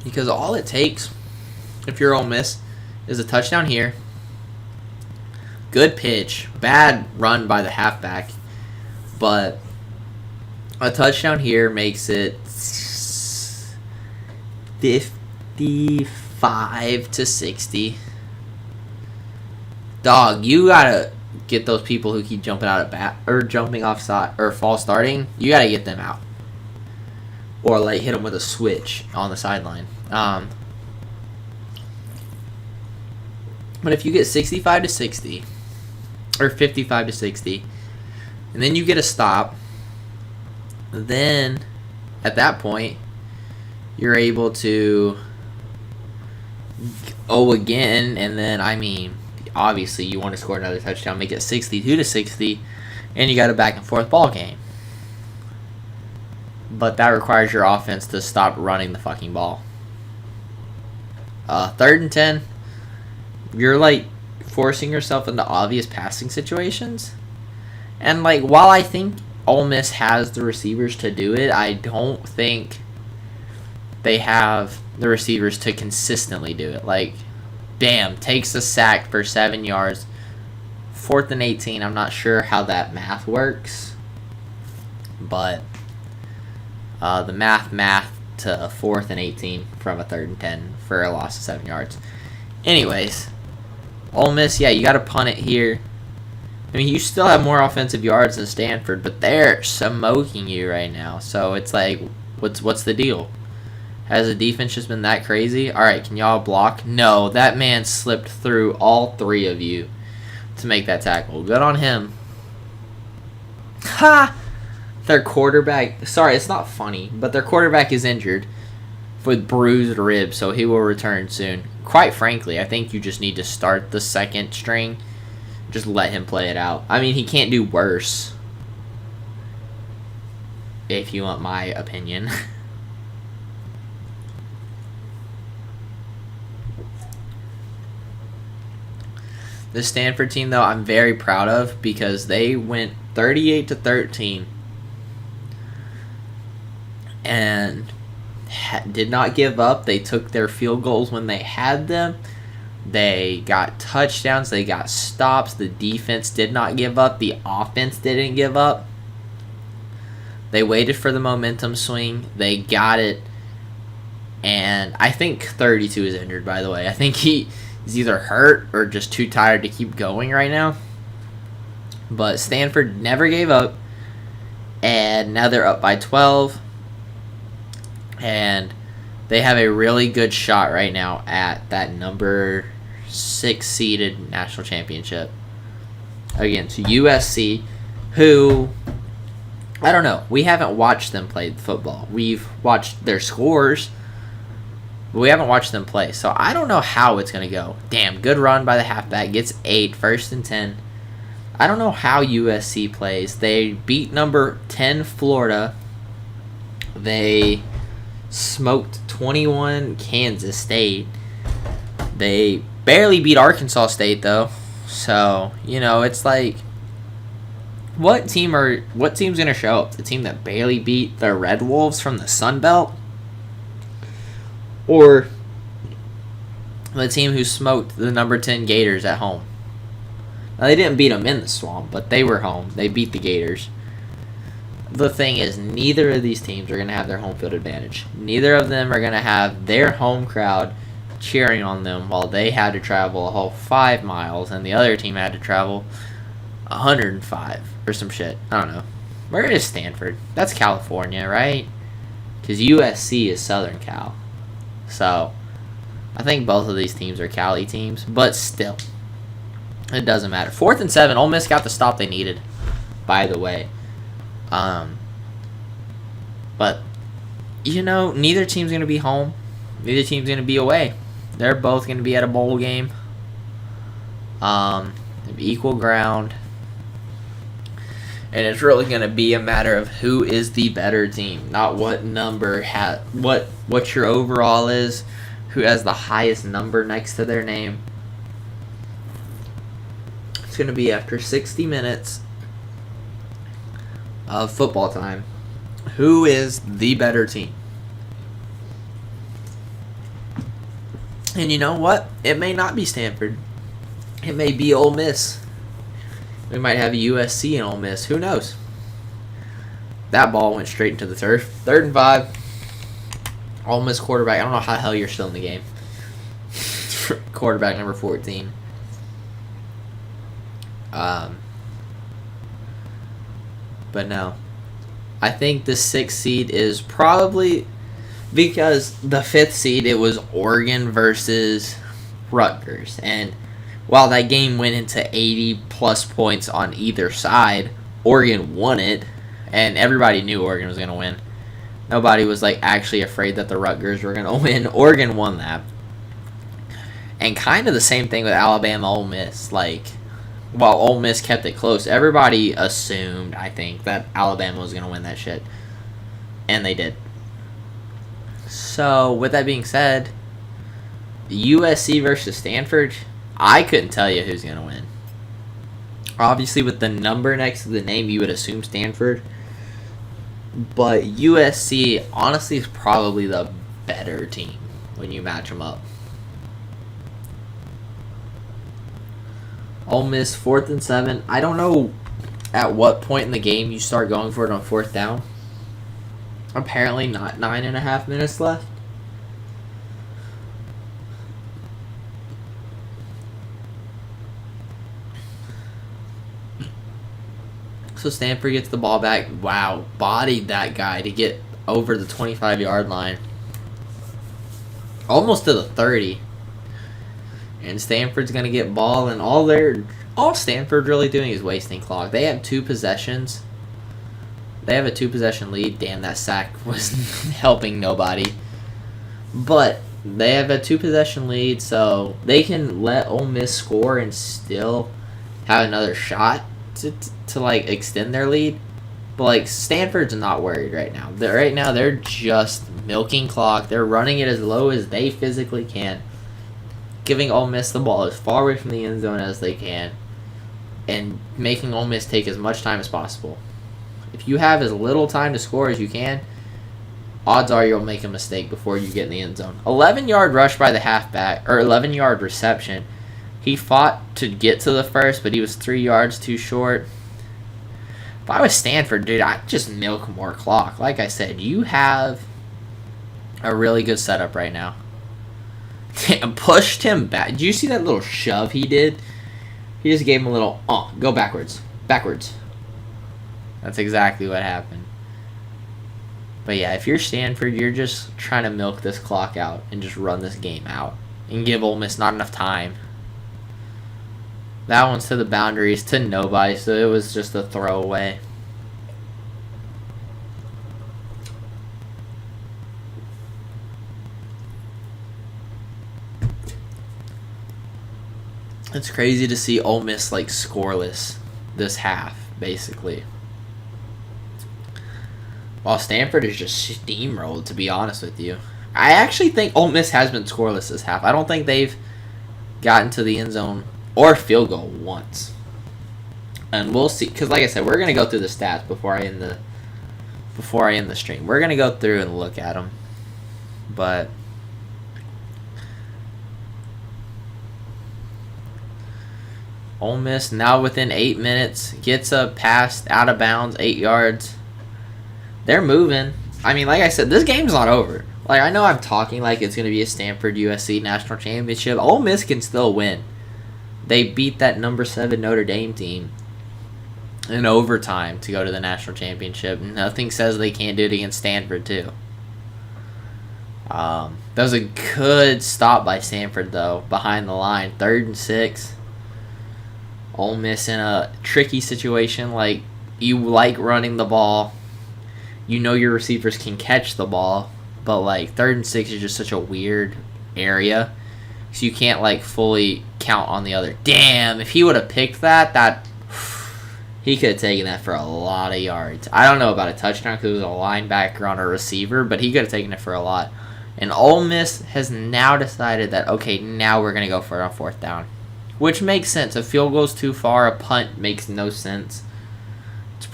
Because all it takes, if you're Ole Miss, is a touchdown here. Good pitch. Bad run by the halfback. But a touchdown here makes it 55 to 60. Dog, you gotta get those people who keep jumping out of bat or jumping offside or false starting. You gotta get them out. Or like hit them with a switch on the sideline. But if you get 65 to 60 or 55 to 60, and then you get a stop, then at that point you're able to again, and then I mean obviously you want to score another touchdown, make it 62 to 60, and you got a back and forth ball game. But that requires your offense to stop running the fucking ball. 3rd and 10, you're like forcing yourself into obvious passing situations. And like, while I think Ole Miss has the receivers to do it, I don't think they have the receivers to consistently do it. Like, bam, takes a sack for 7 yards. 4th and 18, I'm not sure how that math works. but the math to a 4th and 18 from a 3rd and 10 for a loss of 7 yards. Anyways, Ole Miss, yeah, you got to punt it here. I mean, you still have more offensive yards than Stanford, but they're smoking you right now. So it's like, what's the deal? Has the defense just been that crazy? All right, can y'all block? No, that man slipped through all 3 of you to make that tackle. Good on him. Ha! Their quarterback, sorry, it's not funny, but their quarterback is injured with bruised ribs, so he will return soon. Quite frankly, I think you just need to start the second string. Just let him play it out. I mean, he can't do worse, if you want my opinion. The Stanford team, though, I'm very proud of because they went 38-13 and did not give up. They took their field goals when they had them. They got touchdowns. They got stops. The defense did not give up. The offense didn't give up. They waited for the momentum swing. They got it. And I think 32 is injured, by the way. I think he's either hurt or just too tired to keep going right now. But Stanford never gave up. And now they're up by 12. And they have a really good shot right now at that number 6 seeded national championship against USC, who, I don't know, we haven't watched them play football. We've watched their scores, but we haven't watched them play. So I don't know how it's going to go. Damn, good run by the halfback. Gets 8, 1st and 10. I don't know how USC plays. They beat number 10 Florida. They smoked 21 Kansas State. They barely beat Arkansas State, though. So, you know, it's like, what team's going to show up? The team that barely beat the Red Wolves from the Sun Belt? Or the team who smoked the number 10 Gators at home? Now, they didn't beat them in the Swamp, but they were home. They beat the Gators. The thing is, neither of these teams are going to have their home field advantage. Neither of them are going to have their home crowd cheering on them while they had to travel a whole 5 miles and the other team had to travel 105 or some shit. I don't know. Where is Stanford? That's California, right? Because USC is Southern Cal. So, I think both of these teams are Cali teams, but still, it doesn't matter. 4th and 7, Ole Miss got the stop they needed, by the way. But, you know, neither team's going to be home. Neither team's going to be away. They're both going to be at a bowl game. Equal ground. And it's really going to be a matter of who is the better team. Not what number, what your overall is. Who has the highest number next to their name. It's going to be after 60 minutes of football time. Who is the better team? And you know what? It may not be Stanford. It may be Ole Miss. We might have USC and Ole Miss. Who knows? That ball went straight into the turf. 3rd and 5. Ole Miss quarterback. I don't know how the hell you're still in the game. Quarterback number 14. But no. I think the 6th seed is probably, because the 5th seed, it was Oregon versus Rutgers. And while that game went into 80-plus points on either side, Oregon won it. And everybody knew Oregon was going to win. Nobody was like actually afraid that the Rutgers were going to win. Oregon won that. And kind of the same thing with Alabama Ole Miss. Like, while Ole Miss kept it close, everybody assumed, I think, that Alabama was going to win that shit. And they did. So, with that being said, USC versus Stanford, I couldn't tell you who's going to win. Obviously, with the number next to the name, you would assume Stanford. But USC, honestly, is probably the better team when you match them up. Ole Miss, 4th and 7. I don't know at what point in the game you start going for it on 4th down. Apparently not 9.5 minutes left. So Stanford gets the ball back. Wow, bodied that guy to get over the 25-yard line. Almost to the 30. And Stanford's going to get ball, and all Stanford's really doing is wasting clock. They have 2 possessions. They have a 2-possession lead. Damn, that sack was helping nobody. But they have a 2-possession lead, so they can let Ole Miss score and still have another shot to like extend their lead. But like Stanford's not worried right now. They're just milking clock. They're running it as low as they physically can, giving Ole Miss the ball as far away from the end zone as they can, and making Ole Miss take as much time as possible. If you have as little time to score as you can, odds are you'll make a mistake before you get in the end zone. 11-yard rush by the halfback, or 11-yard reception. He fought to get to the first, but he was 3 yards too short. If I was Stanford, dude, I'd just milk more clock. Like I said, you have a really good setup right now. Damn, pushed him back. Did you see that little shove he did? He just gave him a little, go backwards. Backwards. That's exactly what happened. But yeah, if you're Stanford, you're just trying to milk this clock out and just run this game out and give Ole Miss not enough time. That one's to the boundaries, to nobody, so it was just a throwaway. It's crazy to see Ole Miss like scoreless this half, basically. While Stanford is just steamrolled, to be honest with you. I actually think Ole Miss has been scoreless this half. I don't think they've gotten to the end zone or field goal once. And we'll see, because like I said, we're going to go through the stats before I end the stream. We're going to go through and look at them. But Ole Miss now within 8 minutes gets a pass out of bounds, 8 yards. They're moving. I mean, like I said, this game's not over. Like, I know I'm talking like it's going to be a Stanford USC national championship. Ole Miss can still win. They beat that number 7 Notre Dame team in overtime to go to the national championship. Nothing says they can't do it against Stanford, too. That was a good stop by Stanford, though, behind the line. 3rd and 6. Ole Miss in a tricky situation. Like, you like running the ball. You know your receivers can catch the ball. But, like, 3rd and 6 is just such a weird area. So you can't, like, fully count on the other. Damn, if he would have picked that he could have taken that for a lot of yards. I don't know about a touchdown because it was a linebacker on a receiver, but he could have taken it for a lot. And Ole Miss has now decided that, okay, now we're going to go for it on 4th down. Which makes sense. A field goes too far, a punt makes no sense.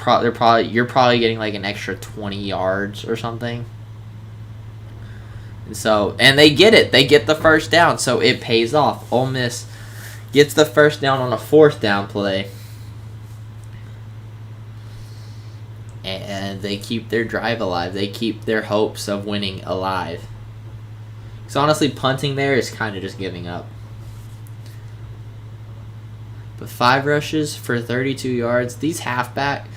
You're probably getting like an extra 20 yards or something. And they get it. They get the first down, so it pays off. Ole Miss gets the first down on a 4th down play. And they keep their drive alive. They keep their hopes of winning alive. So honestly, punting there is kind of just giving up. But 5 rushes for 32 yards. These halfbacks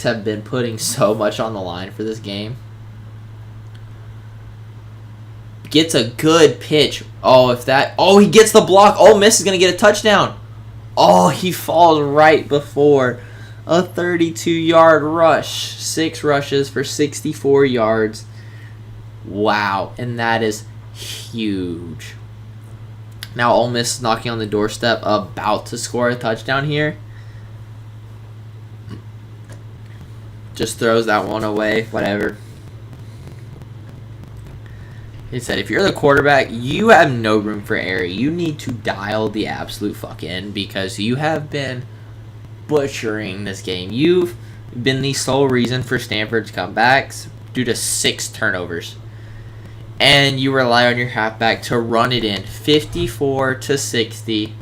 have been putting so much on the line for this game. Gets a good pitch. He gets the block. Ole Miss is going to get a touchdown. Oh, he falls right before a 32-yard rush. 6 rushes for 64 yards. Wow, and that is huge. Now Ole Miss is knocking on the doorstep, about to score a touchdown here. Just throws that one away, whatever. He said, if you're the quarterback, you have no room for error. You need to dial the absolute fuck in because you have been butchering this game. You've been the sole reason for Stanford's comebacks due to 6 turnovers. And you rely on your halfback to run it in 54-60.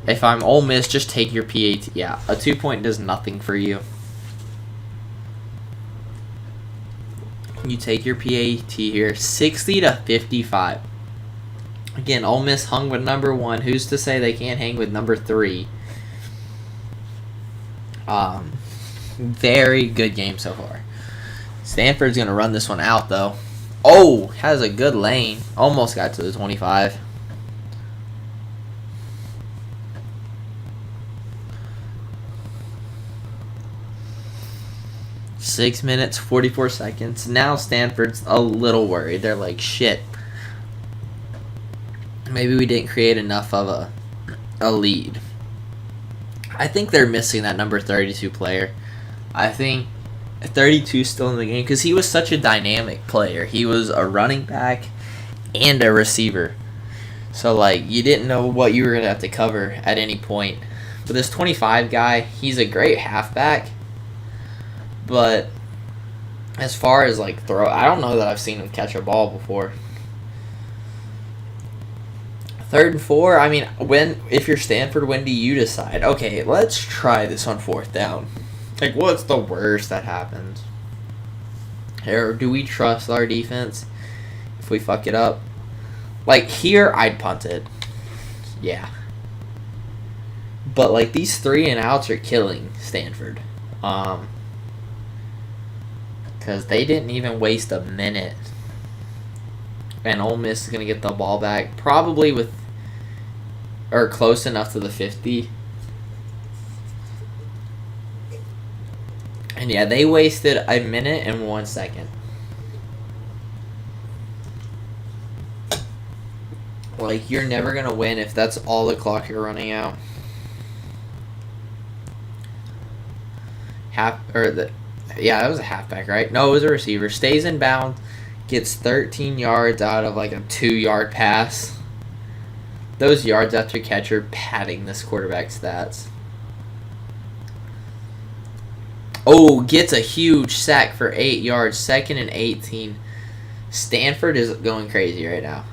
if I'm Ole Miss, just take your PAT. Yeah, a 2-point does nothing for you. You take your PAT here, 60-55. Again, Ole Miss hung with number 1. Who's to say they can't hang with number 3? Very good game so far. Stanford's going to run this one out, though. Oh, has a good lane. Almost got to the 25. Six minutes, 44 seconds. Now Stanford's a little worried. They're like, shit. Maybe we didn't create enough of a lead. I think they're missing that number 32 player. I think 32 is still in the game because he was such a dynamic player. He was a running back and a receiver. So, like, you didn't know what you were going to have to cover at any point. But this 25 guy, he's a great halfback. But as far as, like, throw, I don't know that I've seen him catch a ball before. 3rd and 4, I mean, if you're Stanford, when do you decide? Okay, let's try this on 4th down. Like, what's the worst that happens? Or do we trust our defense if we fuck it up? Like, here, I'd punt it. Yeah. But, like, these 3 and outs are killing Stanford. Because they didn't even waste a minute. And Ole Miss is going to get the ball back. Probably with, or close enough to the 50. And yeah, they wasted a minute and 1 second. Like, you're never going to win if that's all the clock you're running out. Yeah, that was a halfback, right? No, it was a receiver. Stays in bounds, gets 13 yards out of like a 2-yard pass. Those yards after catch are padding this quarterback's stats. Oh, gets a huge sack for 8 yards. 2nd and 18. Stanford is going crazy right now.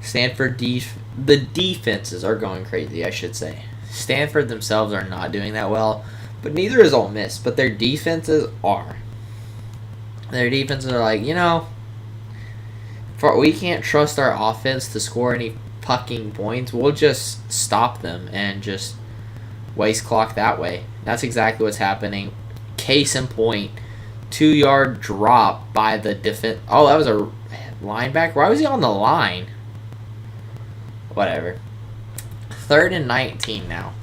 The defenses are going crazy, I should say. Stanford themselves are not doing that well, but neither is Ole Miss. But their defenses are. Their defenses are like, we can't trust our offense to score any fucking points. We'll just stop them and just waste clock that way. That's exactly what's happening. Case in point, 2-yard drop by the defense. Oh, that was a linebacker. Why was he on the line? Whatever. 3rd and 19 now.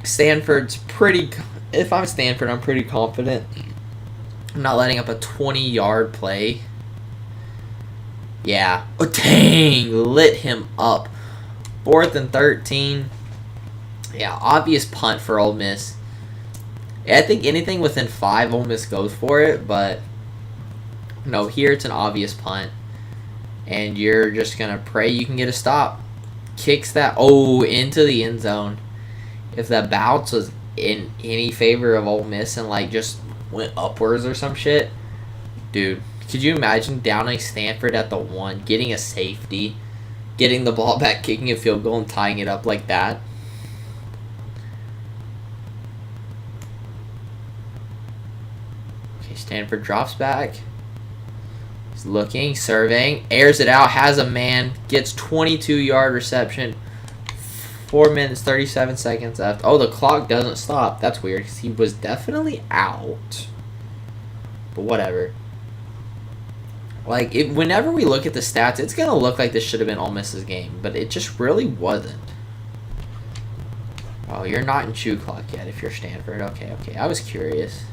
Stanford's pretty. If I'm Stanford, I'm pretty confident. I'm not letting up a 20-yard play. Yeah. Oh, dang. Lit him up. 4th and 13. Yeah, obvious punt for Ole Miss. I think anything within 5, Ole Miss goes for it, but no, here it's an obvious punt. And you're just going to pray you can get a stop. Kicks that, into the end zone. If that bounce was in any favor of Ole Miss and, like, just went upwards or some shit, dude, could you imagine downing Stanford at the 1, getting a safety, getting the ball back, kicking a field goal, and tying it up like that? Okay, Stanford drops back. He's looking, surveying, airs it out, has a man, gets 22-yard reception. 4 minutes, 37 seconds left. Oh, the clock doesn't stop. That's weird because he was definitely out. But whatever. Like, whenever we look at the stats, it's going to look like this should have been Ole Miss's game. But it just really wasn't. Oh, you're not in chew clock yet if you're Stanford. Okay. I was curious.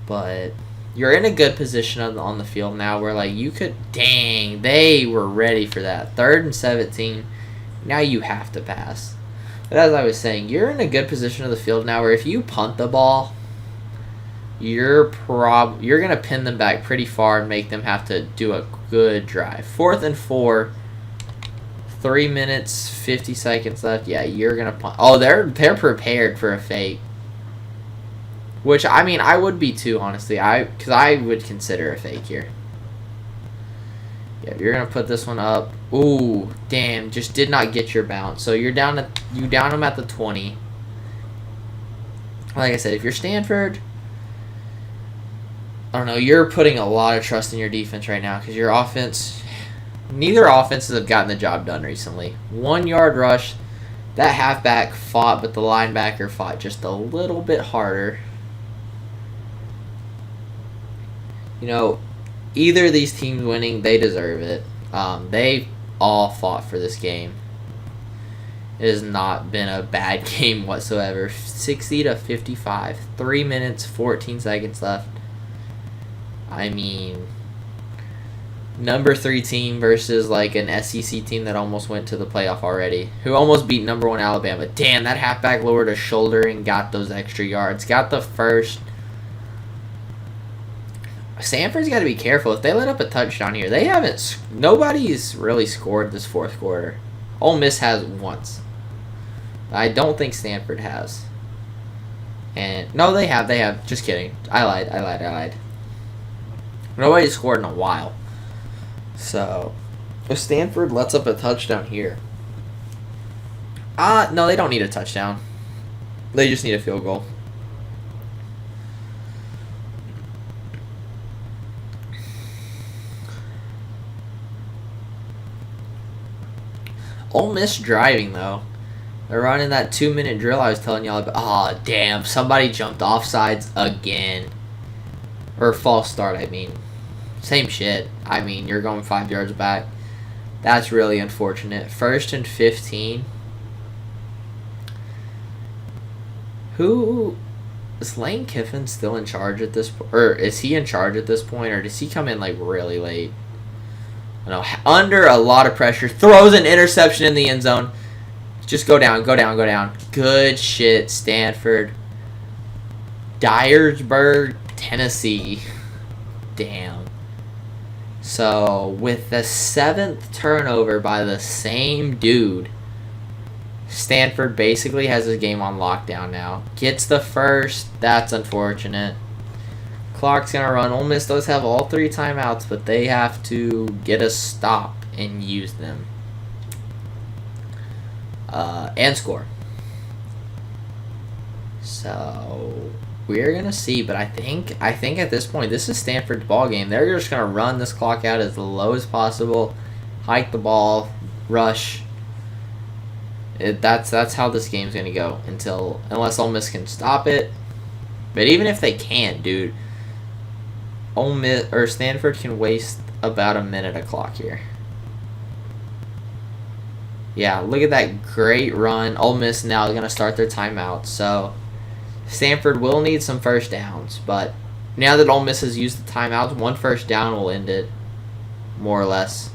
But you're in a good position on the field now where, like, you could... Dang, they were ready for that. 3rd and 17. Now you have to pass. But as I was saying, you're in a good position of the field now where if you punt the ball, you're going to pin them back pretty far and make them have to do a good drive. 4th and 4. 3 minutes, 50 seconds left. Yeah, you're going to punt. Oh, they're prepared for a fake. Which, I mean, I would be too, honestly. Because I would consider a fake here. Yeah, you're gonna put this one up. Ooh, damn! Just did not get your bounce. So you down them at the 20. Like I said, if you're Stanford, I don't know. You're putting a lot of trust in your defense right now because your offense. Neither offenses have gotten the job done recently. 1 yard rush. That halfback fought, but the linebacker fought just a little bit harder. You know, either of these teams winning, they deserve it. They all fought for this game. It has not been a bad game whatsoever. 60-55. 3 minutes, 14 seconds left. I mean, number 3 team versus like an SEC team that almost went to the playoff already, who almost beat number 1 Alabama. Damn, that halfback lowered a shoulder and got those extra yards. Got the first. Stanford's got to be careful. If they let up a touchdown here, they haven't. Nobody's really scored this fourth quarter. Ole Miss has once. I don't think Stanford has. And no, they have. They have. Just kidding. I lied. Nobody's scored in a while. So, if Stanford lets up a touchdown here, no, they don't need a touchdown. They just need a field goal. Ole Miss driving, though. They're running that 2-minute drill I was telling y'all about. Oh, damn. Somebody jumped offsides again. Or false start, I mean. Same shit. I mean, you're going 5 yards back. That's really unfortunate. 1st and 15. Who... Is Lane Kiffin still in charge at this point? Or is he in charge at this point? Or does he come in, like, really late? No, under a lot of pressure. Throws an interception in the end zone. Just go down. Good shit, Stanford. Dyersburg, Tennessee. Damn. So, with the 7th turnover by the same dude, Stanford basically has his game on lockdown now. Gets the first. That's unfortunate. Clock's going to run. Ole Miss does have all 3 timeouts, but they have to get a stop and use them. And score. So, we're going to see, but I think at this point, this is Stanford's ball game. They're just going to run this clock out as low as possible, hike the ball, rush. That's how this game's going to go unless Ole Miss can stop it. But even if they can't, dude, Ole Miss or Stanford can waste about a minute of clock here. Yeah, look at that great run. Ole Miss now is going to start their timeout. So Stanford will need some first downs, but now that Ole Miss has used the timeouts, 1 first down will end it, more or less.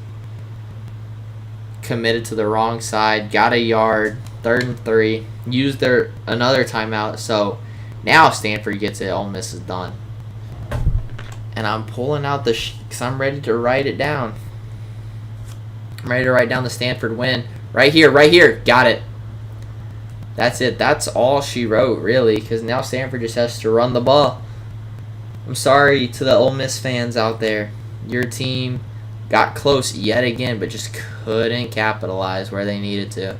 Committed to the wrong side, got a yard, 3rd and 3, used another timeout. So now if Stanford gets it, Ole Miss is done. And I'm pulling out because I'm ready to write it down. I'm ready to write down the Stanford win. Right here. Got it. That's it. That's all she wrote, really, because now Stanford just has to run the ball. I'm sorry to the Ole Miss fans out there. Your team got close yet again, but just couldn't capitalize where they needed to.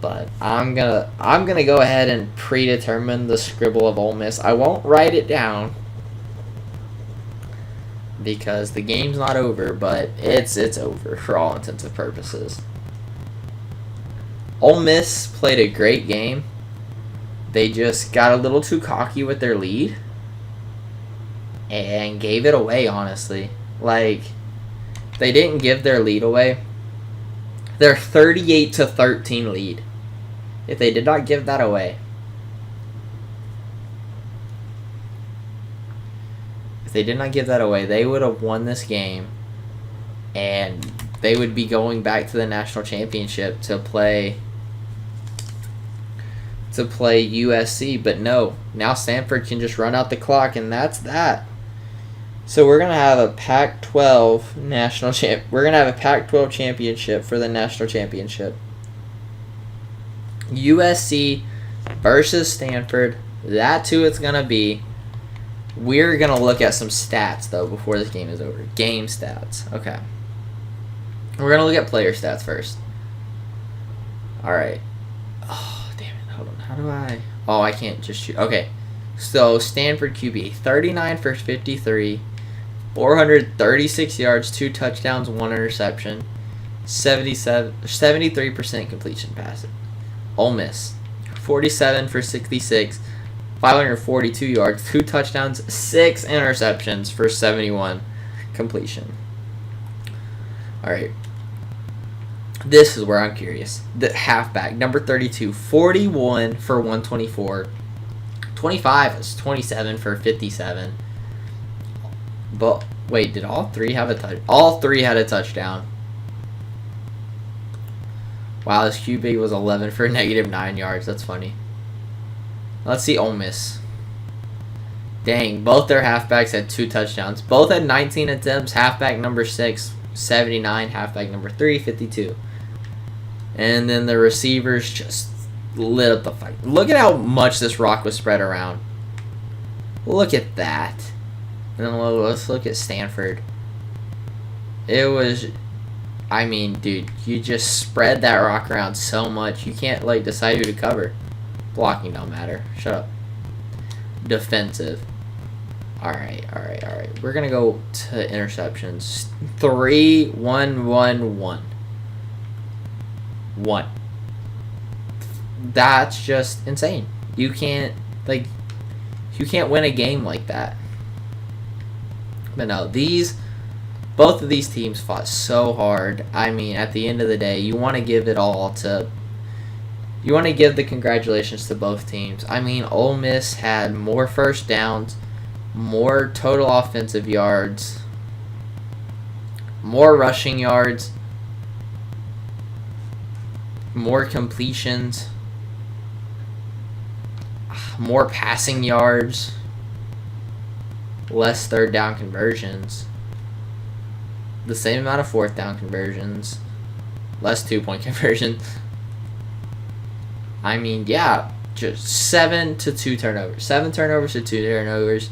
But I'm gonna go ahead and predetermine the scribble of Ole Miss. I won't write it down because the game's not over, but it's over for all intents and purposes. Ole Miss played a great game. They just got a little too cocky with their lead and gave it away, honestly. Like, they didn't give their lead away. Their 38-13 lead. If they did not give that away, they would have won this game, and they would be going back to the national championship to play USC. But no, now Stanford can just run out the clock, and that's that. So we're gonna have a Pac-12 We're gonna have a Pac-12 championship for the national championship. USC versus Stanford. That's who it's gonna be. We're going to look at some stats, though, before this game is over. Game stats. Okay. We're going to look at player stats first. All right. Oh, damn it. Hold on. How do I... Oh, I can't just shoot. Okay. So, Stanford QB, 39 for 53, 436 yards, 2 touchdowns, 1 interception, 73% completion passing. Ole Miss, 47 for 66, 542 yards, 2 touchdowns, 6 interceptions for 71 completion. All right. This is where I'm curious. The halfback, number 32, 41 for 124. 25 is 27 for 57. But wait, did all three have a touch? All three had a touchdown. Wow, this QB was 11 for -9 yards. That's funny. Let's see Ole Miss. Dang, both their halfbacks had 2 touchdowns. Both had 19 attempts. Halfback number 6, 79. Halfback number 3, 52. And then the receivers just lit up the fight. Look at how much this rock was spread around. Look at that. And then let's look at Stanford. It was... I mean, dude, you just spread that rock around so much. You can't, like, decide who to cover. Blocking don't matter. Shut up. Defensive. Alright. We're going to go to interceptions. 3, 1, 1, 1. 1. That's just insane. You can't win a game like that. But no, both of these teams fought so hard. I mean, at the end of the day, you want to give it all to... You want to give the congratulations to both teams. I mean, Ole Miss had more first downs, more total offensive yards, more rushing yards, more completions, more passing yards, less third down conversions, the same amount of fourth down conversions, less 2-point conversions. I mean, yeah, just 7 to 2 turnovers. 7 turnovers to 2 turnovers.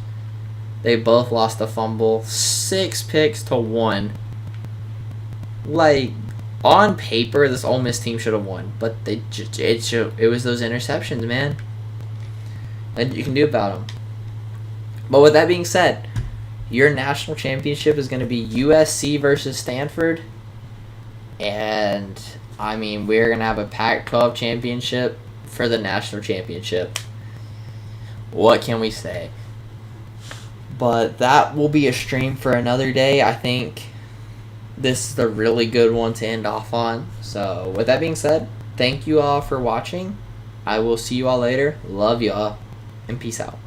They both lost a fumble. 6 picks to 1. Like, on paper, this Ole Miss team should have won, but it was those interceptions, man. And you can do about them. But with that being said, your national championship is going to be USC versus Stanford. And, I mean, we're going to have a Pac-12 championship for the national championship. What can we say? But that will be a stream for another day. I think this is a really good one to end off on. So, with that being said, thank you all for watching. I will see you all later. Love y'all. And peace out.